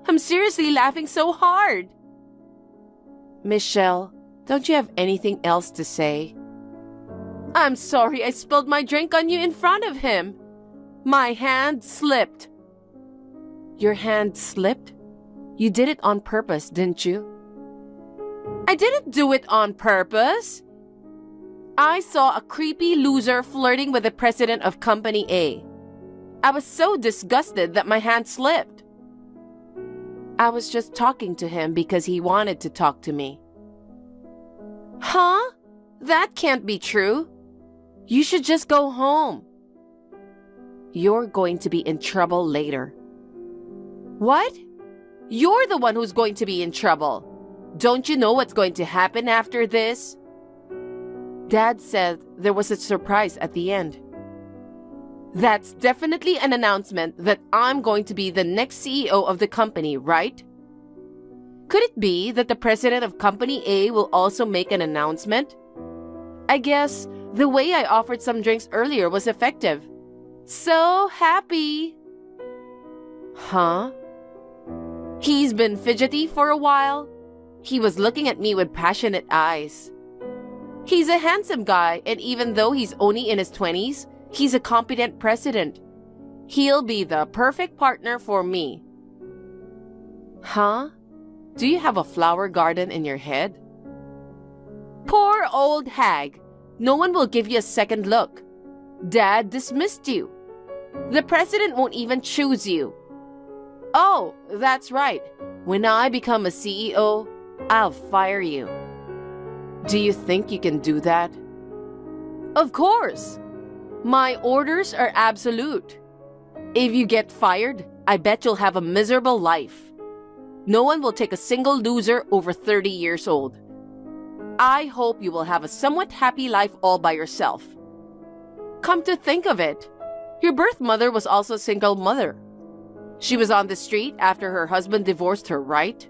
I'm seriously laughing so hard. Michelle, don't you have anything else to say? I'm sorry I spilled my drink on you in front of him. My hand slipped. Your hand slipped? You did it on purpose, didn't you? I didn't do it on purpose. I saw a creepy loser flirting with the president of Company A. I was so disgusted that my hand slipped. I was just talking to him because he wanted to talk to me. Huh? That can't be true. You should just go home. You're going to be in trouble later. What? You're the one who's going to be in trouble. Don't you know what's going to happen after this? Dad said there was a surprise at the end. That's definitely an announcement that I'm going to be the next CEO of the company, right? Could it be that the president of Company A will also make an announcement? I guess the way I offered some drinks earlier was effective. So happy. Huh? He's been fidgety for a while. He was looking at me with passionate eyes. He's a handsome guy, and even though he's only in his 20s, he's a competent president. He'll be the perfect partner for me. Huh? Do you have a flower garden in your head? Poor old hag. No one will give you a second look. Dad dismissed you. The president won't even choose you. Oh, that's right. When I become a CEO, I'll fire you. Do you think you can do that? Of course. My orders are absolute. If you get fired, I bet you'll have a miserable life. No one will take a single loser over 30 years old. I hope you will have a somewhat happy life all by yourself. Come to think of it, your birth mother was also a single mother. She was on the street after her husband divorced her, right?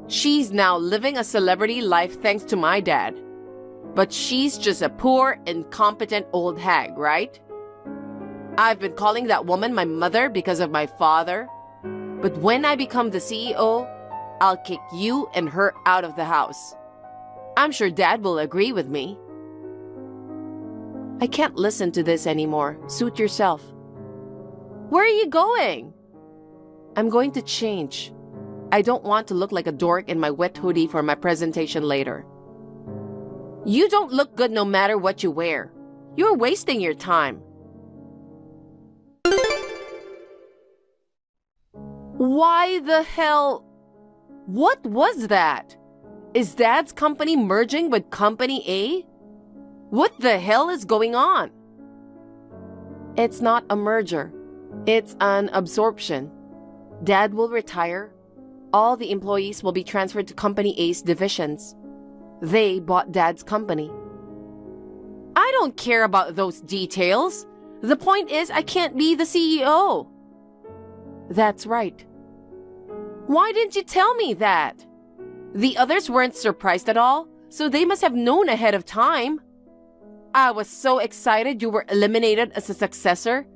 She's now living a celebrity life thanks to my dad. But she's just a poor, incompetent old hag, right? I've been calling that woman my mother because of my father. But when I become the CEO, I'll kick you and her out of the house. I'm sure Dad will agree with me. I can't listen to this anymore. Suit yourself. Where are you going? I'm going to change. I don't want to look like a dork in my wet hoodie for my presentation later. You don't look good no matter what you wear. You're wasting your time. Why the hell? What was that? Is Dad's company merging with Company A? What the hell is going on? It's not a merger. It's an absorption. Dad will retire. All the employees will be transferred to Company A's divisions. They bought Dad's company. I don't care about those details. The point is, I can't be the CEO. That's right. Why didn't you tell me that? The others weren't surprised at all, so they must have known ahead of time. I was so excited you were eliminated as a successor,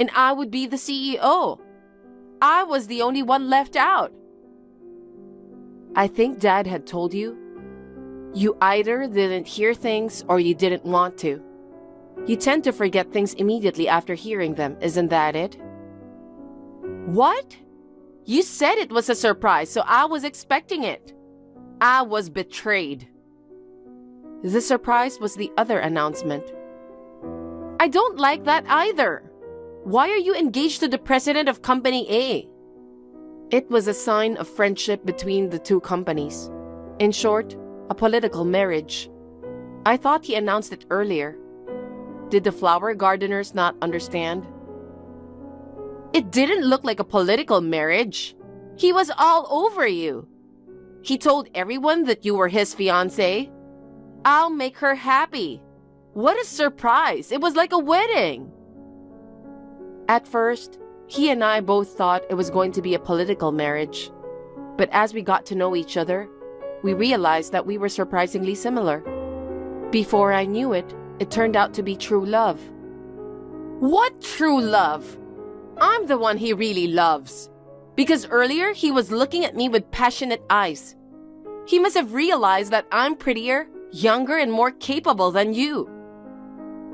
and I would be the CEO. I was the only one left out. I think Dad had told you. You either didn't hear things or you didn't want to. You tend to forget things immediately after hearing them, isn't that it? What? You said it was a surprise, so I was expecting it. I was betrayed. The surprise was the other announcement. I don't like that either. Why are you engaged to the president of Company A? It was a sign of friendship between the two companies. In short, a political marriage. I thought he announced it earlier. Did the flower gardeners not understand? It didn't look like a political marriage. He was all over you. He told everyone that you were his fiancé. I'll make her happy. What a surprise! It was like a wedding! At first, he and I both thought it was going to be a political marriage. But as we got to know each other, we realized that we were surprisingly similar. Before I knew it, it turned out to be true love. What true love? I'm the one he really loves. Because earlier, he was looking at me with passionate eyes. He must have realized that I'm prettier, younger, and more capable than you.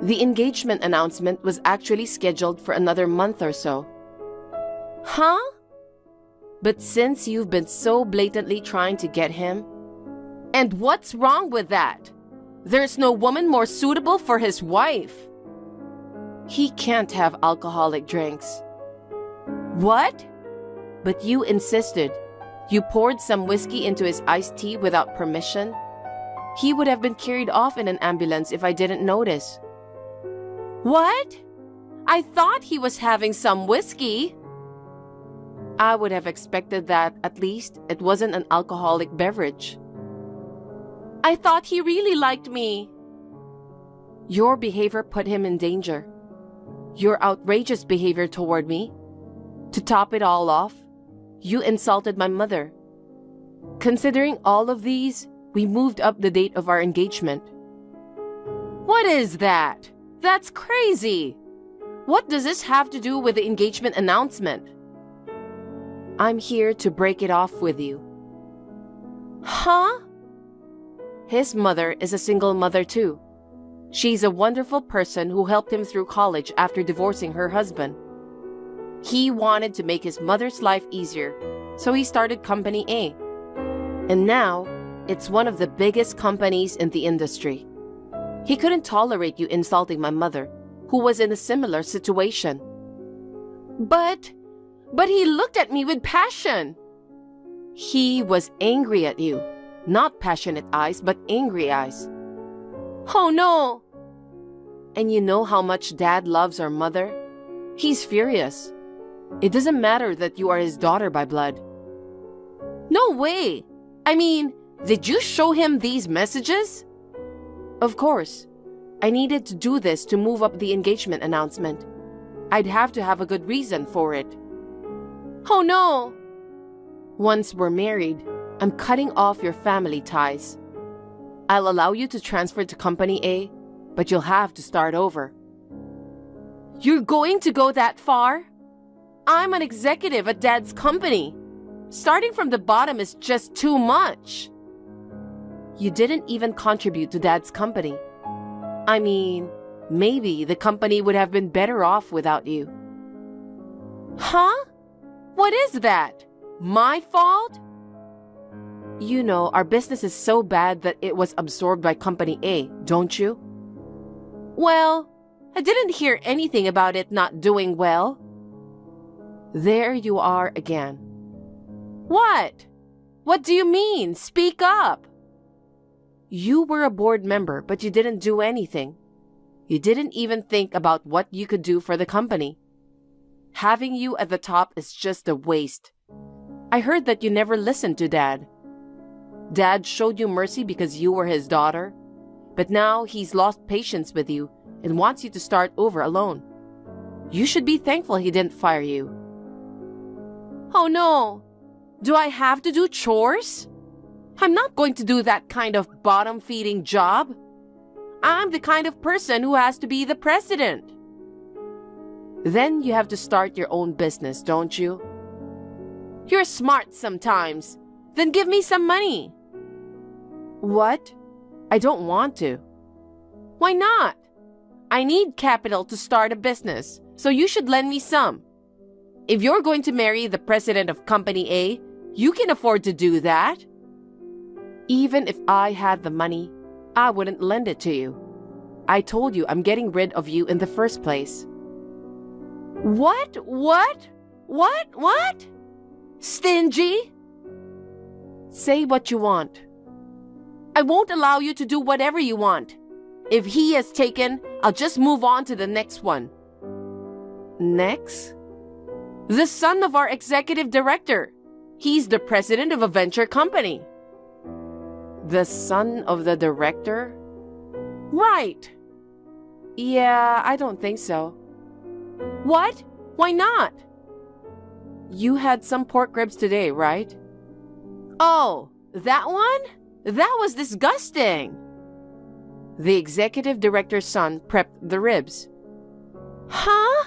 The engagement announcement was actually scheduled for another month or so. Huh? But since you've been so blatantly trying to get him, and what's wrong with that? There's no woman more suitable for his wife. He can't have alcoholic drinks. What? But you insisted. You poured some whiskey into his iced tea without permission. He would have been carried off in an ambulance if I didn't notice. What? I thought he was having some whiskey. I would have expected that at least it wasn't an alcoholic beverage. I thought he really liked me. Your behavior put him in danger. Your outrageous behavior toward me. To top it all off, you insulted my mother. Considering all of these, we moved up the date of our engagement. What is that? That's crazy. What does this have to do with the engagement announcement? I'm here to break it off with you. Huh? His mother is a single mother too. She's a wonderful person who helped him through college after divorcing her husband. He wanted to make his mother's life easier, so he started Company A. And now, it's one of the biggest companies in the industry. He couldn't tolerate you insulting my mother, who was in a similar situation. But he looked at me with passion. He was angry at you. Not passionate eyes, but angry eyes. Oh no! And you know how much Dad loves our mother? He's furious. It doesn't matter that you are his daughter by blood. No way! I mean, did you show him these messages? Of course. I needed to do this to move up the engagement announcement. I'd have to have a good reason for it. Oh no! Once we're married, I'm cutting off your family ties. I'll allow you to transfer to Company A, but you'll have to start over. You're going to go that far? I'm an executive at Dad's company. Starting from the bottom is just too much. You didn't even contribute to Dad's company. I mean, maybe the company would have been better off without you. Huh? What is that? My fault? You know, our business is so bad that it was absorbed by Company A, don't you? Well, I didn't hear anything about it not doing well. There you are again. What? What do you mean? Speak up. You were a board member, but you didn't do anything. You didn't even think about what you could do for the company. Having you at the top is just a waste. I heard that you never listened to Dad. Dad showed you mercy because you were his daughter, but now he's lost patience with you and wants you to start over alone. You should be thankful he didn't fire you. Oh no! Do I have to do chores? I'm not going to do that kind of bottom-feeding job. I'm the kind of person who has to be the president. Then you have to start your own business, don't you? You're smart sometimes. Then give me some money. What? I don't want to. Why not? I need capital to start a business, so you should lend me some. If you're going to marry the president of Company A, you can afford to do that. Even if I had the money, I wouldn't lend it to you. I told you I'm getting rid of you in the first place. What? Stingy? Say what you want. I won't allow you to do whatever you want. If he is taken, I'll just move on to the next one. Next? The son of our executive director. He's the president of a venture company. The son of the director? Right. Yeah, I don't think so. What? Why not? You had some pork ribs today, right? Oh, that one? That was disgusting. The executive director's son prepped the ribs. Huh?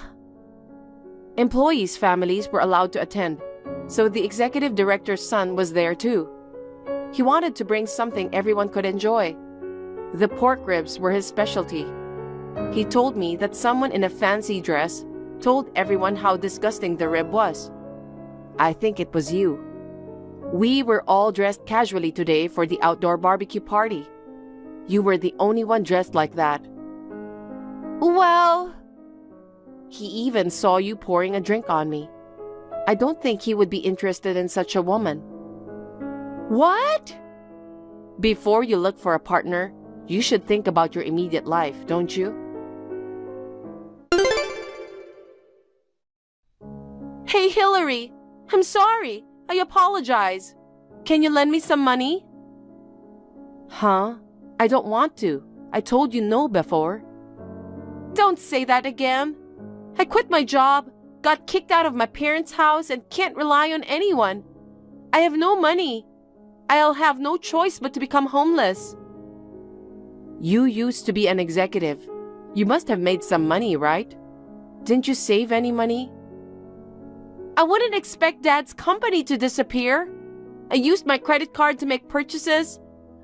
Employees' families were allowed to attend, so the executive director's son was there too. He wanted to bring something everyone could enjoy. The pork ribs were his specialty. He told me that someone in a fancy dress told everyone how disgusting the rib was. I think it was you. We were all dressed casually today for the outdoor barbecue party. You were the only one dressed like that. Well, he even saw you pouring a drink on me. I don't think he would be interested in such a woman. What? Before you look for a partner, you should think about your immediate life, don't you? Hey, Hillary, I'm sorry. I apologize. Can you lend me some money? Huh? I don't want to. I told you no before. Don't say that again. I quit my job, got kicked out of my parents' house, and can't rely on anyone. I have no money. I'll have no choice but to become homeless. You used to be an executive. You must have made some money, right? Didn't you save any money? I wouldn't expect Dad's company to disappear. I used my credit card to make purchases.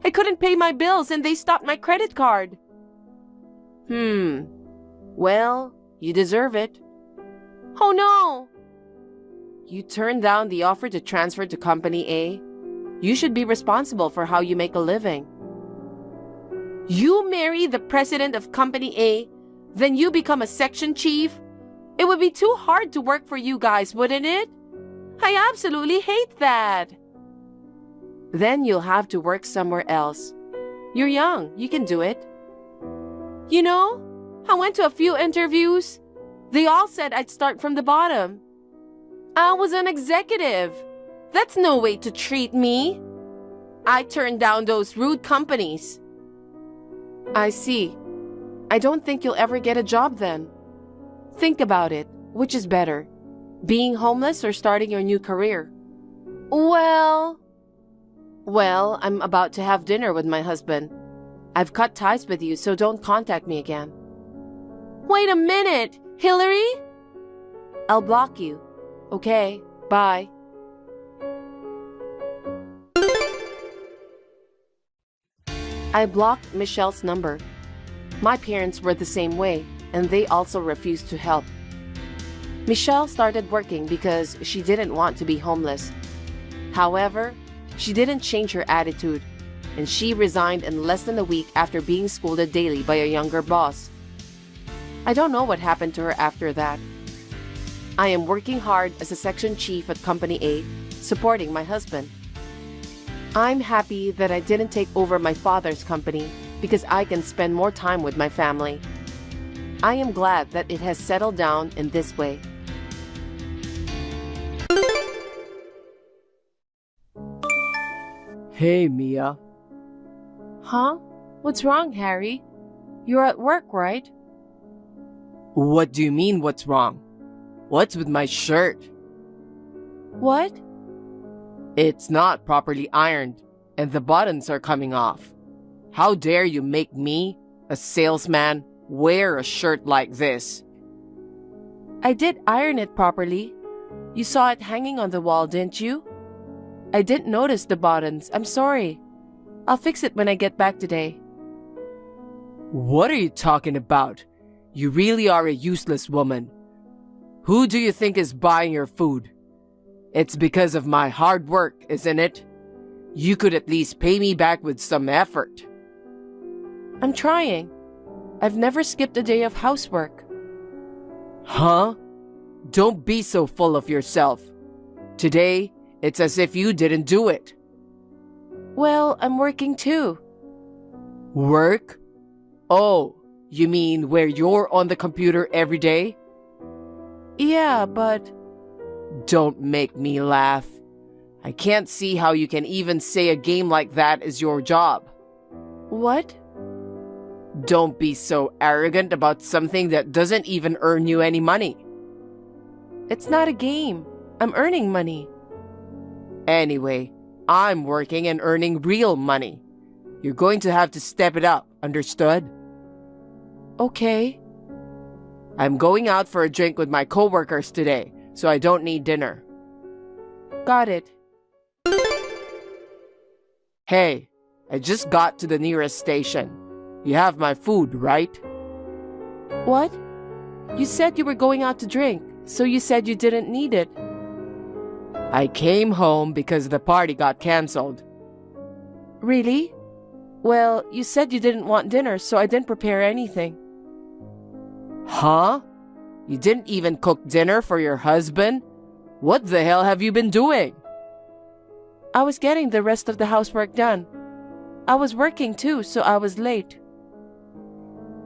I couldn't pay my bills and they stopped my credit card. Well, you deserve it. Oh no! You turned down the offer to transfer to Company A. You should be responsible for how you make a living. You marry the president of Company A, then you become a section chief? It would be too hard to work for you guys, wouldn't it? I absolutely hate that. Then you'll have to work somewhere else. You're young, you can do it. You know, I went to a few interviews. They all said I'd start from the bottom. I was an executive. That's no way to treat me. I turned down those rude companies. I see. I don't think you'll ever get a job then. Think about it. Which is better? Being homeless or starting your new career? Well, I'm about to have dinner with my husband. I've cut ties with you, so don't contact me again. Wait a minute, Hillary? I'll block you. Okay, bye. I blocked Michelle's number. My parents were the same way, and they also refused to help. Michelle started working because she didn't want to be homeless. However, she didn't change her attitude, and she resigned in less than a week after being scolded daily by a younger boss. I don't know what happened to her after that. I am working hard as a section chief at Company A, supporting my husband. I'm happy that I didn't take over my father's company because I can spend more time with my family. I am glad that it has settled down in this way. Hey, Mia. Huh? What's wrong, Harry? You're at work, right? What do you mean, what's wrong? What's with my shirt? What? It's not properly ironed, and the buttons are coming off. How dare you make me, a salesman, wear a shirt like this? I did iron it properly. You saw it hanging on the wall, didn't you? I didn't notice the buttons. I'm sorry. I'll fix it when I get back today. What are you talking about? You really are a useless woman. Who do you think is buying your food? It's because of my hard work, isn't it? You could at least pay me back with some effort. I'm trying. I've never skipped a day of housework. Huh? Don't be so full of yourself. Today, it's as if you didn't do it. Well, I'm working too. Work? Oh, you mean where you're on the computer every day? Yeah, but... Don't make me laugh. I can't see how you can even say a game like that is your job. What? Don't be so arrogant about something that doesn't even earn you any money. It's not a game. I'm earning money. Anyway, I'm working and earning real money. You're going to have to step it up, understood? Okay. I'm going out for a drink with my coworkers today, so I don't need dinner. Got it. Hey, I just got to the nearest station. You have my food, right? What? You said you were going out to drink, so you said you didn't need it. I came home because the party got canceled. Really? Well, you said you didn't want dinner, so I didn't prepare anything. Huh? You didn't even cook dinner for your husband? What the hell have you been doing? I was getting the rest of the housework done. I was working too, so I was late.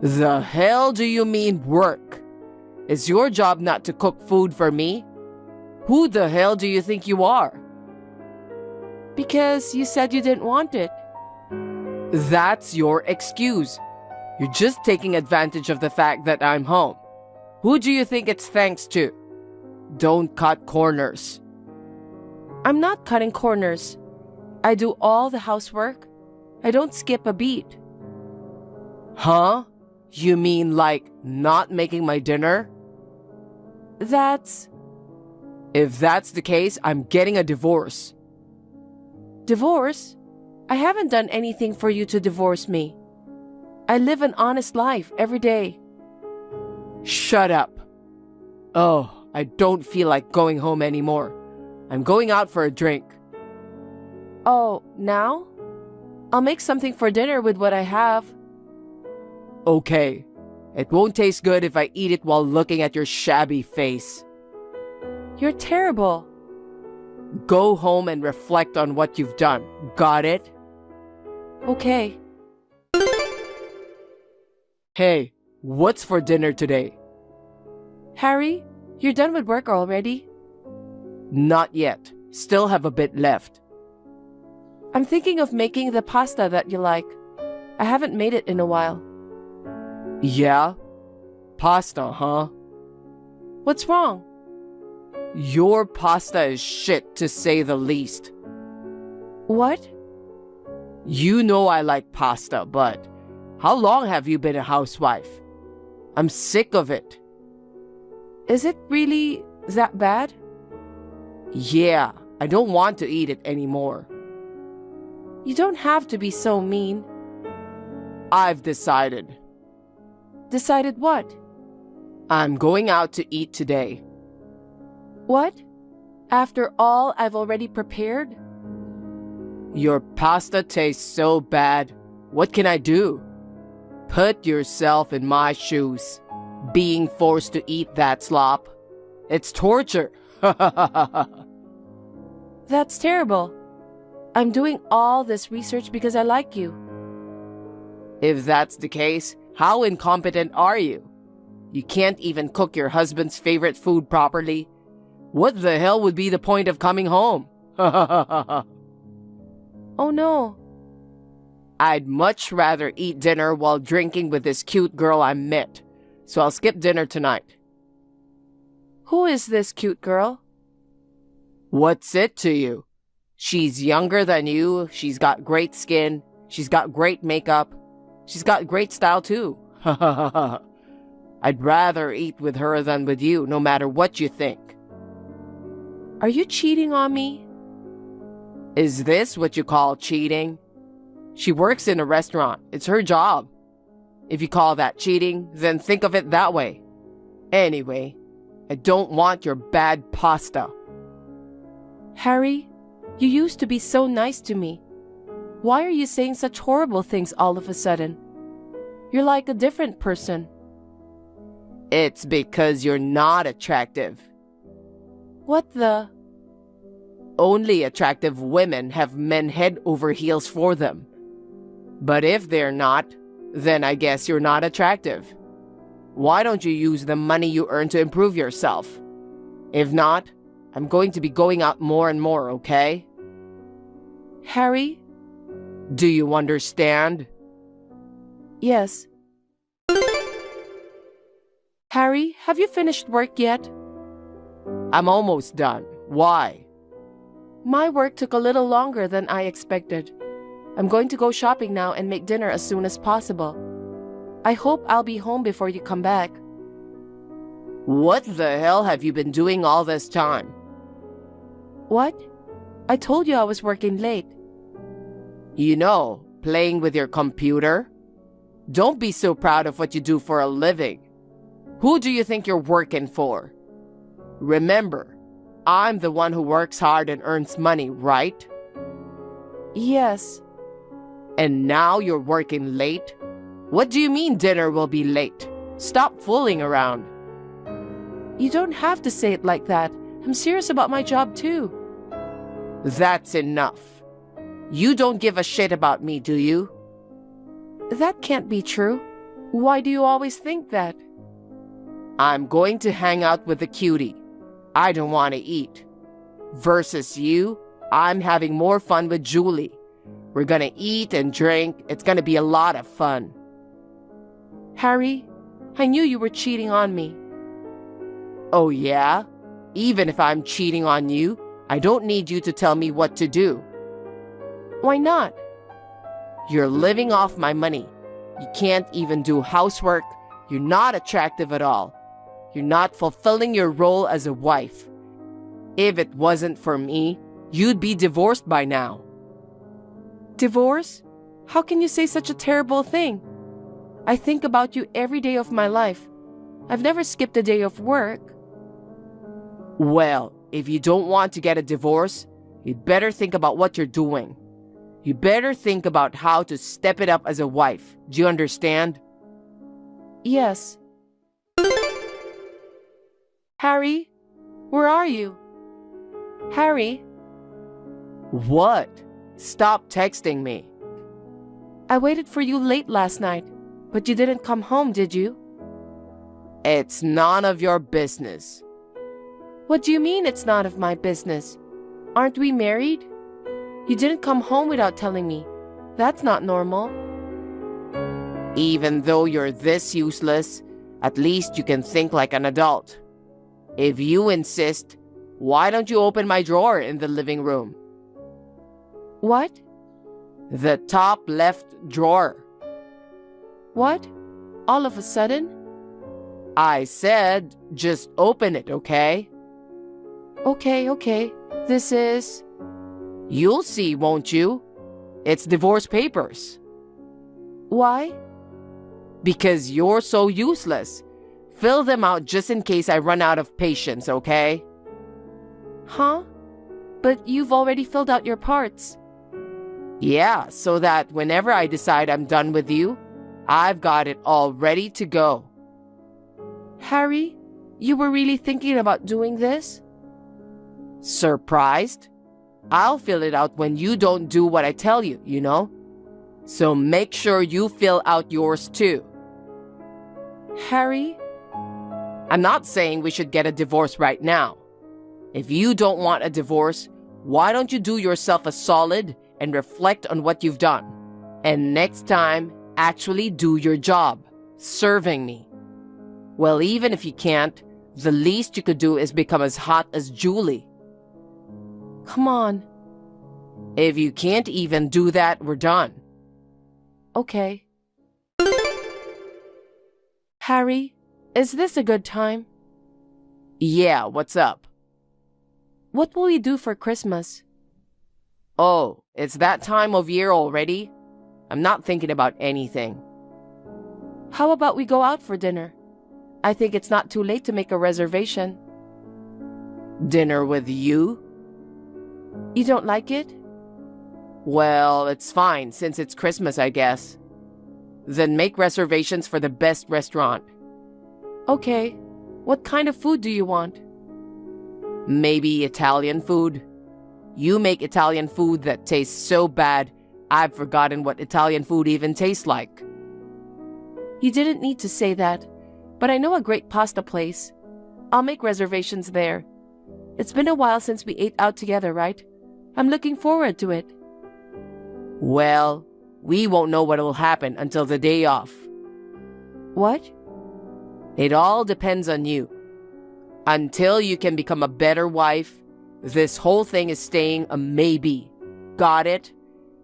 The hell do you mean work? Is your job not to cook food for me? Who the hell do you think you are? Because you said you didn't want it. That's your excuse. You're just taking advantage of the fact that I'm home. Who do you think it's thanks to? Don't cut corners. I'm not cutting corners. I do all the housework. I don't skip a beat. Huh? You mean like not making my dinner? If that's the case, I'm getting a divorce. Divorce? I haven't done anything for you to divorce me. I live an honest life every day. Shut up. Oh, I don't feel like going home anymore. I'm going out for a drink. Oh, now? I'll make something for dinner with what I have. Okay. It won't taste good if I eat it while looking at your shabby face. You're terrible. Go home and reflect on what you've done. Got it? Okay. Hey, what's for dinner today? Harry, you're done with work already? Not yet. Still have a bit left. I'm thinking of making the pasta that you like. I haven't made it in a while. Yeah? Pasta, huh? What's wrong? Your pasta is shit, to say the least. What? You know I like pasta, but how long have you been a housewife? I'm sick of it. Is it really that bad? Yeah, I don't want to eat it anymore. You don't have to be so mean. I've decided. Decided what? I'm going out to eat today. What? After all I've already prepared? Your pasta tastes so bad. What can I do? Put yourself in my shoes. Being forced to eat that slop. It's torture. That's terrible. I'm doing all this research because I like you. If that's the case, how incompetent are you? You can't even cook your husband's favorite food properly. What the hell would be the point of coming home? Oh no. I'd much rather eat dinner while drinking with this cute girl I met. So I'll skip dinner tonight. Who is this cute girl? What's it to you? She's younger than you, she's got great skin, she's got great makeup, she's got great style too. I'd rather eat with her than with you, no matter what you think. Are you cheating on me? Is this what you call cheating? She works in a restaurant. It's her job. If you call that cheating, then think of it that way. Anyway, I don't want your bad pasta. Harry, you used to be so nice to me. Why are you saying such horrible things all of a sudden? You're like a different person. It's because you're not attractive. What the? Only attractive women have men head over heels for them. But if they're not, then I guess you're not attractive. Why don't you use the money you earn to improve yourself? If not, I'm going to be going out more and more, okay? Harry? Do you understand? Yes, Harry, have you finished work yet? I'm almost done. Why? My work took a little longer than I expected. I'm going to go shopping now and make dinner as soon as possible. I hope I'll be home before you come back. What the hell have you been doing all this time? What? I told you I was working late. You know, playing with your computer? Don't be so proud of what you do for a living. Who do you think you're working for? Remember, I'm the one who works hard and earns money, right? Yes. And now you're working late? What do you mean dinner will be late? Stop fooling around. You don't have to say it like that. I'm serious about my job too. That's enough. You don't give a shit about me, do you? That can't be true. Why do you always think that? I'm going to hang out with the cutie. I don't want to eat. Versus you, I'm having more fun with Julie. We're gonna eat and drink. It's gonna be a lot of fun. Harry, I knew you were cheating on me. Oh yeah? Even if I'm cheating on you, I don't need you to tell me what to do. Why not? You're living off my money. You can't even do housework. You're not attractive at all. You're not fulfilling your role as a wife. If it wasn't for me, you'd be divorced by now. Divorce? How can you say such a terrible thing? I think about you every day of my life. I've never skipped a day of work. Well, if you don't want to get a divorce, you'd better think about what you're doing. You better think about how to step it up as a wife. Do you understand? Yes. Harry, where are you? Harry? What? Stop texting me. I waited for you late last night, but you didn't come home, did you? It's none of your business. What do you mean it's none of my business? Aren't we married? You didn't come home without telling me. That's not normal. Even though you're this useless, at least you can think like an adult. If you insist, why don't you open my drawer in the living room? What? The top left drawer. What? All of a sudden? I said, just open it, okay? Okay. This is... You'll see, won't you? It's divorce papers. Why? Because you're so useless. Fill them out just in case I run out of patience, okay? Huh? But you've already filled out your parts. Yeah, so that whenever I decide I'm done with you, I've got it all ready to go. Harry, you were really thinking about doing this? Surprised? I'll fill it out when you don't do what I tell you, you know? So make sure you fill out yours too. Harry? I'm not saying we should get a divorce right now. If you don't want a divorce, why don't you do yourself a solid and reflect on what you've done? And next time, actually do your job, serving me. Well, even if you can't, the least you could do is become as hot as Julie. Come on. If you can't even do that, we're done. Okay. Harry, is this a good time? Yeah, what's up? What will we do for Christmas? Oh, it's that time of year already? I'm not thinking about anything. How about we go out for dinner? I think it's not too late to make a reservation. Dinner with you? You don't like it? Well, it's fine since it's Christmas, I guess. Then make reservations for the best restaurant. Okay. What kind of food do you want? Maybe Italian food. You make Italian food that tastes so bad, I've forgotten what Italian food even tastes like. You didn't need to say that, but I know a great pasta place. I'll make reservations there. It's been a while since we ate out together, right? I'm looking forward to it. Well, we won't know what will happen until the day off. What? It all depends on you. Until you can become a better wife, this whole thing is staying a maybe. Got it?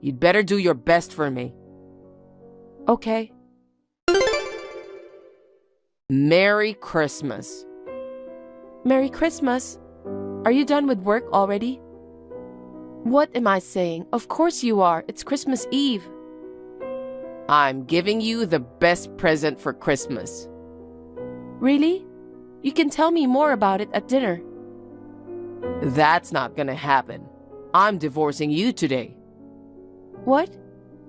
You'd better do your best for me. Okay. Merry Christmas. Merry Christmas. Are you done with work already? What am I saying? Of course you are. It's Christmas Eve. I'm giving you the best present for Christmas. Really? You can tell me more about it at dinner. That's not gonna happen. I'm divorcing you today. What?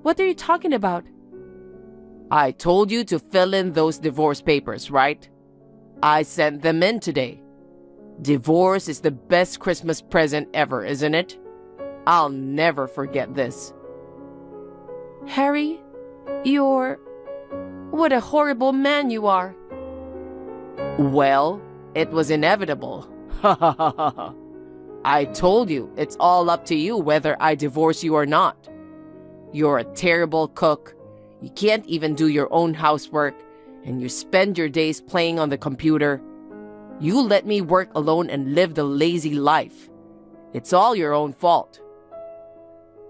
What are you talking about? I told you to fill in those divorce papers, right? I sent them in today. Divorce is the best Christmas present ever, isn't it? I'll never forget this. Harry, you're... What a horrible man you are. Well, it was inevitable. Ha ha ha ha ha. I told you, it's all up to you whether I divorce you or not. You're a terrible cook. You can't even do your own housework, and you spend your days playing on the computer. You let me work alone and live the lazy life. It's all your own fault.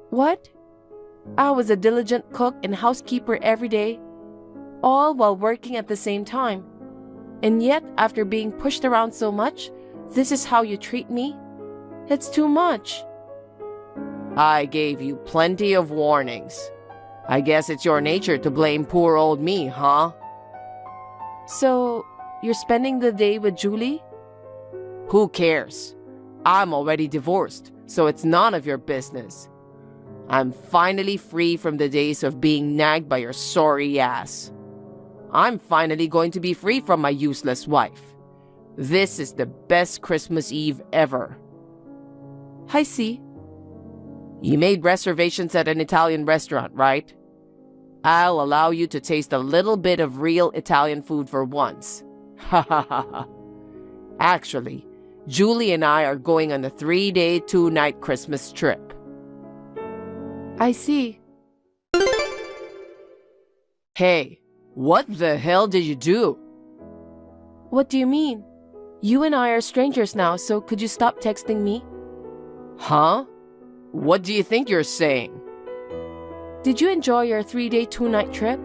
What? I was a diligent cook and housekeeper every day, all while working at the same time. And yet, after being pushed around so much, this is how you treat me? It's too much. I gave you plenty of warnings. I guess it's your nature to blame poor old me, huh? So, you're spending the day with Julie? Who cares? I'm already divorced, so it's none of your business. I'm finally free from the days of being nagged by your sorry ass. I'm finally going to be free from my useless wife. This is the best Christmas Eve ever. I see. You made reservations at an Italian restaurant, right? I'll allow you to taste a little bit of real Italian food for once. Ha ha ha ha. Actually, Julie and I are going on a 3-day, 2-night Christmas trip. I see. Hey, what the hell did you do? What do you mean? You and I are strangers now, so could you stop texting me? Huh? What do you think you're saying? Did you enjoy your 3-day, 2-night trip?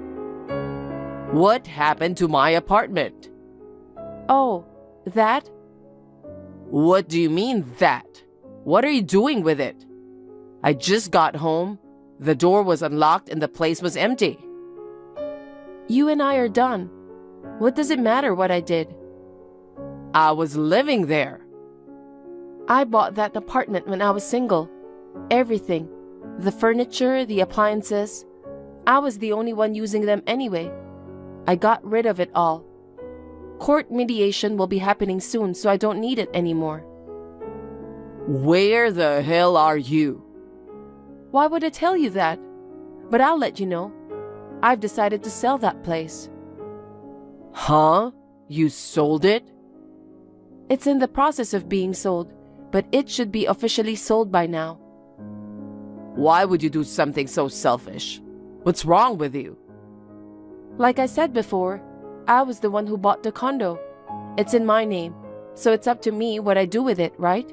What happened to my apartment? Oh, that? What do you mean, that? What are you doing with it? I just got home. The door was unlocked and the place was empty. You and I are done. What does it matter what I did? I was living there. I bought that apartment when I was single. Everything. The furniture, the appliances. I was the only one using them anyway. I got rid of it all. Court mediation will be happening soon, so I don't need it anymore. Where the hell are you? Why would I tell you that? But I'll let you know. I've decided to sell that place. Huh? You sold it? It's in the process of being sold, but it should be officially sold by now. Why would you do something so selfish? What's wrong with you? Like I said before, I was the one who bought the condo. It's in my name, so it's up to me what I do with it, right?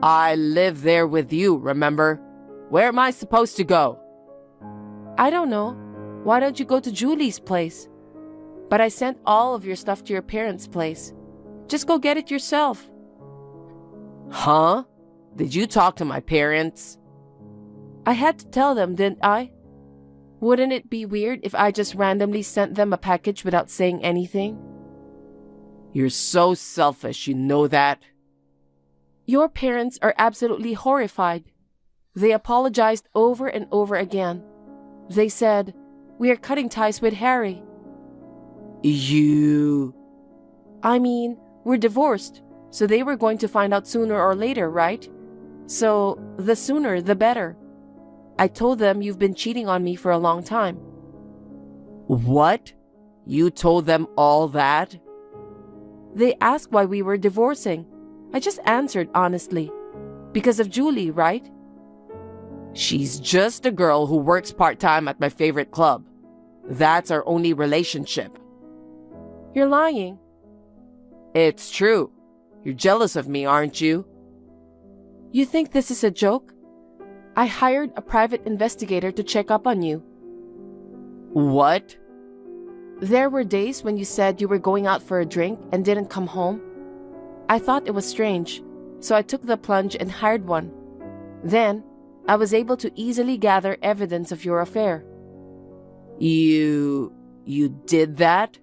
I live there with you, remember? Where am I supposed to go? I don't know. Why don't you go to Julie's place? But I sent all of your stuff to your parents' place. Just go get it yourself. Huh? Did you talk to my parents? I had to tell them, didn't I? Wouldn't it be weird if I just randomly sent them a package without saying anything? You're so selfish, you know that? Your parents are absolutely horrified. They apologized over and over again. They said, "We are cutting ties with Harry." You... I mean, we're divorced, so they were going to find out sooner or later, right? So, the sooner, the better. I told them you've been cheating on me for a long time. What? You told them all that? They asked why we were divorcing. I just answered honestly. Because of Julie, right? She's just a girl who works part-time at my favorite club. That's our only relationship. You're lying. It's true. You're jealous of me, aren't you? You think this is a joke? I hired a private investigator to check up on you. What? There were days when you said you were going out for a drink and didn't come home. I thought it was strange, so I took the plunge and hired one. Then, I was able to easily gather evidence of your affair. You did that?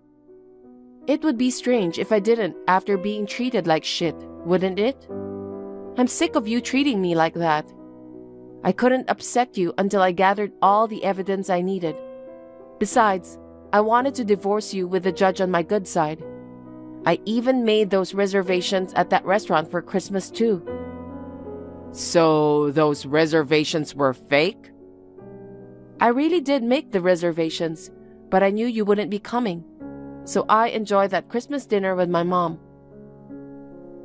It would be strange if I didn't after being treated like shit, wouldn't it? I'm sick of you treating me like that. I couldn't upset you until I gathered all the evidence I needed. Besides, I wanted to divorce you with the judge on my good side. I even made those reservations at that restaurant for Christmas too. So those reservations were fake? I really did make the reservations, but I knew you wouldn't be coming. So I enjoyed that Christmas dinner with my mom.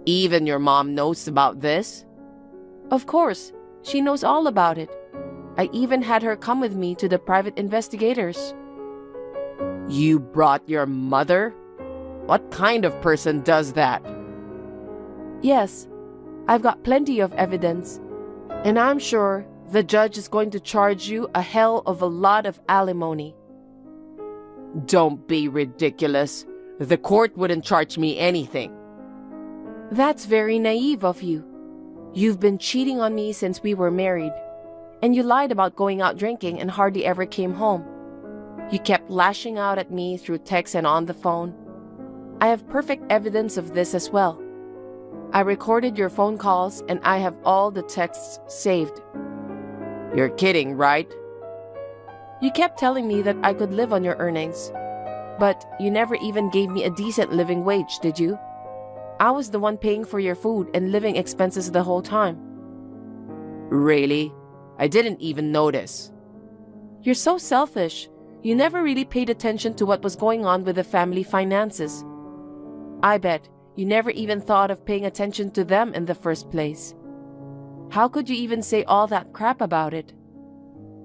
Even your mom knows about this? Of course, she knows all about it. I even had her come with me to the private investigators. You brought your mother? What kind of person does that? Yes, I've got plenty of evidence, and I'm sure the judge is going to charge you a hell of a lot of alimony. Don't be ridiculous. The court wouldn't charge me anything. That's very naive of you. You've been cheating on me since we were married, and you lied about going out drinking and hardly ever came home. You kept lashing out at me through text and on the phone. I have perfect evidence of this as well. I recorded your phone calls and I have all the texts saved. You're kidding, right? You kept telling me that I could live on your earnings, but you never even gave me a decent living wage, did you? I was the one paying for your food and living expenses the whole time. Really? I didn't even notice. You're so selfish. You never really paid attention to what was going on with the family finances. I bet you never even thought of paying attention to them in the first place. How could you even say all that crap about it?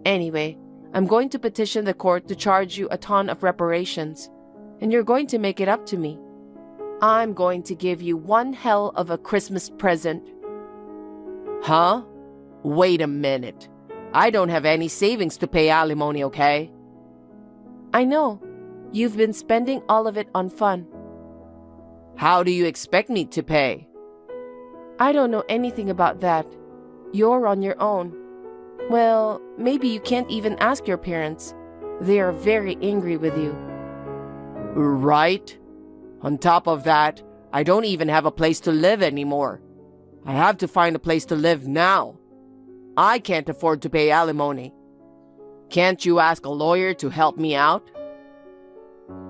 Anyway, I'm going to petition the court to charge you a ton of reparations, and you're going to make it up to me. I'm going to give you one hell of a Christmas present. Huh? Wait a minute. I don't have any savings to pay alimony, okay? I know. You've been spending all of it on fun. How do you expect me to pay? I don't know anything about that. You're on your own. Well, maybe you can't even ask your parents. They are very angry with you. Right? On top of that, I don't even have a place to live anymore. I have to find a place to live now. I can't afford to pay alimony. Can't you ask a lawyer to help me out?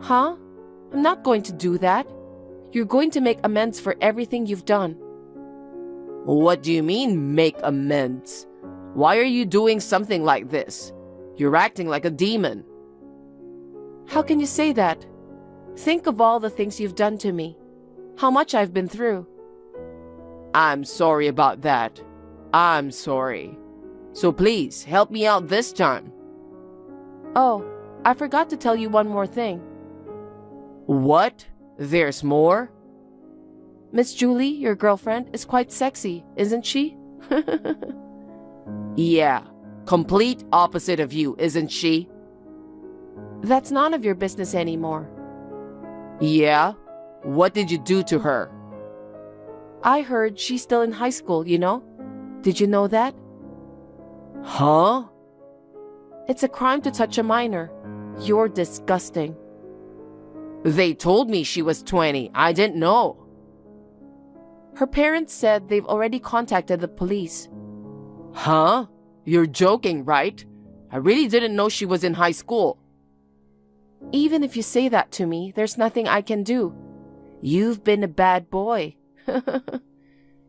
Huh? I'm not going to do that. You're going to make amends for everything you've done. What do you mean, make amends? Why are you doing something like this? You're acting like a demon. How can you say that? Think of all the things you've done to me. How much I've been through. I'm sorry about that. I'm sorry. So please, help me out this time. Oh, I forgot to tell you one more thing. What? There's more? Miss Julie, your girlfriend, is quite sexy, isn't she? Yeah, complete opposite of you, isn't she? That's none of your business anymore. Yeah? What did you do to her? I heard she's still in high school, you know? Did you know that? Huh? It's a crime to touch a minor. You're disgusting. They told me she was 20. I didn't know. Her parents said they've already contacted the police. Huh? You're joking, right? I really didn't know she was in high school. Even if you say that to me, there's nothing I can do. You've been a bad boy.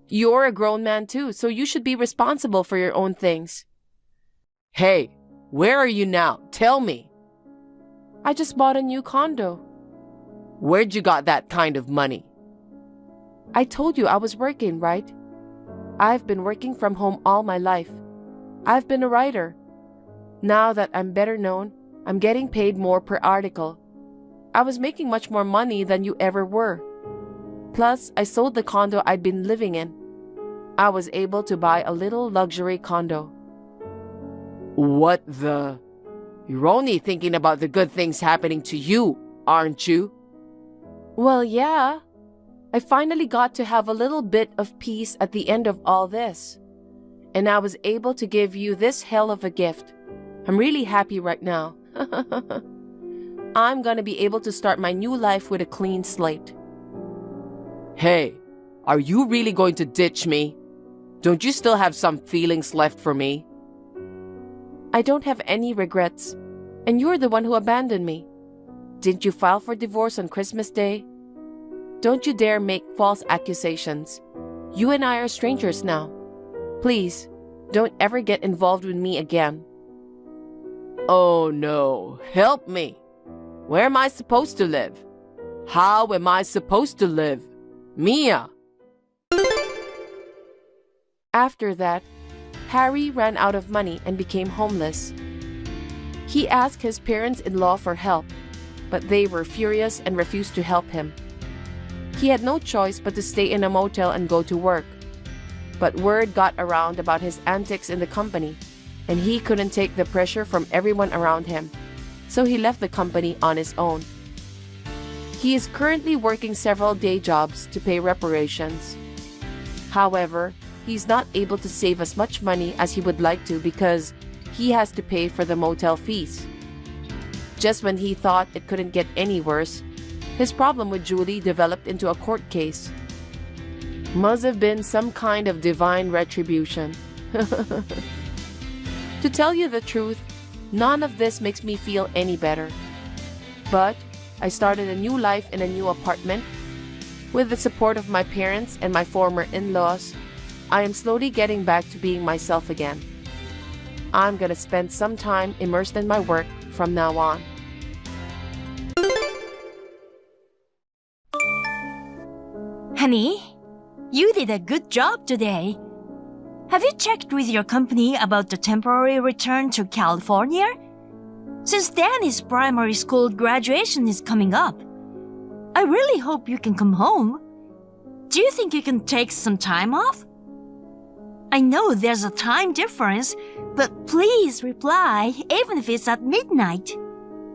You're a grown man too, so you should be responsible for your own things. Hey, where are you now? Tell me. I just bought a new condo. Where'd you got that kind of money? I told you I was working, right? I've been working from home all my life. I've been a writer. Now that I'm better known, I'm getting paid more per article. I was making much more money than you ever were. Plus, I sold the condo I'd been living in. I was able to buy a little luxury condo. What the? You're only thinking about the good things happening to you, aren't you? Well, yeah. I finally got to have a little bit of peace at the end of all this. And I was able to give you this hell of a gift. I'm really happy right now. I'm gonna be able to start my new life with a clean slate. Hey, are you really going to ditch me? Don't you still have some feelings left for me? I don't have any regrets. And you're the one who abandoned me. Didn't you file for divorce on Christmas Day? Don't you dare make false accusations. You and I are strangers now. Please, don't ever get involved with me again. Oh no, help me. Where am I supposed to live? How am I supposed to live? Mia! After that, Harry ran out of money and became homeless. He asked his parents-in-law for help, but they were furious and refused to help him. He had no choice but to stay in a motel and go to work. But word got around about his antics in the company, and he couldn't take the pressure from everyone around him, so he left the company on his own. He is currently working several day jobs to pay reparations. However, he's not able to save as much money as he would like to because he has to pay for the motel fees. Just when he thought it couldn't get any worse, his problem with Julie developed into a court case. Must have been some kind of divine retribution. To tell you the truth, none of this makes me feel any better. But I started a new life in a new apartment. With the support of my parents and my former in-laws, I am slowly getting back to being myself again. I'm gonna spend some time immersed in my work from now on. Honey, you did a good job today. Have you checked with your company about the temporary return to California? Since Danny's primary school graduation is coming up, I really hope you can come home. Do you think you can take some time off? I know there's a time difference, but please reply even if it's at midnight.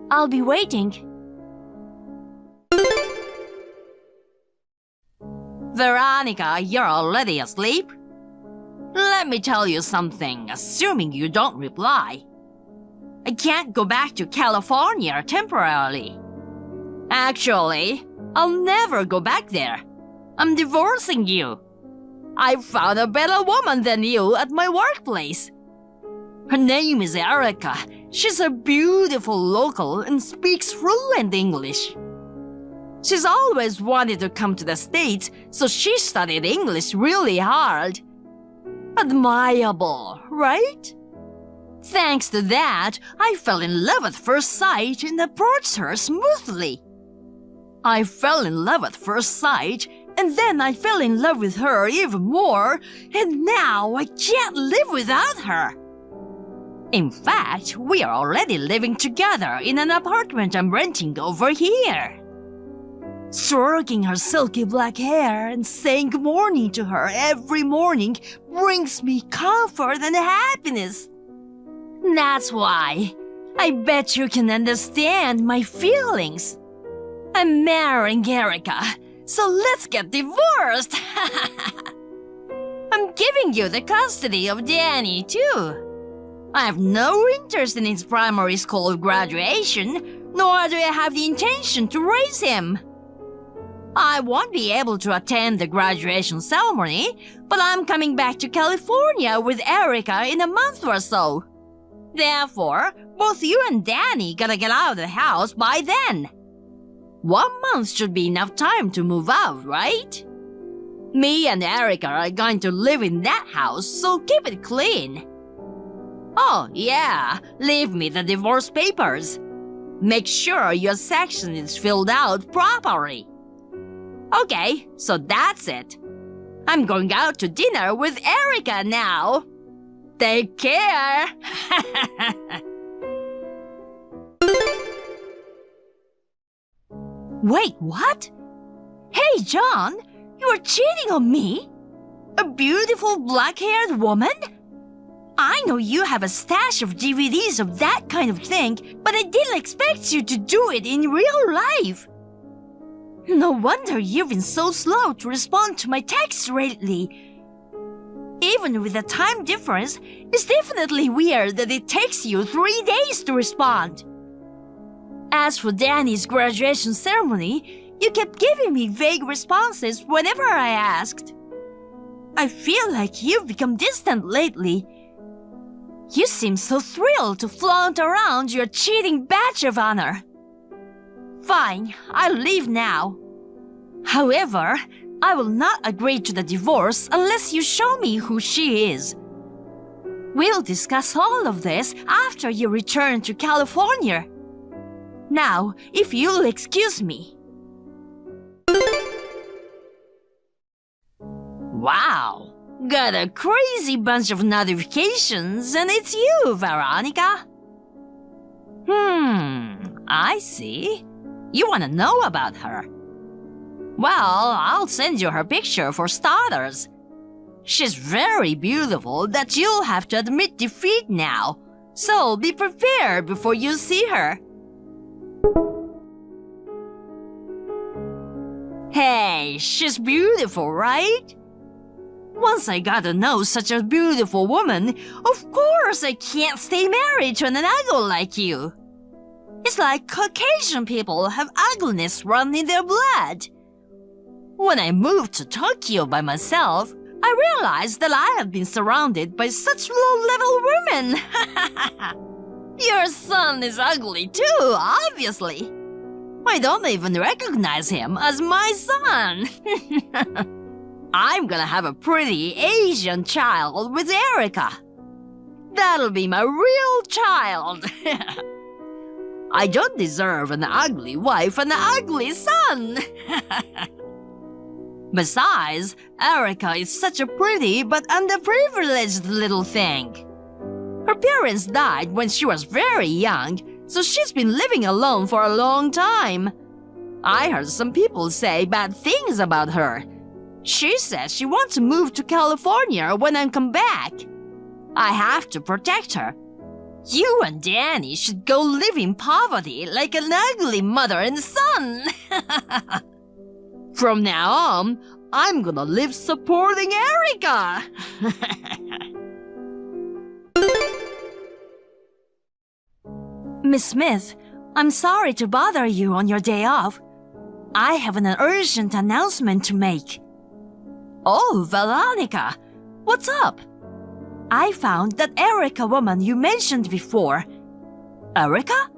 I'll be waiting. Veronica, you're already asleep? Let me tell you something, assuming you don't reply. I can't go back to California temporarily. Actually, I'll never go back there. I'm divorcing you. I found a better woman than you at my workplace. Her name is Erica. She's a beautiful local and speaks fluent English. She's always wanted to come to the States, so she studied English really hard. Admirable, right? Thanks to that, I fell in love at first sight and approached her smoothly. I fell in love at first sight, and then I fell in love with her even more, and now I can't live without her. In fact, we are already living together in an apartment I'm renting over here. Stroking her silky black hair and saying good morning to her every morning brings me comfort and happiness. That's why I bet you can understand my feelings. I'm marrying Erica, so let's get divorced. I'm giving you the custody of Danny, too. I have no interest in his primary school graduation, nor do I have the intention to raise him. I won't be able to attend the graduation ceremony, but I'm coming back to California with Erica in a month or so. Therefore, both you and Danny gotta get out of the house by then. 1 month should be enough time to move out, right? Me and Erica are going to live in that house, so keep it clean. Oh, yeah, leave me the divorce papers. Make sure your section is filled out properly. Okay, so that's it. I'm going out to dinner with Erica now. Take care. Wait, what? Hey, John, you are cheating on me? A beautiful black-haired woman? I know you have a stash of DVDs of that kind of thing, but I didn't expect you to do it in real life. No wonder you've been so slow to respond to my texts lately. Even with the time difference, it's definitely weird that it takes you 3 days to respond. As for Danny's graduation ceremony, you kept giving me vague responses whenever I asked. I feel like you've become distant lately. You seem so thrilled to flaunt around your cheating badge of honor. Fine, I'll leave now. However, I will not agree to the divorce unless you show me who she is. We'll discuss all of this after you return to California. Now, if you'll excuse me. Wow, got a crazy bunch of notifications, and it's you, Veronica. I see. You want to know about her. Well, I'll send you her picture for starters. She's very beautiful that you'll have to admit defeat now, so be prepared before you see her. Hey, she's beautiful, right? Once I got to know such a beautiful woman, of course I can't stay married to an ugly like you. It's like Caucasian people have ugliness run in their blood. When I moved to Tokyo by myself, I realized that I have been surrounded by such low-level women. Your son is ugly too, obviously. I don't even recognize him as my son. I'm gonna have a pretty Asian child with Erica. That'll be my real child. I don't deserve an ugly wife and an ugly son. Besides, Erica is such a pretty but underprivileged little thing. Her parents died when she was very young, so she's been living alone for a long time. I heard some people say bad things about her. She says she wants to move to California when I come back. I have to protect her. You and Danny should go live in poverty like an ugly mother and son. From now on, I'm gonna live supporting Erica. Miss Smith, I'm sorry to bother you on your day off. I have an urgent announcement to make. Oh, Veronica, what's up? I found that Erica woman you mentioned before. Erica?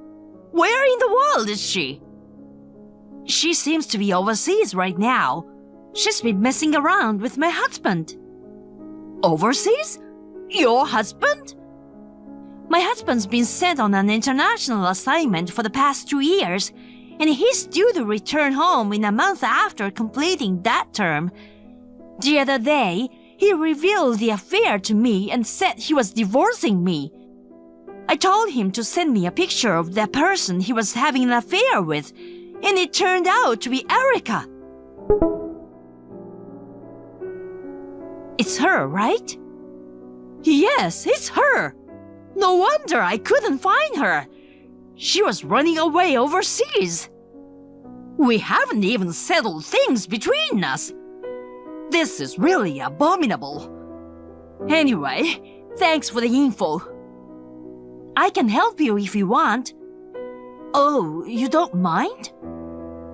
Where in the world is she? She seems to be overseas right now. She's been messing around with my husband. Overseas? Your husband? My husband's been sent on an international assignment for the past 2 years, and he's due to return home in a month after completing that term. The other day, he revealed the affair to me and said he was divorcing me. I told him to send me a picture of the person he was having an affair with, and it turned out to be Erica. It's her, right? Yes, it's her. No wonder I couldn't find her. She was running away overseas. We haven't even settled things between us. This is really abominable. Anyway, thanks for the info. I can help you if you want. Oh, you don't mind?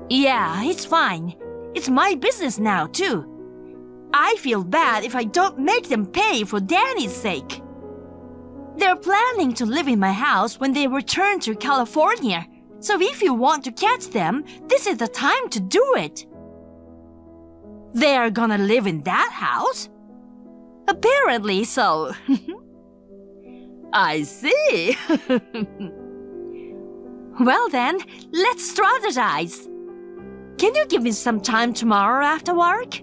Yeah, it's fine. It's my business now, too. I feel bad if I don't make them pay for Danny's sake. They're planning to live in my house when they return to California, so if you want to catch them, this is the time to do it. They're gonna live in that house? Apparently so. I see. Well then, let's strategize. Can you give me some time tomorrow after work?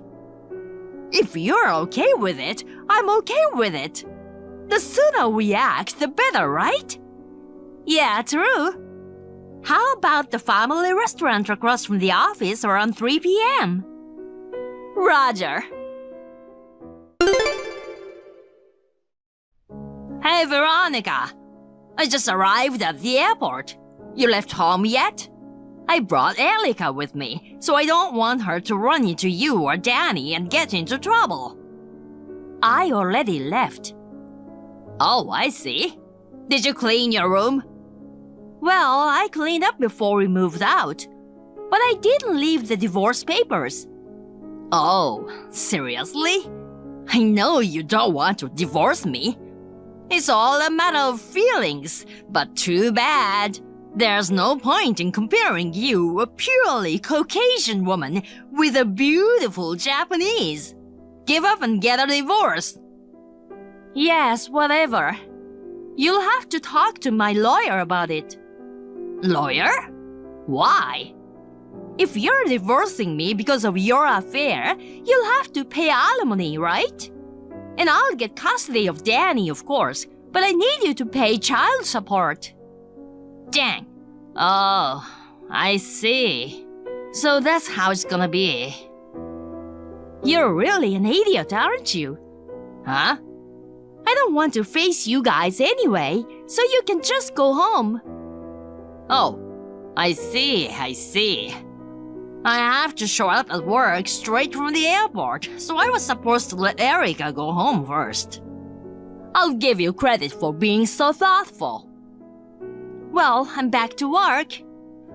If you're okay with it, I'm okay with it. The sooner we act, the better, right? Yeah, true. How about the family restaurant across from the office around 3 p.m.? Roger. Hey, Veronica. I just arrived at the airport. You left home yet? I brought Erica with me, so I don't want her to run into you or Danny and get into trouble. I already left. Oh, I see. Did you clean your room? Well, I cleaned up before we moved out. But I didn't leave the divorce papers. Oh, seriously? I know you don't want to divorce me. It's all a matter of feelings, but too bad. There's no point in comparing you, a purely Caucasian woman, with a beautiful Japanese. Give up and get a divorce. Yes, whatever. You'll have to talk to my lawyer about it. Lawyer? Why? If you're divorcing me because of your affair, you'll have to pay alimony, right? And I'll get custody of Danny, of course, but I need you to pay child support. Dang. Oh, I see. So that's how it's gonna be. You're really an idiot, aren't you? Huh? I don't want to face you guys anyway, so you can just go home. Oh, I see. I have to show up at work straight from the airport, so I was supposed to let Erica go home first. I'll give you credit for being so thoughtful. Well, I'm back to work.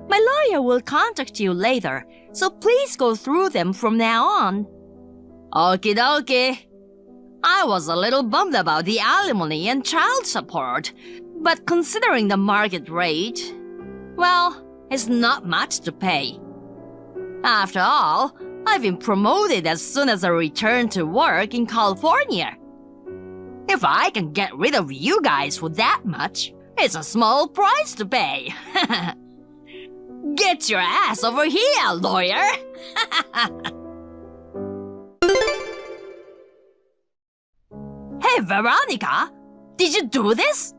My lawyer will contact you later, so please go through them from now on. Okie dokie. I was a little bummed about the alimony and child support, but considering the market rate, well, it's not much to pay. After all, I've been promoted as soon as I returned to work in California. If I can get rid of you guys for that much, it's a small price to pay. Get your ass over here, lawyer! Hey, Veronica! Did you do this?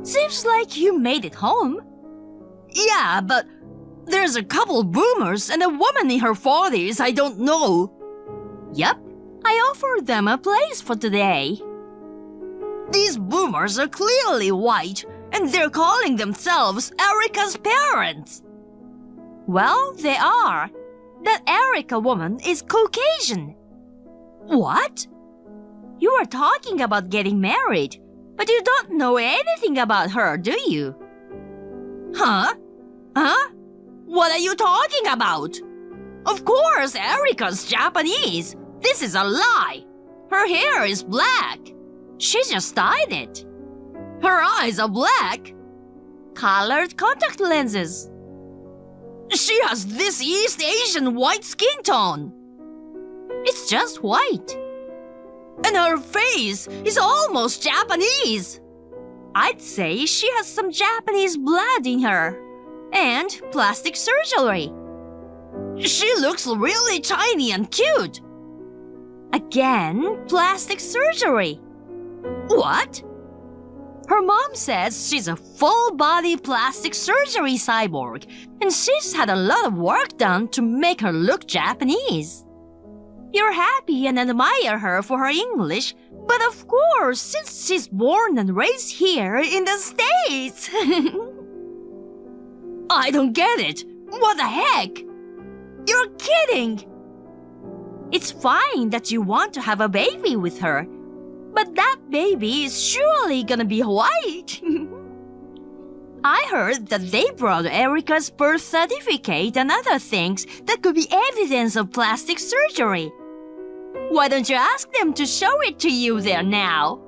Seems like you made it home. Yeah, but there's a couple boomers and a woman in her 40s I don't know. Yep, I offered them a place for today. These boomers are clearly white, and they're calling themselves Erica's parents. Well, they are. That Erica woman is Caucasian. What? You were talking about getting married, but you don't know anything about her, do you? Huh? What are you talking about? Of course, Erica's Japanese. This is a lie. Her hair is black. She just dyed it. Her eyes are black. Colored contact lenses. She has this East Asian white skin tone. It's just white. And her face is almost Japanese. I'd say she has some Japanese blood in her. And plastic surgery. She looks really tiny and cute. Again, plastic surgery. What? Her mom says she's a full-body plastic surgery cyborg, and she's had a lot of work done to make her look Japanese. You're happy and admire her for her English, but of course, since she's born and raised here in the States. I don't get it. What the heck? You're kidding. It's fine that you want to have a baby with her, but that baby is surely gonna be white. I heard that they brought Erica's birth certificate and other things that could be evidence of plastic surgery. Why don't you ask them to show it to you there now?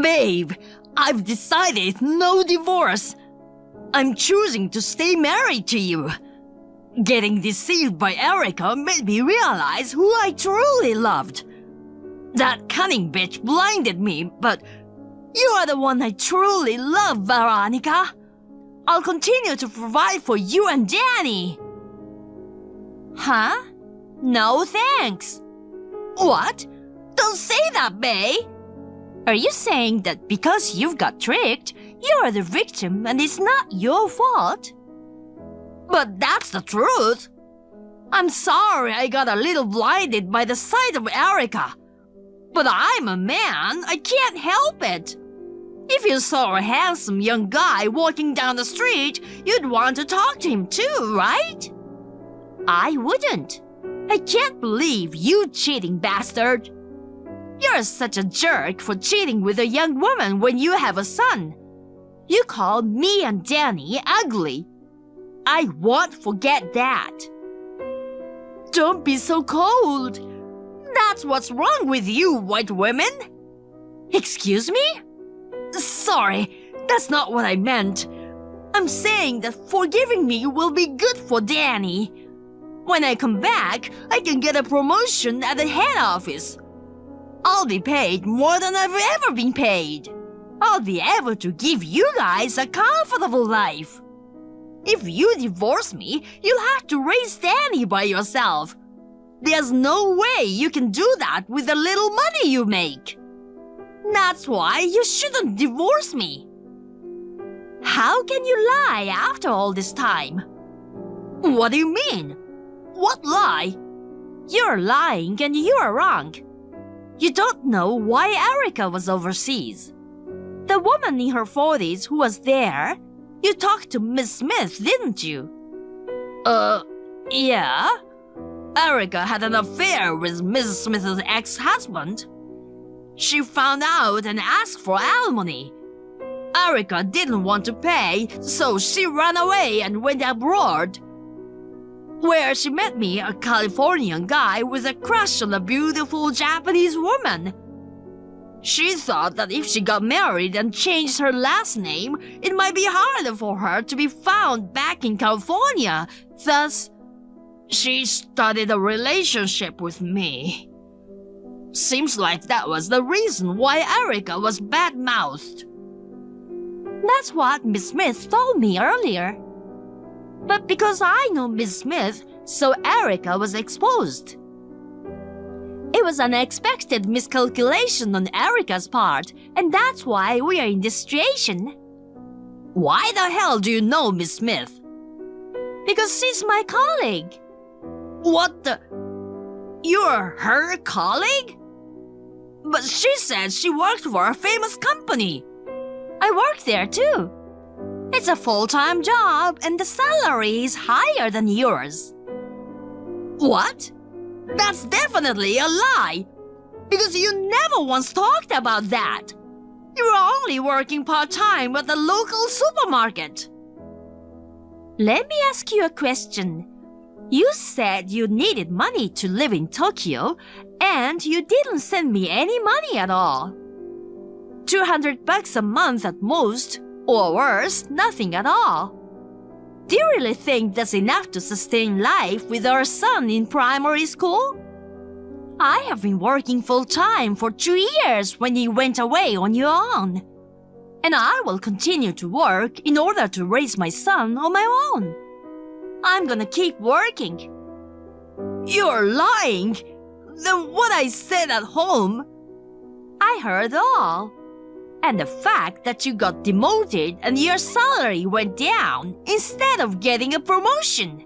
Babe, I've decided no divorce. I'm choosing to stay married to you. Getting deceived by Erica made me realize who I truly loved. That cunning bitch blinded me, but you are the one I truly love, Veronica. I'll continue to provide for you and Danny. Huh? No thanks. What? Don't say that, May. Are you saying that because you've got tricked, you're the victim and it's not your fault? But that's the truth. I'm sorry I got a little blinded by the sight of Erica. But I'm a man, I can't help it. If you saw a handsome young guy walking down the street, you'd want to talk to him too, right? I wouldn't. I can't believe you cheating bastard. You're such a jerk for cheating with a young woman when you have a son. You call me and Danny ugly. I won't forget that. Don't be so cold. That's what's wrong with you, white women. Excuse me? Sorry, that's not what I meant. I'm saying that forgiving me will be good for Danny. When I come back, I can get a promotion at the head office. I'll be paid more than I've ever been paid. I'll be able to give you guys a comfortable life. If you divorce me, you'll have to raise Danny by yourself. There's no way you can do that with the little money you make. That's why you shouldn't divorce me. How can you lie after all this time? What do you mean? What lie? You're lying and you're wrong. You don't know why Erica was overseas. The woman in her 40s who was there, you talked to Miss Smith, didn't you? Yeah. Erica had an affair with Mrs. Smith's ex-husband. She found out and asked for alimony. Erica didn't want to pay, so she ran away and went abroad, where she met me, a Californian guy with a crush on a beautiful Japanese woman. She thought that if she got married and changed her last name, it might be harder for her to be found back in California. Thus, she started a relationship with me. Seems like that was the reason why Erica was bad-mouthed. That's what Miss Smith told me earlier. But because I know Miss Smith, so Erica was exposed. It was an unexpected miscalculation on Erica's part, and that's why we are in this situation. Why the hell do you know Miss Smith? Because she's my colleague. What the? You're her colleague? But she said she worked for a famous company. I work there too. It's a full-time job and the salary is higher than yours. What? That's definitely a lie. Because you never once talked about that. You were only working part-time at the local supermarket. Let me ask you a question. You said you needed money to live in Tokyo, and you didn't send me any money at all. $200 a month at most, or worse, nothing at all. Do you really think that's enough to sustain life with our son in primary school? I have been working full-time for 2 years when you went away on your own. And I will continue to work in order to raise my son on my own. I'm gonna keep working. You're lying. Then what I said at home, I heard all. And the fact that you got demoted and your salary went down instead of getting a promotion.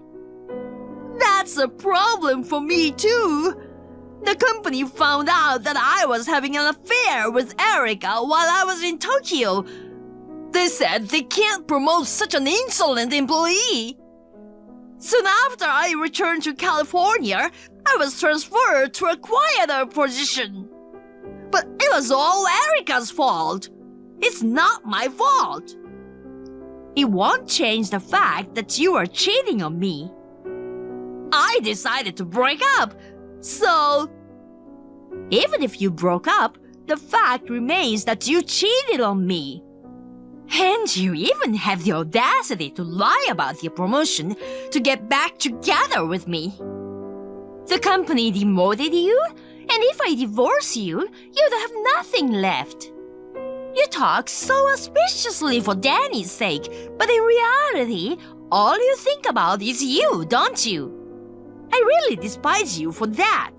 That's a problem for me too. The company found out that I was having an affair with Erica while I was in Tokyo. They said they can't promote such an insolent employee. Soon after I returned to California, I was transferred to a quieter position. But it was all Erica's fault. It's not my fault. It won't change the fact that you are cheating on me. I decided to break up, so even if you broke up, the fact remains that you cheated on me. And you even have the audacity to lie about your promotion to get back together with me. The company demoted you, and if I divorce you, you'd have nothing left. You talk so auspiciously for Danny's sake, but in reality, all you think about is you, don't you? I really despise you for that.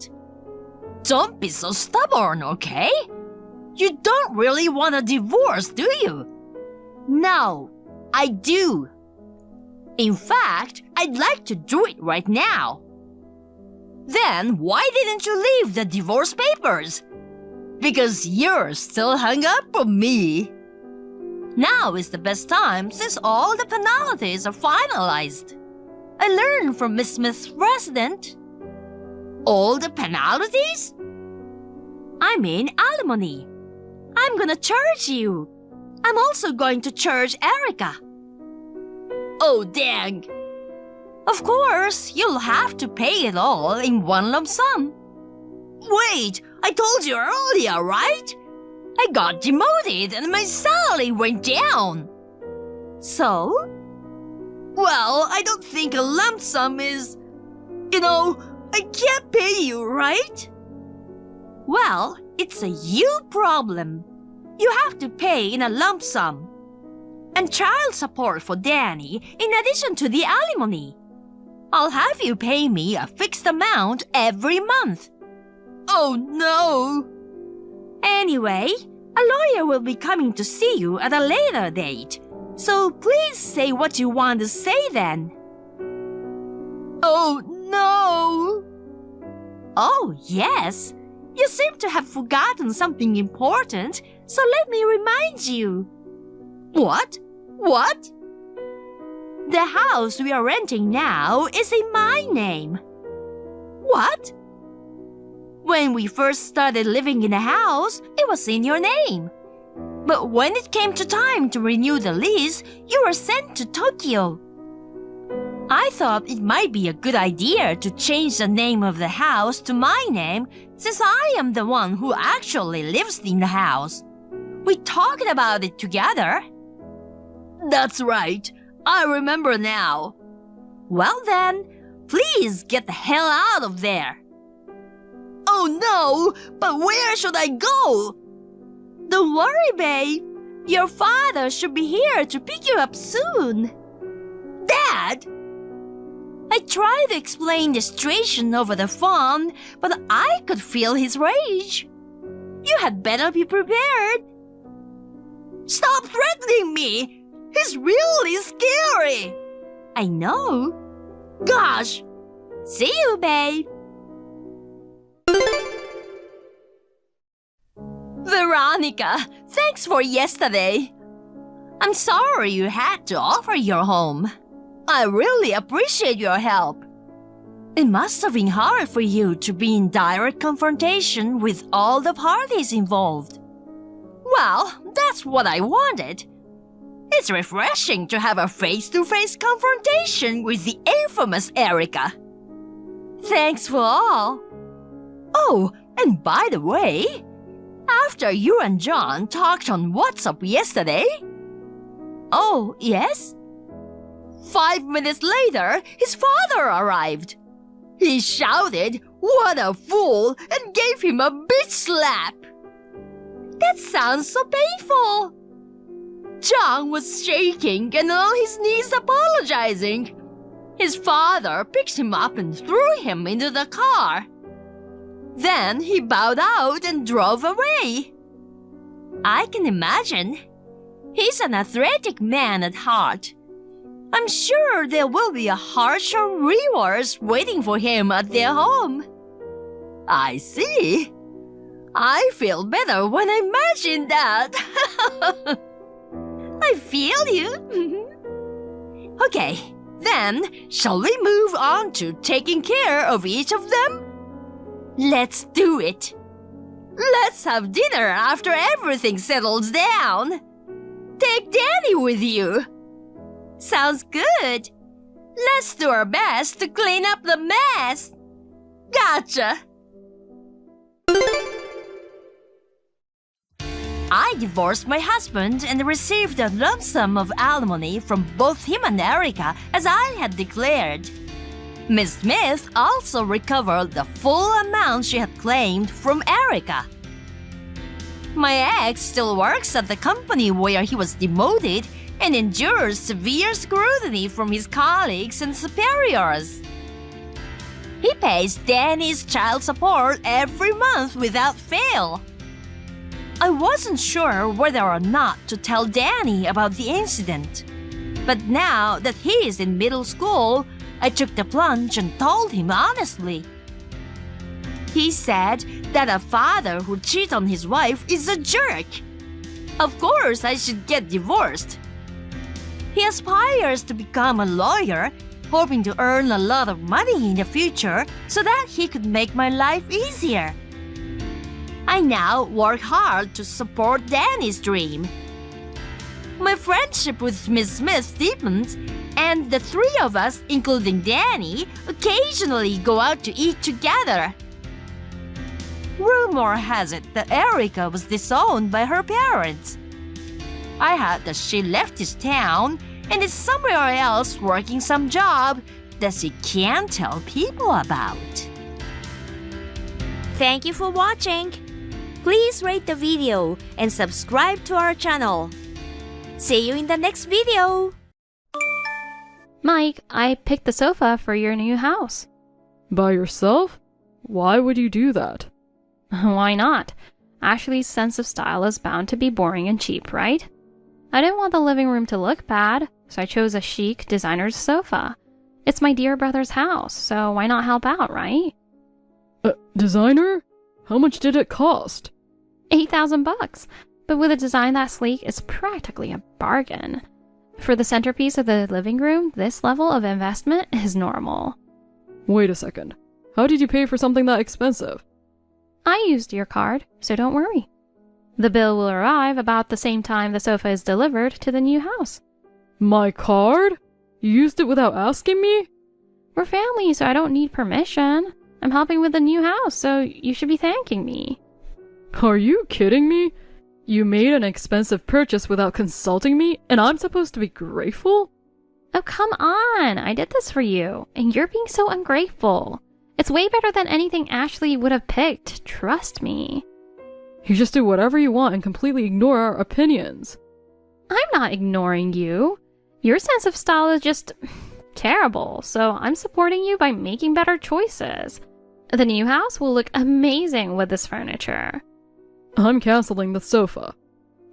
Don't be so stubborn, okay? You don't really want a divorce, do you? No, I do. In fact, I'd like to do it right now. Then why didn't you leave the divorce papers? Because you're still hung up on me. Now is the best time since all the penalties are finalized. I learned from Miss Smith's president. All the penalties? I mean alimony. I'm gonna charge you. I'm also going to charge Erica. Oh, dang. Of course, you'll have to pay it all in one lump sum. Wait, I told you earlier, right? I got demoted and my salary went down. So? Well, I don't think a lump sum is... I can't pay you, right? Well, it's a you problem. You have to pay in a lump sum. And child support for Danny in addition to the alimony. I'll have you pay me a fixed amount every month. Oh no! Anyway, a lawyer will be coming to see you at a later date. So please say what you want to say then. Oh no! Oh yes, you seem to have forgotten something important, so let me remind you. What? What? The house we are renting now is in my name. What? When we first started living in the house, it was in your name. But when it came to time to renew the lease, you were sent to Tokyo. I thought it might be a good idea to change the name of the house to my name since I am the one who actually lives in the house. We talked about it together. That's right. I remember now. Well then, please get the hell out of there. Oh no, but where should I go? Don't worry, babe. Your father should be here to pick you up soon. Dad! I tried to explain the situation over the phone, but I could feel his rage. You had better be prepared. Stop threatening me! He's really scary! I know. Gosh! See you, babe. Veronica, thanks for yesterday. I'm sorry you had to offer your home. I really appreciate your help. It must have been hard for you to be in direct confrontation with all the parties involved. Well, that's what I wanted. It's refreshing to have a face-to-face confrontation with the infamous Erica. Thanks for all. Oh, and by the way, after you and John talked on WhatsApp yesterday... Oh, yes? 5 minutes later, his father arrived. He shouted, "What a fool!" and gave him a bitch slap. That sounds so painful. John was shaking and on his knees apologizing. His father picked him up and threw him into the car. Then he bowed out and drove away. I can imagine. He's an athletic man at heart. I'm sure there will be a harsher rewards waiting for him at their home. I see. I feel better when I imagine that. I feel you. Okay, then shall we move on to taking care of each of them? Let's do it. Let's have dinner after everything settles down. Take Danny with you. Sounds good. Let's do our best to clean up the mess. Gotcha. I divorced my husband and received a lump sum of alimony from both him and Erica as I had declared. Miss Smith also recovered the full amount she had claimed from Erica. My ex still works at the company where he was demoted and endures severe scrutiny from his colleagues and superiors. He pays Danny's child support every month without fail. I wasn't sure whether or not to tell Danny about the incident. But now that he is in middle school, I took the plunge and told him honestly. He said that a father who cheats on his wife is a jerk. Of course, I should get divorced. He aspires to become a lawyer, hoping to earn a lot of money in the future so that he could make my life easier. I now work hard to support Danny's dream. My friendship with Miss Smith deepens, and the three of us, including Danny, occasionally go out to eat together. Rumor has it that Erica was disowned by her parents. I heard that she left this town and is somewhere else working some job that she can't tell people about. Thank you for watching. Please rate the video and subscribe to our channel. See you in the next video. Mike, I picked the sofa for your new house. By yourself? Why would you do that? Why not? Ashley's sense of style is bound to be boring and cheap, right? I didn't want the living room to look bad, so I chose a chic designer's sofa. It's my dear brother's house, so why not help out, right? Designer? How much did it cost? $8,000, but with a design that sleek, it's practically a bargain. For the centerpiece of the living room, this level of investment is normal. Wait a second. How did you pay for something that expensive? I used your card, so don't worry. The bill will arrive about the same time the sofa is delivered to the new house. My card? You used it without asking me? We're family, so I don't need permission. I'm helping with the new house, so you should be thanking me. Are you kidding me? You made an expensive purchase without consulting me, and I'm supposed to be grateful? Oh, come on. I did this for you, and you're being so ungrateful. It's way better than anything Ashley would have picked, trust me. You just do whatever you want and completely ignore our opinions. I'm not ignoring you. Your sense of style is just terrible, so I'm supporting you by making better choices. The new house will look amazing with this furniture. I'm canceling the sofa.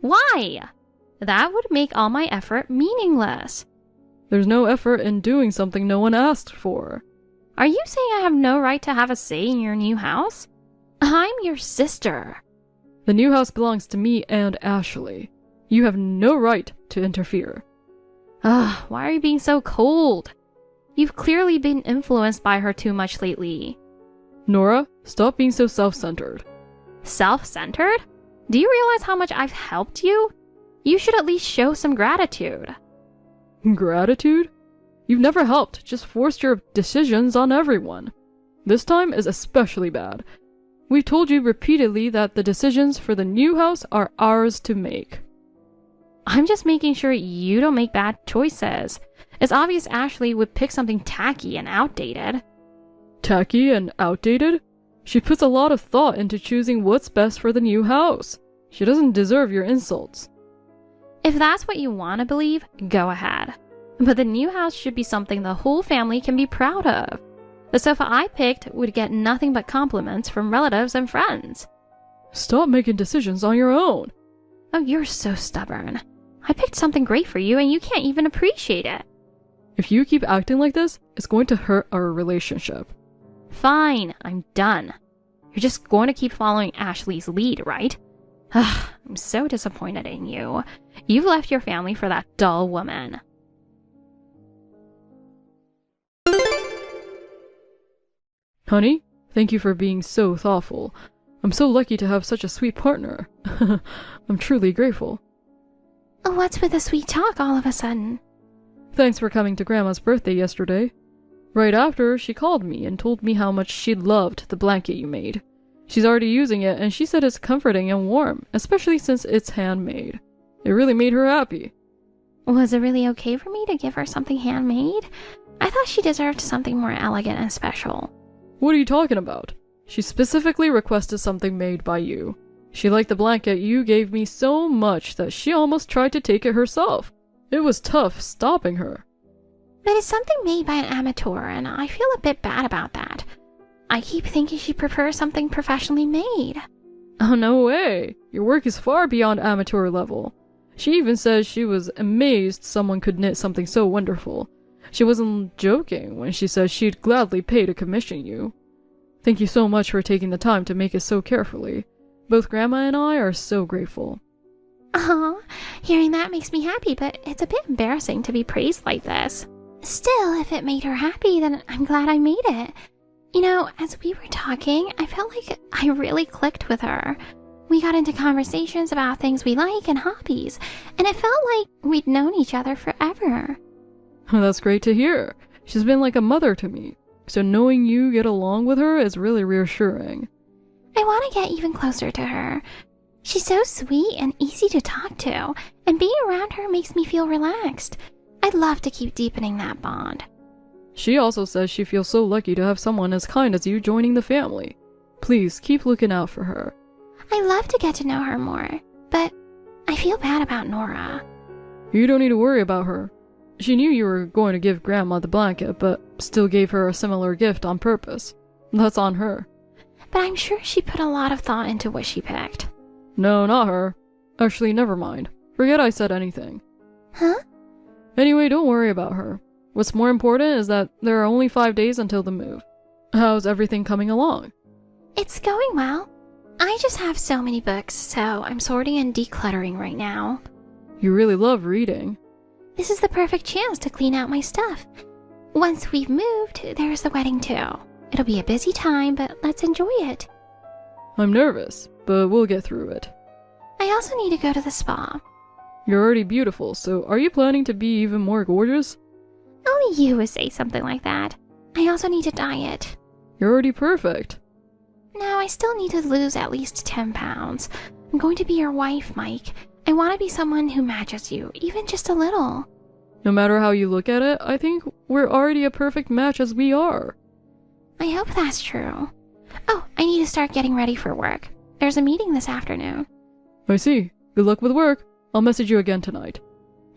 Why? That would make all my effort meaningless. There's no effort in doing something no one asked for. Are you saying I have no right to have a say in your new house? I'm your sister. The new house belongs to me and Ashley. You have no right to interfere. Ugh, why are you being so cold? You've clearly been influenced by her too much lately. Nora, stop being so self-centered. Self-centered? Do you realize how much I've helped you? You should at least show some gratitude. Gratitude? You've never helped, just forced your decisions on everyone. This time is especially bad. We've told you repeatedly that the decisions for the new house are ours to make. I'm just making sure you don't make bad choices. It's obvious Ashley would pick something tacky and outdated. Tacky and outdated? She puts a lot of thought into choosing what's best for the new house. She doesn't deserve your insults. If that's what you want to believe, go ahead. But the new house should be something the whole family can be proud of. The sofa I picked would get nothing but compliments from relatives and friends. Stop making decisions on your own. Oh, you're so stubborn. I picked something great for you and you can't even appreciate it. If you keep acting like this, it's going to hurt our relationship. Fine, I'm done. You're just going to keep following Ashley's lead, right? Ugh, I'm so disappointed in you. You've left your family for that dull woman. Honey, thank you for being so thoughtful. I'm so lucky to have such a sweet partner. I'm truly grateful. What's with the sweet talk all of a sudden? Thanks for coming to Grandma's birthday yesterday. Right after, she called me and told me how much she loved the blanket you made. She's already using it and she said it's comforting and warm, especially since it's handmade. It really made her happy. Was it really okay for me to give her something handmade? I thought she deserved something more elegant and special. What are you talking about? She specifically requested something made by you. She liked the blanket you gave me so much that she almost tried to take it herself. It was tough stopping her. But it's something made by an amateur, and I feel a bit bad about that. I keep thinking she prefers something professionally made. Oh, no way. Your work is far beyond amateur level. She even says she was amazed someone could knit something so wonderful. She wasn't joking when she said she'd gladly pay to commission you. Thank you so much for taking the time to make it so carefully. Both Grandma and I are so grateful. Aw, hearing that makes me happy, but it's a bit embarrassing to be praised like this. Still, if it made her happy, then I'm glad I made it. You know, as we were talking, I felt like I really clicked with her. We got into conversations about things we like and hobbies, and it felt like we'd known each other forever. That's great to hear. She's been like a mother to me, so knowing you get along with her is really reassuring. I want to get even closer to her. She's so sweet and easy to talk to, and being around her makes me feel relaxed. I'd love to keep deepening that bond. She also says she feels so lucky to have someone as kind as you joining the family. Please keep looking out for her. I love to get to know her more, but I feel bad about Nora. You don't need to worry about her. She knew you were going to give Grandma the blanket, but still gave her a similar gift on purpose. That's on her. But I'm sure she put a lot of thought into what she picked. No, not her. Actually, never mind. Forget I said anything. Huh? Anyway, don't worry about her. What's more important is that there are only 5 days until the move. How's everything coming along? It's going well. I just have so many books, so I'm sorting and decluttering right now. You really love reading. This is the perfect chance to clean out my stuff. Once we've moved, there's the wedding too. It'll be a busy time, but let's enjoy it. I'm nervous, but we'll get through it. I also need to go to the spa. You're already beautiful, so are you planning to be even more gorgeous? Only you would say something like that. I also need to diet. You're already perfect. No, I still need to lose at least 10 pounds. I'm going to be your wife, Mike. I want to be someone who matches you, even just a little. No matter how you look at it, I think we're already a perfect match as we are. I hope that's true. Oh, I need to start getting ready for work. There's a meeting this afternoon. I see. Good luck with work. I'll message you again tonight.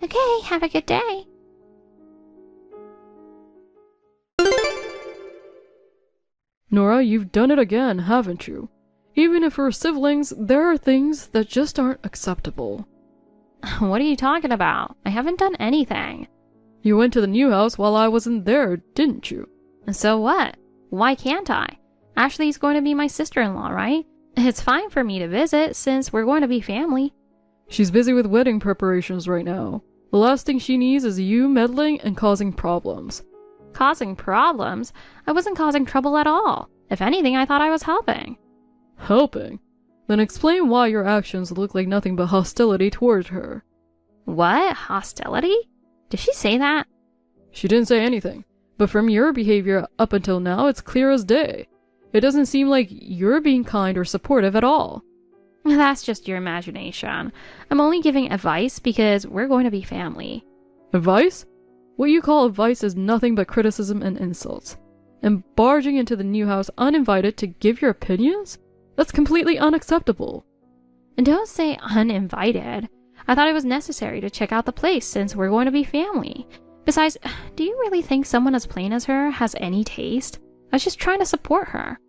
Okay, have a good day. Nora, you've done it again, haven't you? Even if we're siblings, there are things that just aren't acceptable. What are you talking about? I haven't done anything. You went to the new house while I wasn't there, didn't you? So what? Why can't I? Ashley's going to be my sister-in-law, right? It's fine for me to visit since we're going to be family. She's busy with wedding preparations right now. The last thing she needs is you meddling and causing problems. Causing problems? I wasn't causing trouble at all. If anything, I thought I was helping. Helping? Then explain why your actions look like nothing but hostility towards her. What? Hostility? Did she say that? She didn't say anything, but from your behavior up until now, it's clear as day. It doesn't seem like you're being kind or supportive at all. That's just your imagination. I'm only giving advice because we're going to be family. Advice? What you call advice is nothing but criticism and insults. And barging into the new house uninvited to give your opinions? That's completely unacceptable. And don't say uninvited. I thought it was necessary to check out the place since we're going to be family. Besides, do you really think someone as plain as her has any taste? I was just trying to support her.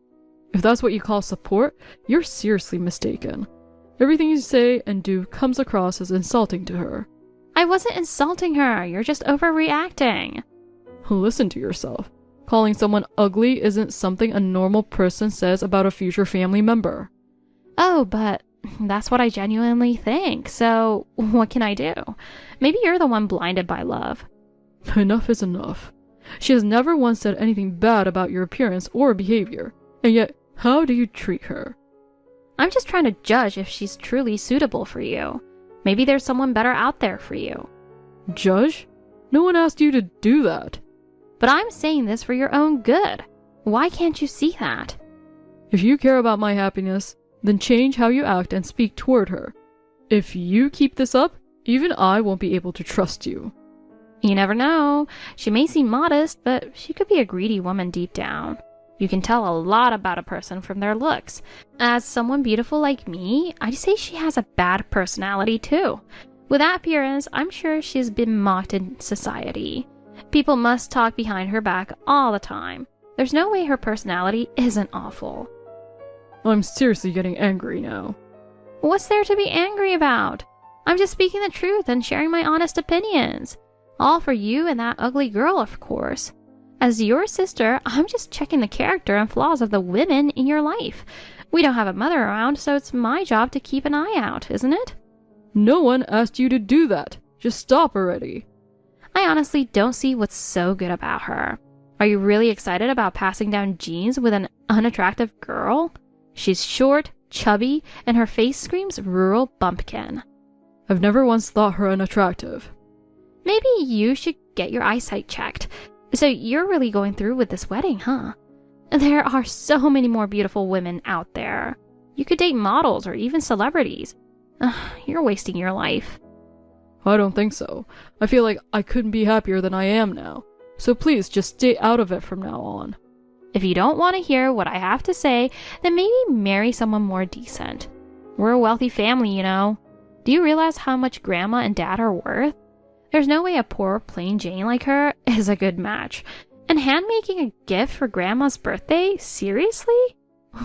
If that's what you call support, you're seriously mistaken. Everything you say and do comes across as insulting to her. I wasn't insulting her. You're just overreacting. Listen to yourself. Calling someone ugly isn't something a normal person says about a future family member. Oh, but that's what I genuinely think, so what can I do? Maybe you're the one blinded by love. Enough is enough. She has never once said anything bad about your appearance or behavior, and yet, how do you treat her? I'm just trying to judge if she's truly suitable for you. Maybe there's someone better out there for you. Judge? No one asked you to do that. But I'm saying this for your own good. Why can't you see that? If you care about my happiness, then change how you act and speak toward her. If you keep this up, even I won't be able to trust you. You never know. She may seem modest, but she could be a greedy woman deep down. You can tell a lot about a person from their looks. As someone beautiful like me, I'd say she has a bad personality too. With that appearance, I'm sure she's been mocked in society. People must talk behind her back all the time. There's no way her personality isn't awful. I'm seriously getting angry now. What's there to be angry about? I'm just speaking the truth and sharing my honest opinions. All for you and that ugly girl, of course. As your sister, I'm just checking the character and flaws of the women in your life. We don't have a mother around, so it's my job to keep an eye out, isn't it? No one asked you to do that. Just stop already. I honestly don't see what's so good about her. Are you really excited about passing down genes with an unattractive girl? She's short, chubby, and her face screams rural bumpkin. I've never once thought her unattractive. Maybe you should get your eyesight checked. So you're really going through with this wedding, huh? There are so many more beautiful women out there. You could date models or even celebrities. You're wasting your life. I don't think so. I feel like I couldn't be happier than I am now. So please just stay out of it from now on. If you don't want to hear what I have to say, then maybe marry someone more decent. We're a wealthy family, you know. Do you realize how much Grandma and Dad are worth? There's no way a poor, plain Jane like her is a good match. And hand-making a gift for Grandma's birthday? Seriously?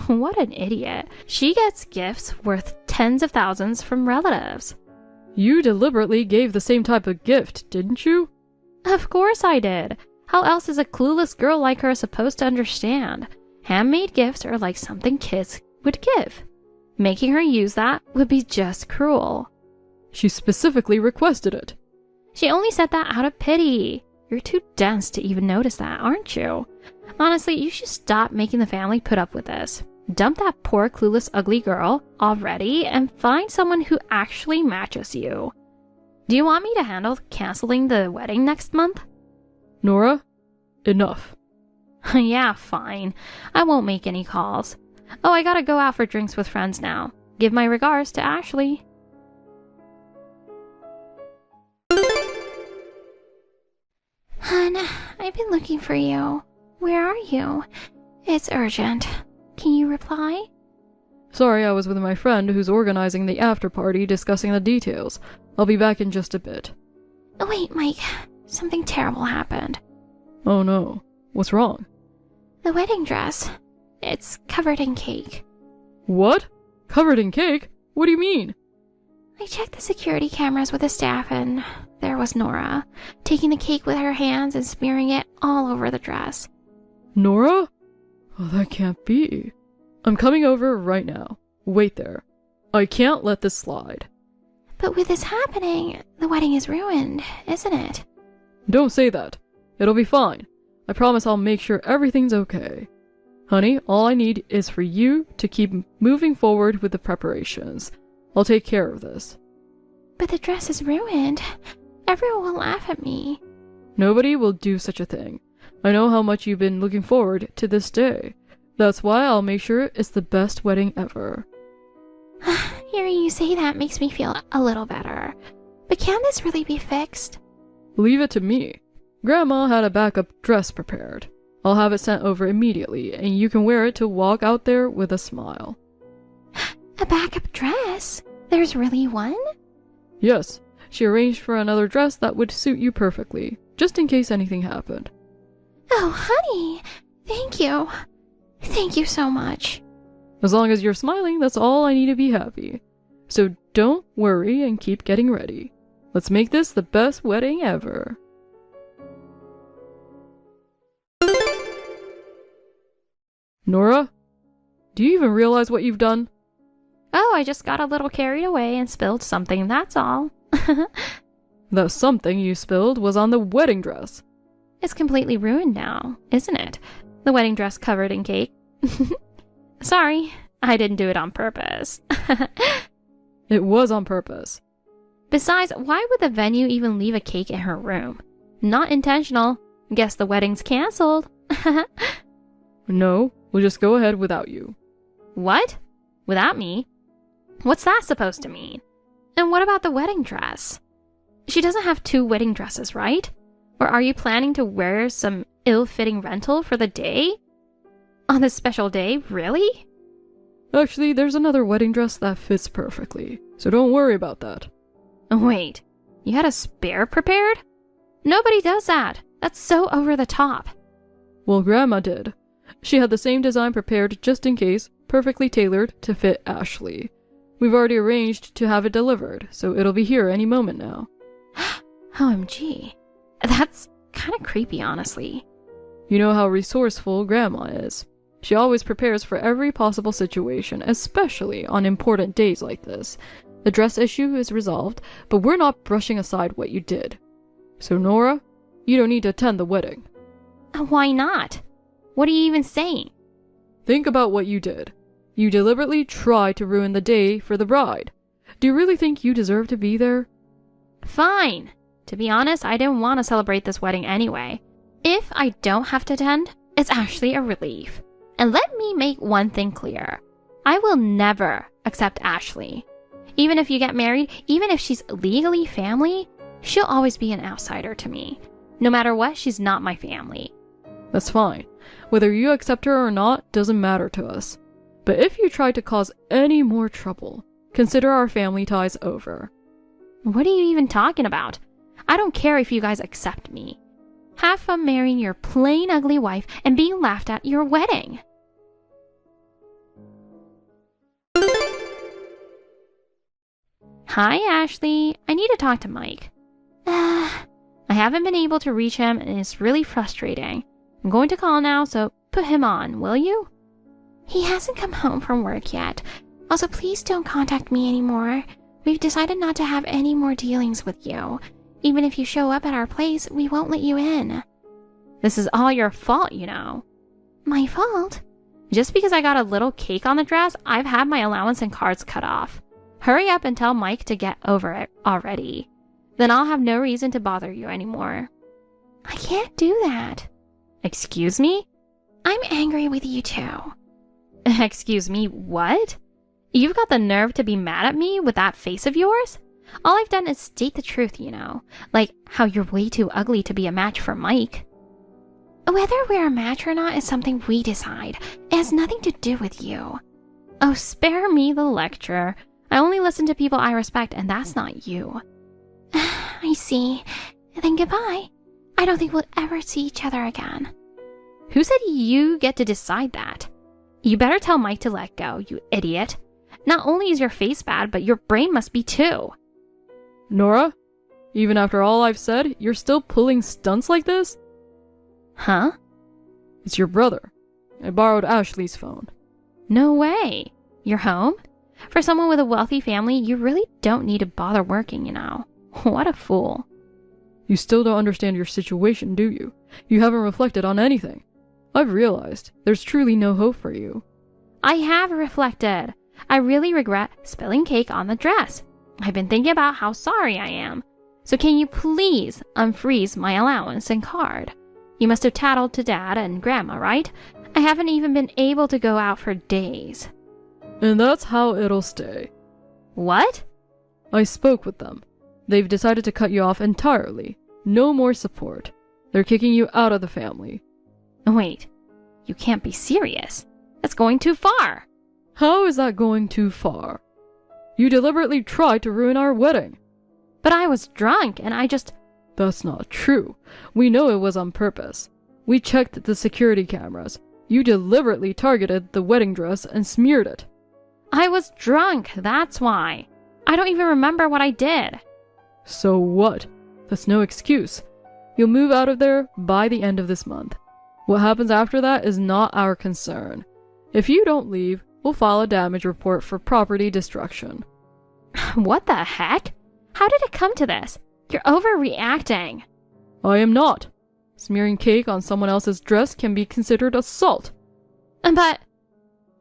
What an idiot. She gets gifts worth tens of thousands from relatives. You deliberately gave the same type of gift, didn't you? Of course I did. How else is a clueless girl like her supposed to understand? Handmade gifts are like something kids would give. Making her use that would be just cruel. She specifically requested it. She only said that out of pity. You're too dense to even notice that, aren't you? Honestly, you should stop making the family put up with this. Dump that poor, clueless, ugly girl already and find someone who actually matches you. Do you want me to handle canceling the wedding next month? Nora, enough. Yeah, fine. I won't make any calls. Oh, I gotta go out for drinks with friends now. Give my regards to Ashley. Hun, I've been looking for you. Where are you? It's urgent. Can you reply? Sorry, I was with my friend who's organizing the after party discussing the details. I'll be back in just a bit. Oh, wait, Mike. Something terrible happened. Oh no. What's wrong? The wedding dress. It's covered in cake. What? Covered in cake? What do you mean? I checked the security cameras with the staff and there was Nora, taking the cake with her hands and smearing it all over the dress. Nora? Oh, that can't be. I'm coming over right now. Wait there. I can't let this slide. But with this happening, the wedding is ruined, isn't it? Don't say that. It'll be fine. I promise I'll make sure everything's okay. Honey, all I need is for you to keep moving forward with the preparations. I'll take care of this. But the dress is ruined. Everyone will laugh at me. Nobody will do such a thing. I know how much you've been looking forward to this day. That's why I'll make sure it's the best wedding ever. Hearing you say that makes me feel a little better. But can this really be fixed? Leave it to me. Grandma had a backup dress prepared. I'll have it sent over immediately, and you can wear it to walk out there with a smile. A backup dress? There's really one? Yes, she arranged for another dress that would suit you perfectly, just in case anything happened. Oh, honey, thank you. Thank you so much. As long as you're smiling, that's all I need to be happy. So don't worry and keep getting ready. Let's make this the best wedding ever. Nora? Do you even realize what you've done? Oh, I just got a little carried away and spilled something, that's all. The something you spilled was on the wedding dress. It's completely ruined now, isn't it? The wedding dress covered in cake. Sorry, I didn't do it on purpose. It was on purpose. Besides, why would the venue even leave a cake in her room? Not intentional. Guess the wedding's canceled. No, we'll just go ahead without you. What? Without me? What's that supposed to mean? And what about the wedding dress? She doesn't have two wedding dresses, right? Or are you planning to wear some ill-fitting rental for the day? On this special day, really? Actually, there's another wedding dress that fits perfectly, so don't worry about that. Wait, you had a spare prepared? Nobody does that. That's so over the top. Well, Grandma did. She had the same design prepared just in case, perfectly tailored to fit Ashley. We've already arranged to have it delivered, so it'll be here any moment now. OMG. That's kind of creepy, honestly. You know how resourceful Grandma is. She always prepares for every possible situation, especially on important days like this. The dress issue is resolved, but we're not brushing aside what you did. So Nora, you don't need to attend the wedding. Why not? What are you even saying? Think about what you did. You deliberately tried to ruin the day for the bride. Do you really think you deserve to be there? Fine. To be honest, I didn't want to celebrate this wedding anyway. If I don't have to attend, it's actually a relief. And let me make one thing clear. I will never accept Ashley. Even if you get married, even if she's legally family, she'll always be an outsider to me. No matter what, she's not my family. That's fine. Whether you accept her or not doesn't matter to us. But if you try to cause any more trouble, consider our family ties over. What are you even talking about? I don't care if you guys accept me. Have fun marrying your plain ugly wife and being laughed at your wedding. Hi, Ashley. I need to talk to Mike. I haven't been able to reach him and it's really frustrating. I'm going to call now, so put him on, will you? He hasn't come home from work yet. Also, please don't contact me anymore. We've decided not to have any more dealings with you. Even if you show up at our place, we won't let you in. This is all your fault, you know. My fault? Just because I got a little cake on the dress, I've had my allowance and cards cut off. Hurry up and tell Mike to get over it already. Then I'll have no reason to bother you anymore. I can't do that. Excuse me? I'm angry with you too. Excuse me, what? You've got the nerve to be mad at me with that face of yours? All I've done is state the truth, you know. Like how you're way too ugly to be a match for Mike. Whether we're a match or not is something we decide. It has nothing to do with you. Oh, spare me the lecture. I only listen to people I respect, and that's not you. I see. Then goodbye. I don't think we'll ever see each other again. Who said you get to decide that? You better tell Mike to let go, you idiot. Not only is your face bad, but your brain must be too. Nora? Even after all I've said, you're still pulling stunts like this? Huh? It's your brother. I borrowed Ashley's phone. No way. You're home? For someone with a wealthy family, you really don't need to bother working, you know. What a fool. You still don't understand your situation, do you? You haven't reflected on anything. I've realized there's truly no hope for you. I have reflected. I really regret spilling cake on the dress. I've been thinking about how sorry I am. So can you please unfreeze my allowance and card? You must have tattled to Dad and Grandma, right? I haven't even been able to go out for days. And that's how it'll stay. What? I spoke with them. They've decided to cut you off entirely. No more support. They're kicking you out of the family. Wait, you can't be serious. That's going too far. How is that going too far? You deliberately tried to ruin our wedding. But I was drunk and I just... That's not true. We know it was on purpose. We checked the security cameras. You deliberately targeted the wedding dress and smeared it. I was drunk, that's why. I don't even remember what I did. So what? That's no excuse. You'll move out of there by the end of this month. What happens after that is not our concern. If you don't leave, we'll file a damage report for property destruction. What the heck? How did it come to this? You're overreacting. I am not. Smearing cake on someone else's dress can be considered assault. But...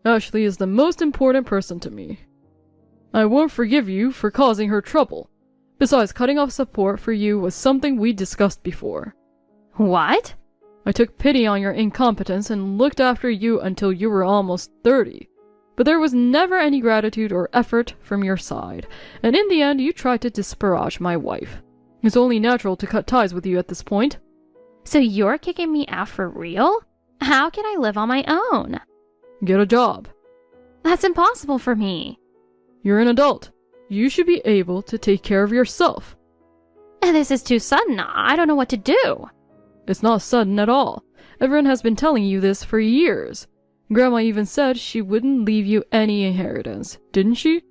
Ashley is the most important person to me. I won't forgive you for causing her trouble. Besides, cutting off support for you was something we discussed before. What? I took pity on your incompetence and looked after you until you were almost 30. But there was never any gratitude or effort from your side, and in the end you tried to disparage my wife. It's only natural to cut ties with you at this point. So you're kicking me out for real? How can I live on my own? Get a job. That's impossible for me. You're an adult. You should be able to take care of yourself. This is too sudden. I don't know what to do. It's not sudden at all. Everyone has been telling you this for years. Grandma even said she wouldn't leave you any inheritance, didn't she?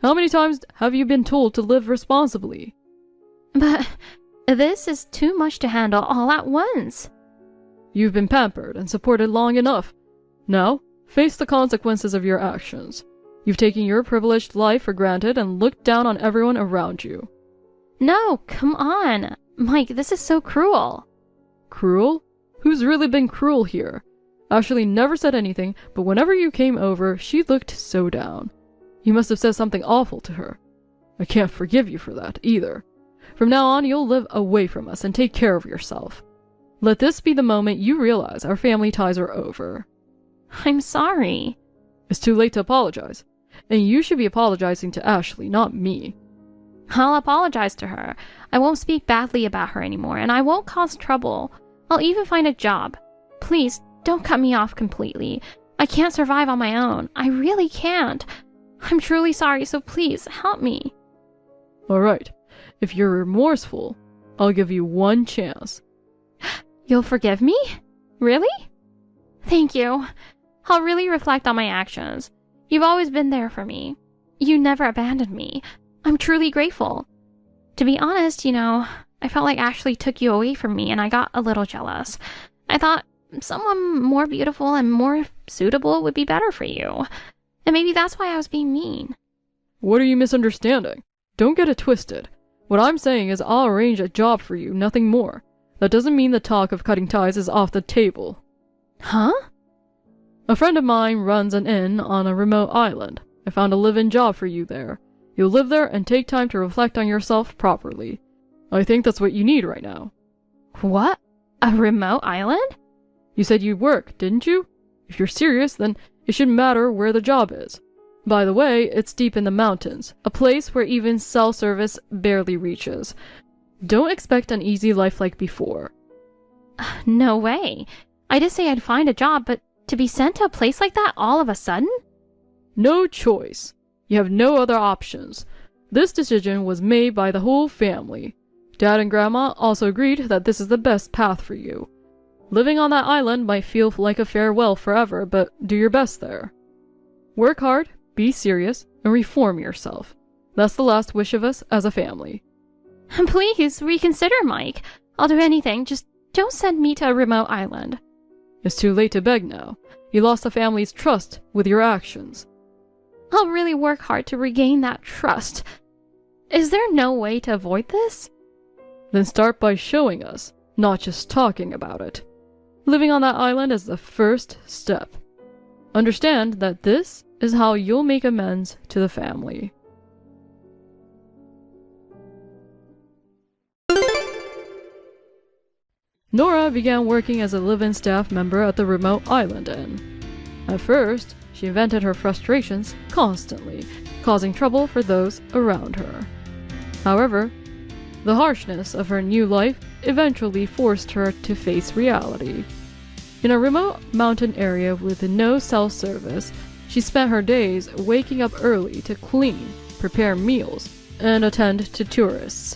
How many times have you been told to live responsibly? But this is too much to handle all at once. You've been pampered and supported long enough. Now, face the consequences of your actions. You've taken your privileged life for granted and looked down on everyone around you. No, come on. Mike, this is so cruel. Cruel? Who's really been cruel here? Ashley never said anything, but whenever you came over, she looked so down. You must have said something awful to her. I can't forgive you for that, either. From now on, you'll live away from us and take care of yourself. Let this be the moment you realize our family ties are over. I'm sorry. It's too late to apologize. And you should be apologizing to Ashley, not me. I'll apologize to her. I won't speak badly about her anymore, and I won't cause trouble. I'll even find a job. Please, don't cut me off completely. I can't survive on my own. I really can't. I'm truly sorry, so please, help me. All right. If you're remorseful, I'll give you one chance. You'll forgive me? Really? Thank you. I'll really reflect on my actions. You've always been there for me. You never abandoned me. I'm truly grateful. To be honest, I felt like Ashley took you away from me and I got a little jealous. I thought someone more beautiful and more suitable would be better for you. And maybe that's why I was being mean. What are you misunderstanding? Don't get it twisted. What I'm saying is I'll arrange a job for you, nothing more. That doesn't mean the talk of cutting ties is off the table. Huh? A friend of mine runs an inn on a remote island. I found a live-in job for you there. You'll live there and take time to reflect on yourself properly. I think that's what you need right now. What? A remote island? You said you'd work, didn't you? If you're serious, then it shouldn't matter where the job is. By the way, it's deep in the mountains, a place where even cell service barely reaches. Don't expect an easy life like before. No way. I did say I'd find a job, but to be sent to a place like that all of a sudden? No choice. You have no other options. This decision was made by the whole family. Dad and Grandma also agreed that this is the best path for you. Living on that island might feel like a farewell forever, but do your best there. Work hard, be serious, and reform yourself. That's the last wish of us as a family. Please, reconsider, Mike. I'll do anything, just don't send me to a remote island. It's too late to beg now. You lost the family's trust with your actions. I'll really work hard to regain that trust. Is there no way to avoid this? Then start by showing us, not just talking about it. Living on that island is the first step. Understand that this is how you'll make amends to the family. Nora began working as a live-in staff member at the remote island inn. At first, she vented her frustrations constantly, causing trouble for those around her. However, the harshness of her new life eventually forced her to face reality. In a remote mountain area with no cell service, she spent her days waking up early to clean, prepare meals, and attend to tourists.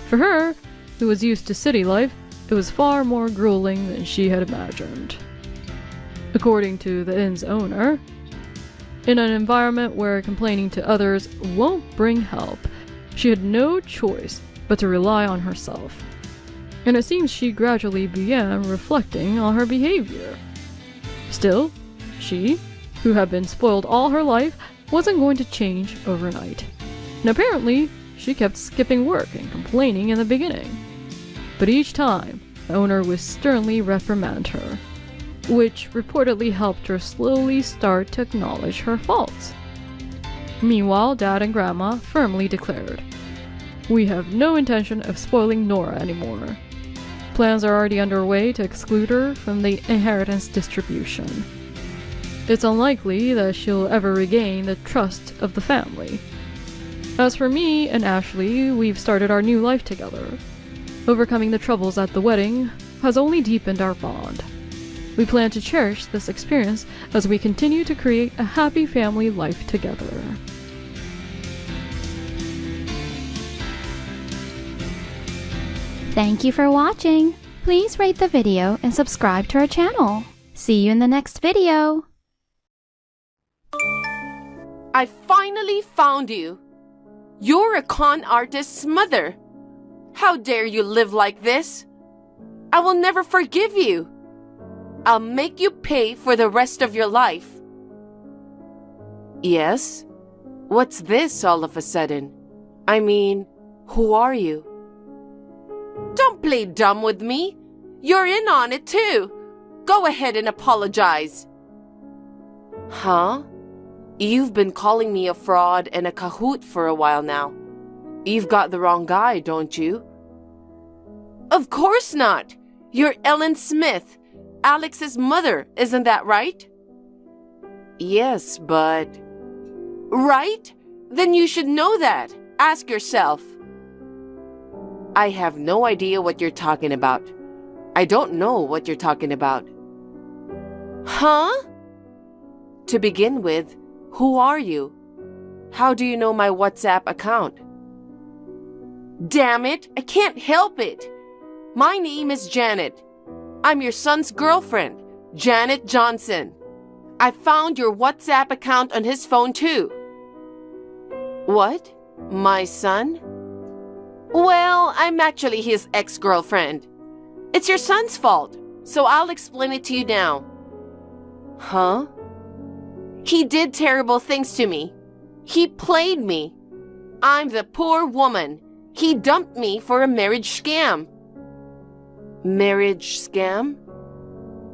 For her, who was used to city life, it was far more grueling than she had imagined. According to the inn's owner, in an environment where complaining to others won't bring help, she had no choice but to rely on herself. And it seems she gradually began reflecting on her behavior. Still, she, who had been spoiled all her life, wasn't going to change overnight. And apparently, she kept skipping work and complaining in the beginning. But each time, the owner would sternly reprimand her, which reportedly helped her slowly start to acknowledge her faults. Meanwhile, Dad and Grandma firmly declared, "We have no intention of spoiling Nora anymore." Plans are already underway to exclude her from the inheritance distribution. It's unlikely that she'll ever regain the trust of the family. As for me and Ashley, we've started our new life together. Overcoming the troubles at the wedding has only deepened our bond. We plan to cherish this experience as we continue to create a happy family life together. Thank you for watching. Please rate the video and subscribe to our channel. See you in the next video. I finally found you. You're a con artist's mother. How dare you live like this? I will never forgive you. I'll make you pay for the rest of your life. Yes? What's this all of a sudden? I mean, who are you? Don't play dumb with me. You're in on it too. Go ahead and apologize. Huh? You've been calling me a fraud and a cahoot for a while now. You've got the wrong guy, don't you? Of course not. You're Ellen Smith, Alex's mother, isn't that right? Yes, but... Right? Then you should know that. Ask yourself. I have no idea what you're talking about. I don't know what you're talking about. Huh? To begin with, who are you? How do you know my WhatsApp account? Damn it, I can't help it. My name is Janet. I'm your son's girlfriend, Janet Johnson. I found your WhatsApp account on his phone too. What? My son? Well, I'm actually his ex-girlfriend. It's your son's fault, so I'll explain it to you now. Huh? He did terrible things to me. He played me. I'm the poor woman. He dumped me for a marriage scam. Marriage scam?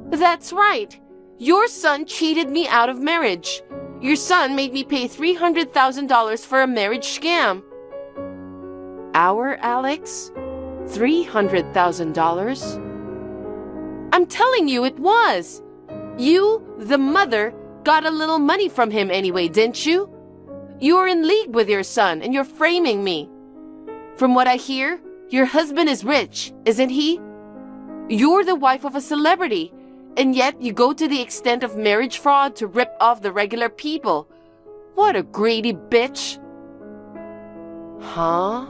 That's right. Your son cheated me out of marriage. Your son made me pay $300,000 for a marriage scam. Our Alex? $300,000? I'm telling you it was. You, the mother, got a little money from him anyway, didn't you? You're in league with your son and you're framing me. From what I hear, your husband is rich, isn't he? You're the wife of a celebrity, and yet you go to the extent of marriage fraud to rip off the regular people. What a greedy bitch. Huh?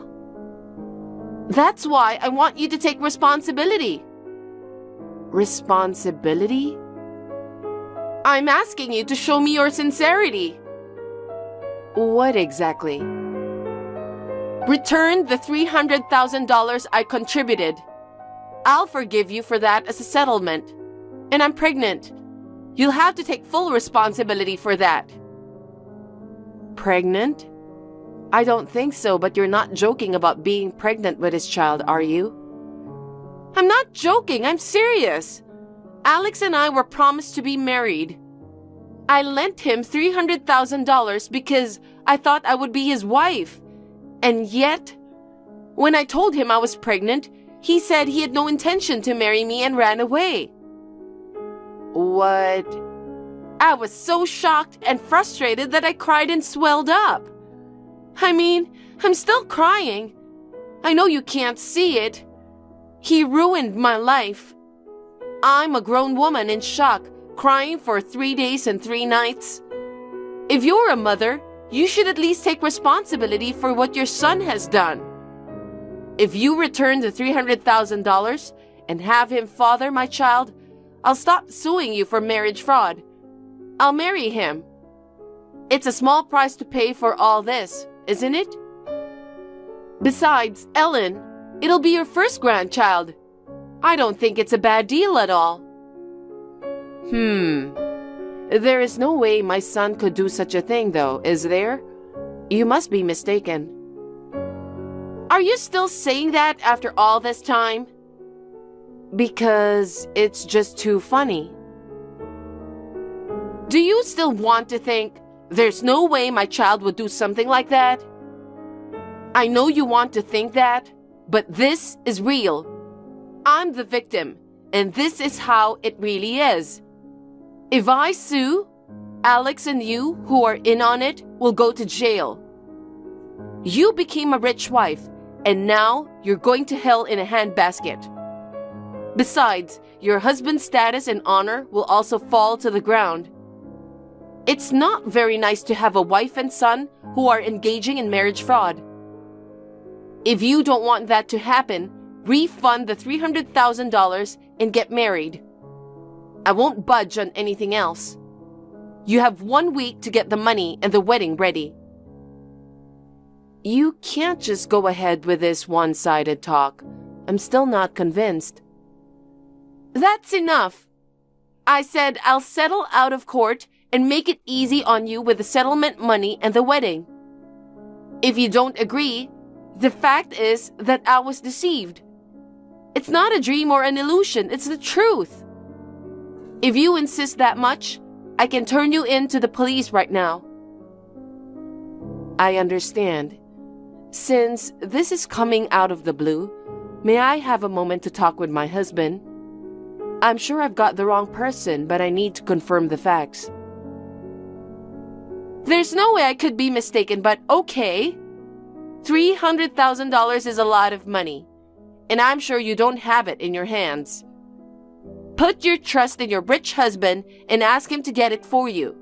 That's why I want you to take responsibility. Responsibility? I'm asking you to show me your sincerity. What exactly? Return the $300,000 I contributed. I'll forgive you for that as a settlement. And I'm pregnant. You'll have to take full responsibility for that. Pregnant? I don't think so, but you're not joking about being pregnant with his child, are you? I'm not joking, I'm serious. Alex and I were promised to be married. I lent him $300,000 because I thought I would be his wife. And yet, when I told him I was pregnant, he said he had no intention to marry me and ran away. What? I was so shocked and frustrated that I cried and swelled up. I mean, I'm still crying. I know you can't see it. He ruined my life. I'm a grown woman in shock, crying for 3 days and 3 nights. If you're a mother, you should at least take responsibility for what your son has done. If you return the $300,000 and have him father my child, I'll stop suing you for marriage fraud. I'll marry him. It's a small price to pay for all this, isn't it? Besides, Ellen, it'll be your first grandchild. I don't think it's a bad deal at all. There is no way my son could do such a thing, though, is there? You must be mistaken. Are you still saying that after all this time? Because it's just too funny. Do you still want to think there's no way my child would do something like that? I know you want to think that, but this is real. I'm the victim, and this is how it really is. If I sue, Alex and you, who are in on it, will go to jail. You became a rich wife, and now you're going to hell in a handbasket. Besides, your husband's status and honor will also fall to the ground. It's not very nice to have a wife and son who are engaging in marriage fraud. If you don't want that to happen, refund the $300,000 and get married. I won't budge on anything else. You have 1 week to get the money and the wedding ready. You can't just go ahead with this one-sided talk. I'm still not convinced. That's enough. I said I'll settle out of court and make it easy on you with the settlement money and the wedding. If you don't agree, the fact is that I was deceived. It's not a dream or an illusion, it's the truth. If you insist that much, I can turn you in to the police right now. I understand. Since this is coming out of the blue, may I have a moment to talk with my husband? I'm sure I've got the wrong person, but I need to confirm the facts. There's no way I could be mistaken, but okay. $300,000 is a lot of money, and I'm sure you don't have it in your hands. Put your trust in your rich husband and ask him to get it for you.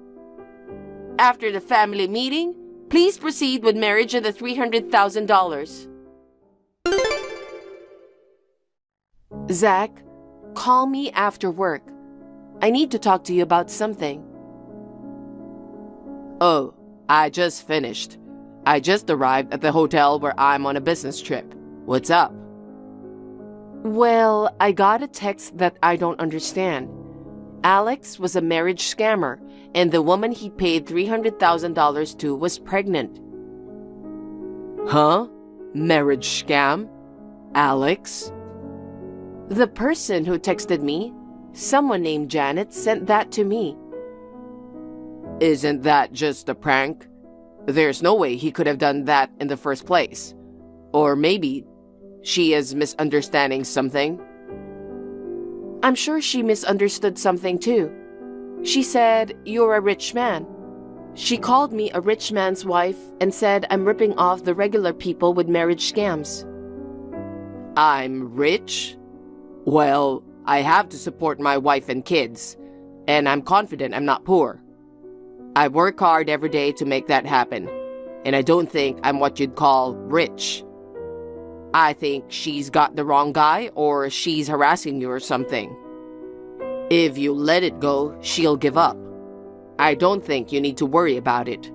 After the family meeting, please proceed with marriage and the $300,000. Zach, call me after work. I need to talk to you about something. Oh, I just finished. I just arrived at the hotel where I'm on a business trip. What's up? Well, I got a text that I don't understand. Alex was a marriage scammer, and the woman he paid $300,000 to was pregnant. Huh? Marriage scam? Alex? The person who texted me, someone named Janet, sent that to me. Isn't that just a prank? There's no way he could have done that in the first place. Or maybe she is misunderstanding something. I'm sure she misunderstood something too. She said, "You're a rich man." She called me a rich man's wife and said I'm ripping off the regular people with marriage scams. I'm rich? Well, I have to support my wife and kids, and I'm confident I'm not poor. I work hard every day to make that happen, and I don't think I'm what you'd call rich. I think she's got the wrong guy, or she's harassing you or something. If you let it go, she'll give up. I don't think you need to worry about it.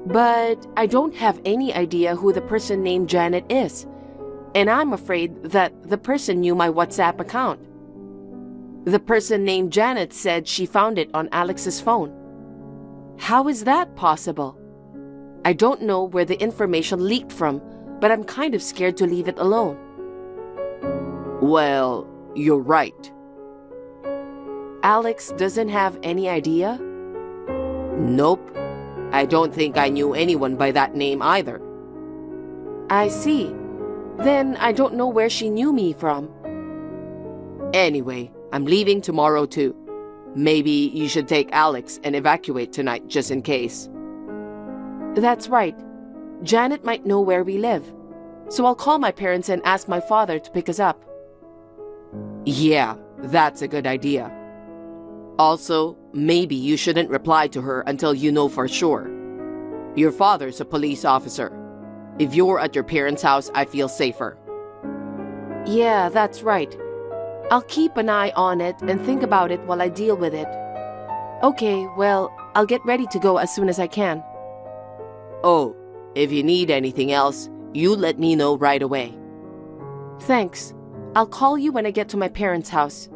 But I don't have any idea who the person named Janet is, and I'm afraid that the person knew my WhatsApp account. The person named Janet said she found it on Alex's phone. How is that possible? I don't know where the information leaked from, but I'm kind of scared to leave it alone. Well, you're right. Alex doesn't have any idea? Nope. I don't think I knew anyone by that name either. I see. Then I don't know where she knew me from. Anyway, I'm leaving tomorrow too. Maybe you should take Alex and evacuate tonight just in case. That's right. Janet might know where we live, so I'll call my parents and ask my father to pick us up. Yeah, that's a good idea. Also, maybe you shouldn't reply to her until you know for sure. Your father's a police officer. If you're at your parents' house, I feel safer. Yeah, that's right. I'll keep an eye on it and think about it while I deal with it. Okay, well, I'll get ready to go as soon as I can. Oh, if you need anything else, you let me know right away. Thanks. I'll call you when I get to my parents' house.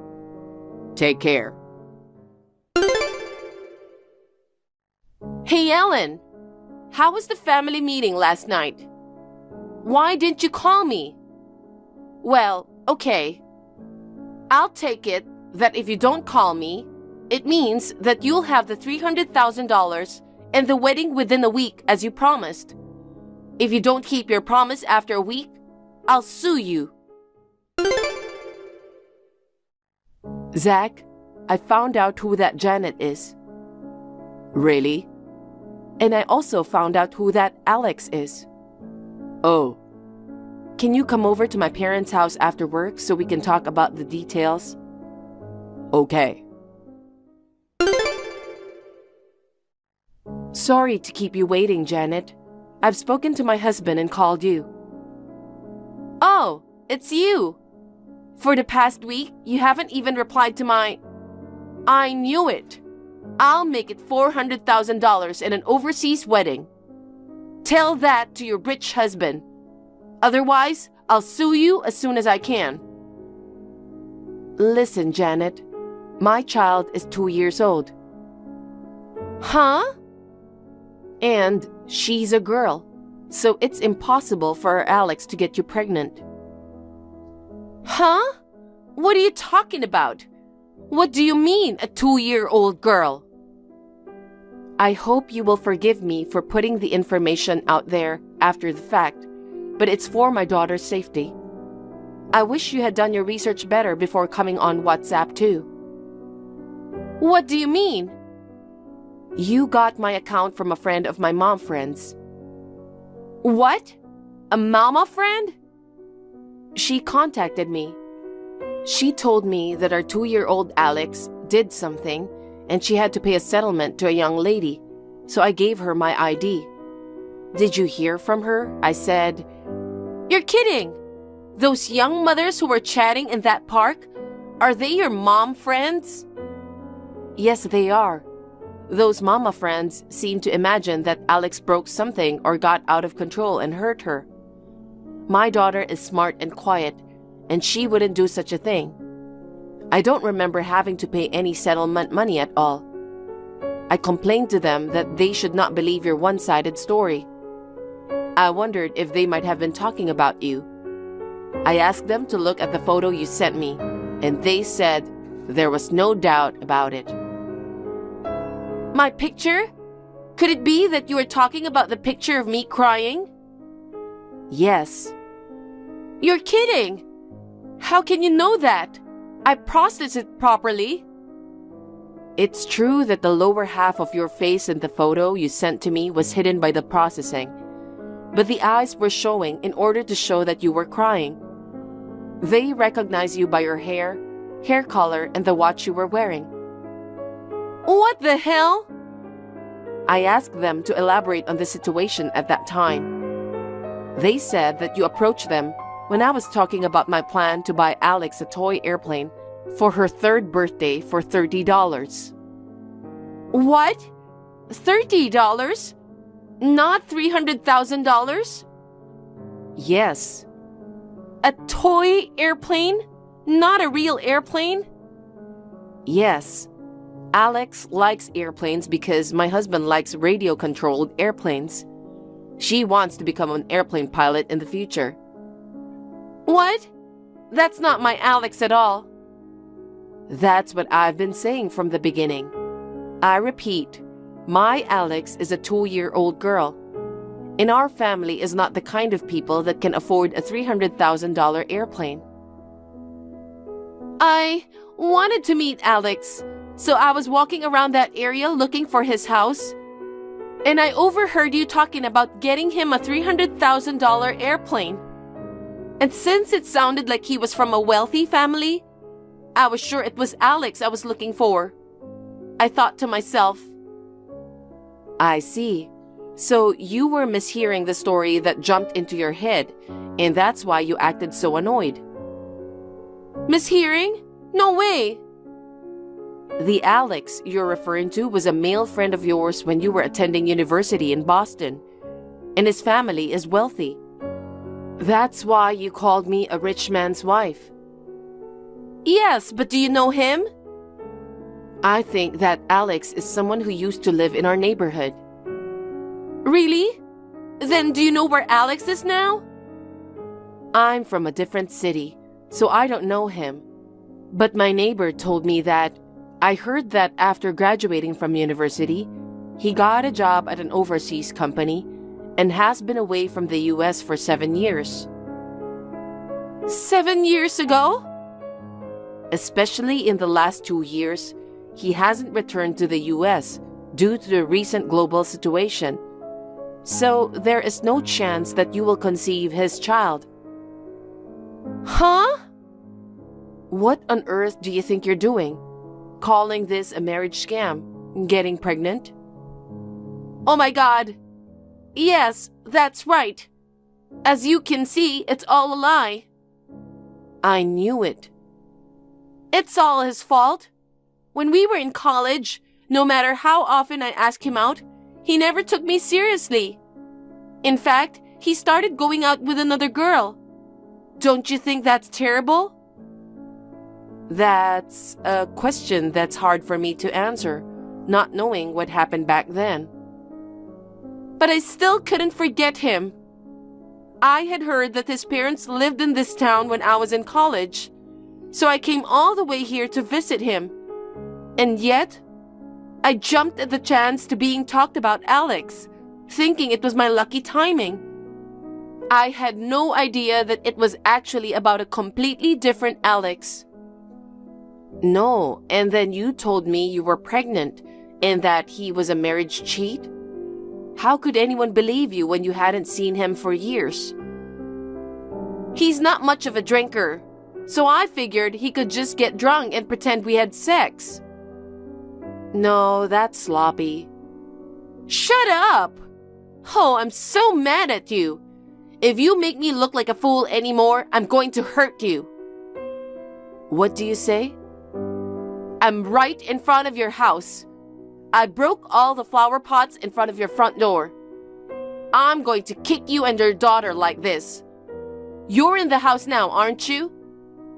Take care. Hey, Ellen! How was the family meeting last night? Why didn't you call me? Well, okay. I'll take it that if you don't call me, it means that you'll have the $300,000 and the wedding within a week as you promised. If you don't keep your promise after a week, I'll sue you. Zach, I found out who that Janet is. Really? And I also found out who that Alex is. Oh. Can you come over to my parents' house after work so we can talk about the details? Okay. Sorry to keep you waiting, Janet. I've spoken to my husband and called you. Oh, it's you. For the past week, you haven't even replied to my... I knew it. I'll make it $400,000 in an overseas wedding. Tell that to your rich husband. Otherwise, I'll sue you as soon as I can. Listen, Janet. My child is 2 years old. Huh? And she's a girl, so it's impossible for Alex to get you pregnant. Huh? What are you talking about? What do you mean, a 2-year-old girl? I hope you will forgive me for putting the information out there after the fact, but it's for my daughter's safety. I wish you had done your research better before coming on WhatsApp too. What do you mean? You got my account from a friend of my mom friend's. What? A mama friend? She contacted me. She told me that our 2-year-old Alex did something and she had to pay a settlement to a young lady, so I gave her my ID. Did you hear from her? I said, You're kidding! Those young mothers who were chatting in that park, are they your mom friends? Yes, they are. Those mama friends seem to imagine that Alex broke something or got out of control and hurt her. My daughter is smart and quiet, and she wouldn't do such a thing. I don't remember having to pay any settlement money at all. I complained to them that they should not believe your one-sided story. I wondered if they might have been talking about you. I asked them to look at the photo you sent me, and they said there was no doubt about it. My picture? Could it be that you were talking about the picture of me crying? Yes. You're kidding! How can you know that? I processed it properly. It's true that the lower half of your face in the photo you sent to me was hidden by the processing, but the eyes were showing in order to show that you were crying. They recognize you by your hair color, and the watch you were wearing. What the hell? I asked them to elaborate on the situation at that time. They said that you approached them when I was talking about my plan to buy Alex a toy airplane for her 3rd birthday for $30. What? $30? Not $300,000? Yes. A toy airplane? Not a real airplane? Yes. Alex likes airplanes because my husband likes radio-controlled airplanes. She wants to become an airplane pilot in the future. What? That's not my Alex at all. That's what I've been saying from the beginning. I repeat, my Alex is a 2-year-old girl. And our family is not the kind of people that can afford a $300,000 airplane. I wanted to meet Alex, so I was walking around that area looking for his house, and I overheard you talking about getting him a $300,000 airplane. And since it sounded like he was from a wealthy family, I was sure it was Alex I was looking for. I thought to myself, I see. So you were mishearing the story that jumped into your head, and that's why you acted so annoyed. Mishearing? No way! The Alex you're referring to was a male friend of yours when you were attending university in Boston, and his family is wealthy. That's why you called me a rich man's wife. Yes, but do you know him? I think that Alex is someone who used to live in our neighborhood. Really? Then do you know where Alex is now? I'm from a different city, so I don't know him. But my neighbor told me that I heard that after graduating from university, he got a job at an overseas company and has been away from the US for 7 years. 7 years ago? Especially in the last 2 years, he hasn't returned to the US due to the recent global situation. So there is no chance that you will conceive his child. Huh? What on earth do you think you're doing? Calling this a marriage scam? Getting pregnant? Oh my God! Yes, that's right. As you can see, it's all a lie. I knew it. It's all his fault. When we were in college, no matter how often I asked him out, he never took me seriously. In fact, he started going out with another girl. Don't you think that's terrible? That's a question that's hard for me to answer, not knowing what happened back then. But I still couldn't forget him. I had heard that his parents lived in this town when I was in college, so I came all the way here to visit him. And yet, I jumped at the chance to being talked about Alex, thinking it was my lucky timing. I had no idea that it was actually about a completely different Alex. No, and then you told me you were pregnant and that he was a marriage cheat? How could anyone believe you when you hadn't seen him for years? He's not much of a drinker, so I figured he could just get drunk and pretend we had sex. No, that's sloppy. Shut up! Oh, I'm so mad at you. If you make me look like a fool anymore, I'm going to hurt you. What do you say? I'm right in front of your house. I broke all the flower pots in front of your front door. I'm going to kick you and your daughter like this. You're in the house now, aren't you?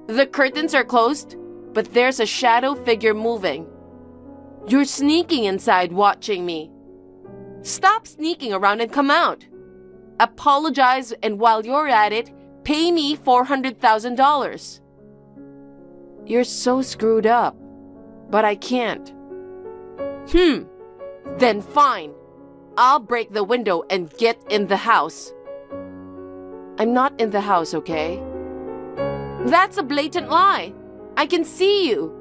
The curtains are closed, but there's a shadow figure moving. You're sneaking inside watching me. Stop sneaking around and come out. Apologize, and while you're at it, pay me $400,000. You're so screwed up, but I can't. Then fine. I'll break the window and get in the house. I'm not in the house, okay? That's a blatant lie. I can see you.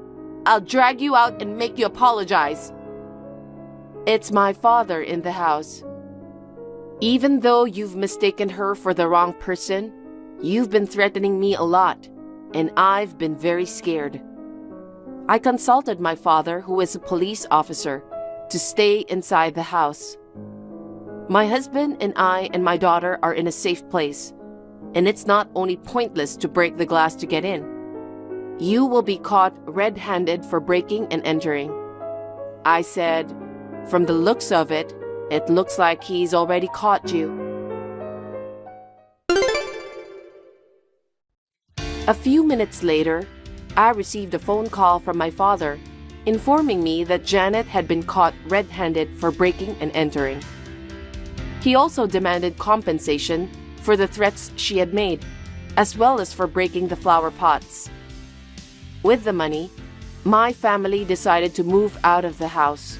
I'll drag you out and make you apologize. It's my father in the house. Even though you've mistaken her for the wrong person, you've been threatening me a lot, and I've been very scared. I consulted my father, who is a police officer, to stay inside the house. My husband and I and my daughter are in a safe place, and it's not only pointless to break the glass to get in. You will be caught red-handed for breaking and entering. I said, from the looks of it, it looks like he's already caught you. A few minutes later, I received a phone call from my father informing me that Janet had been caught red-handed for breaking and entering. He also demanded compensation for the threats she had made, as well as for breaking the flower pots. With the money, my family decided to move out of the house.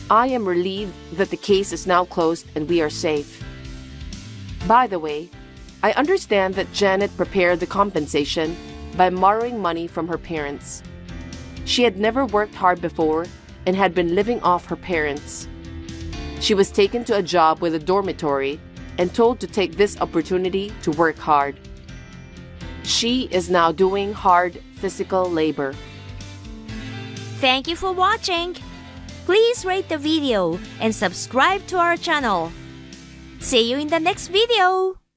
I am relieved that the case is now closed and we are safe. By the way, I understand that Janet prepared the compensation by borrowing money from her parents. She had never worked hard before and had been living off her parents. She was taken to a job with a dormitory and told to take this opportunity to work hard. She is now doing hard physical labor. Thank you for watching. Please rate the video and subscribe to our channel. See you in the next video.